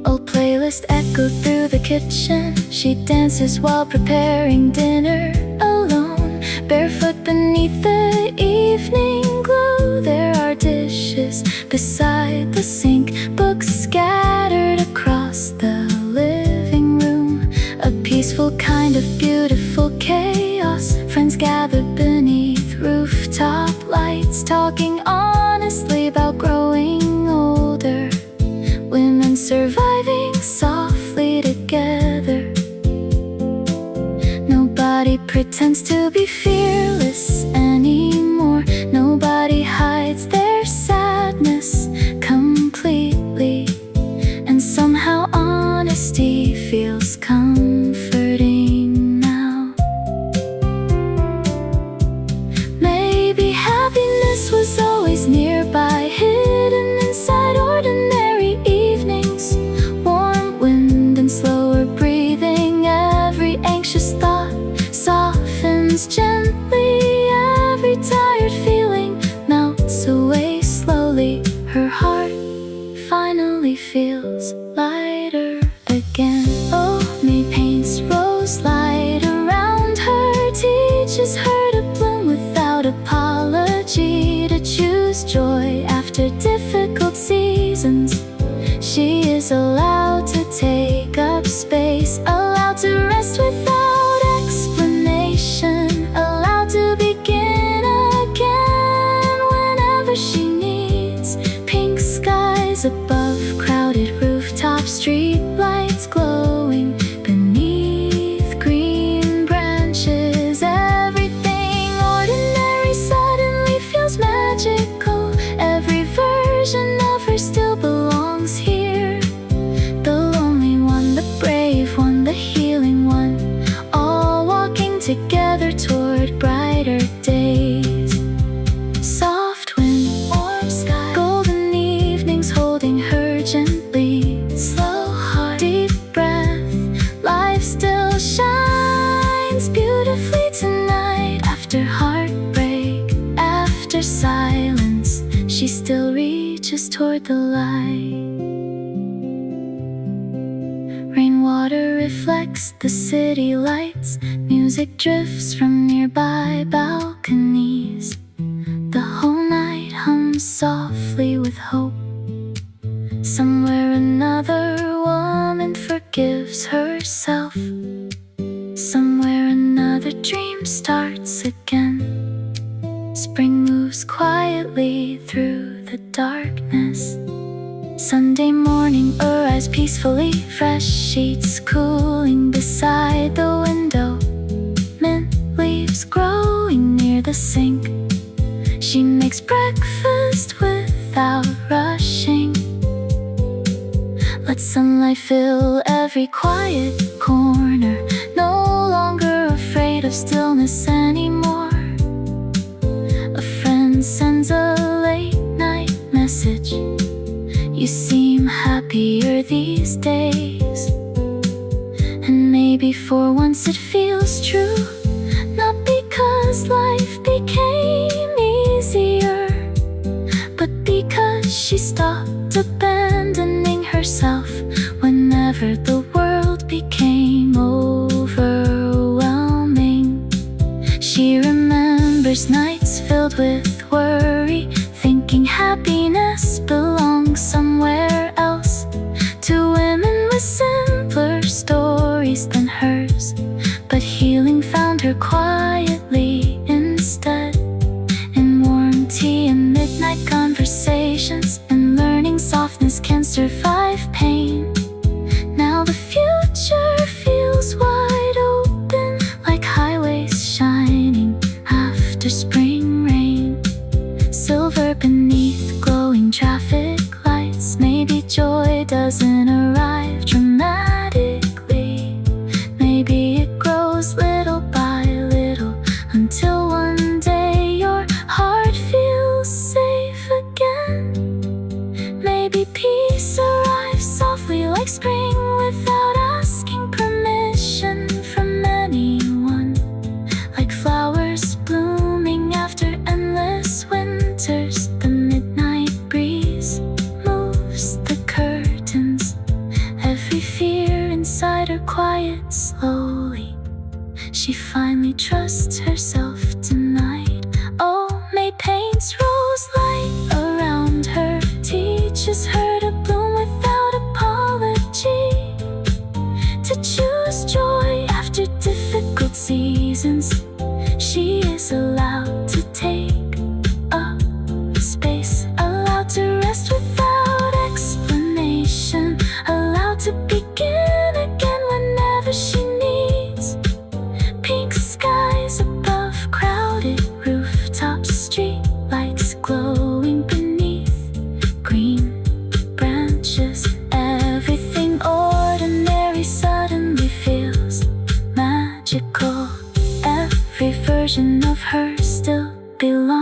Old playlist echoed through the kitchen. She dances while preparing dinner alone, barefoot beneath the evening glow. There are dishes beside the sink, books scattered across the living room. A peaceful kind of beautiful chaos. Friends gathered beneath rooftop lights, talking honestly about growing older. Women surviving softly together. Nobody pretends to be fearless anymore. Nobody hides their sadness completely. And somehow honesty feels comforting now. Maybe happiness was always nearby, hidden inside ordinary evenings. Warm wind and slower breathing, every anxious thought softens gently choose joy after difficult seasons. She is allowed to take up space, allowed to rest without explanation, allowed to begin again whenever she needs. Pink skies above crowded rooftops, street lights glowing beneath green branches. Everything ordinary suddenly feels magical. Every version of her still belongs here. The lonely one, the brave one, the healing one, all walking together toward brighter days. Soft wind, warm sky, golden evenings holding her gently. Slow heart, deep breath, life still shines beautifully tonight. After heartbreak, after silence, she still reaches toward the light. Rainwater reflects the city lights. Music drifts from nearby balconies. The whole night hums softly with hope. Somewhere another woman forgives herself. Somewhere another dream starts again. Spring moves quietly through the darkness. Sunday morning arrives peacefully, fresh sheets cooling beside the window. Mint leaves growing near the sink. She makes breakfast without rushing. Let sunlight fill every quiet corner. No longer afraid of stillness anymore. A friend sends a late night message. You seem happier these days. And maybe for once it feels true. Not because life became easier, but because she stopped abandoning herself whenever the world became overwhelming. She remembers nights filled with worry, thinking happiness belongs somewhere else, to women with simpler stories than hers. But healing found her quietly instead, in warm tea and midnight conversations, and learning softness can survive pain. Now the future feels wide open, like highways shining after spring rain. Silver beneath glowing traffic lights. Maybe joy doesn't arrive dramatically. Maybe it grows little by little, until one day your heart feels safe again. Maybe peace arrives softly like spring without asking permission from anyone. Like flowers blooming after endless winters. The midnight breeze moves the curtains. Every fear inside her quiets slowly. She finally trusts herself tonight. Oh, May paints rose light around her, teaches her to bloom without apology, to choose joy after difficult seasons. She is allowed to take up space, allowed to rest without explanation, allowed to begin again whenever she needs. Pink skies above crowded rooftops, street lights glowing beneath green branches. Everything ordinary suddenly feels magical. Every version of her still belongs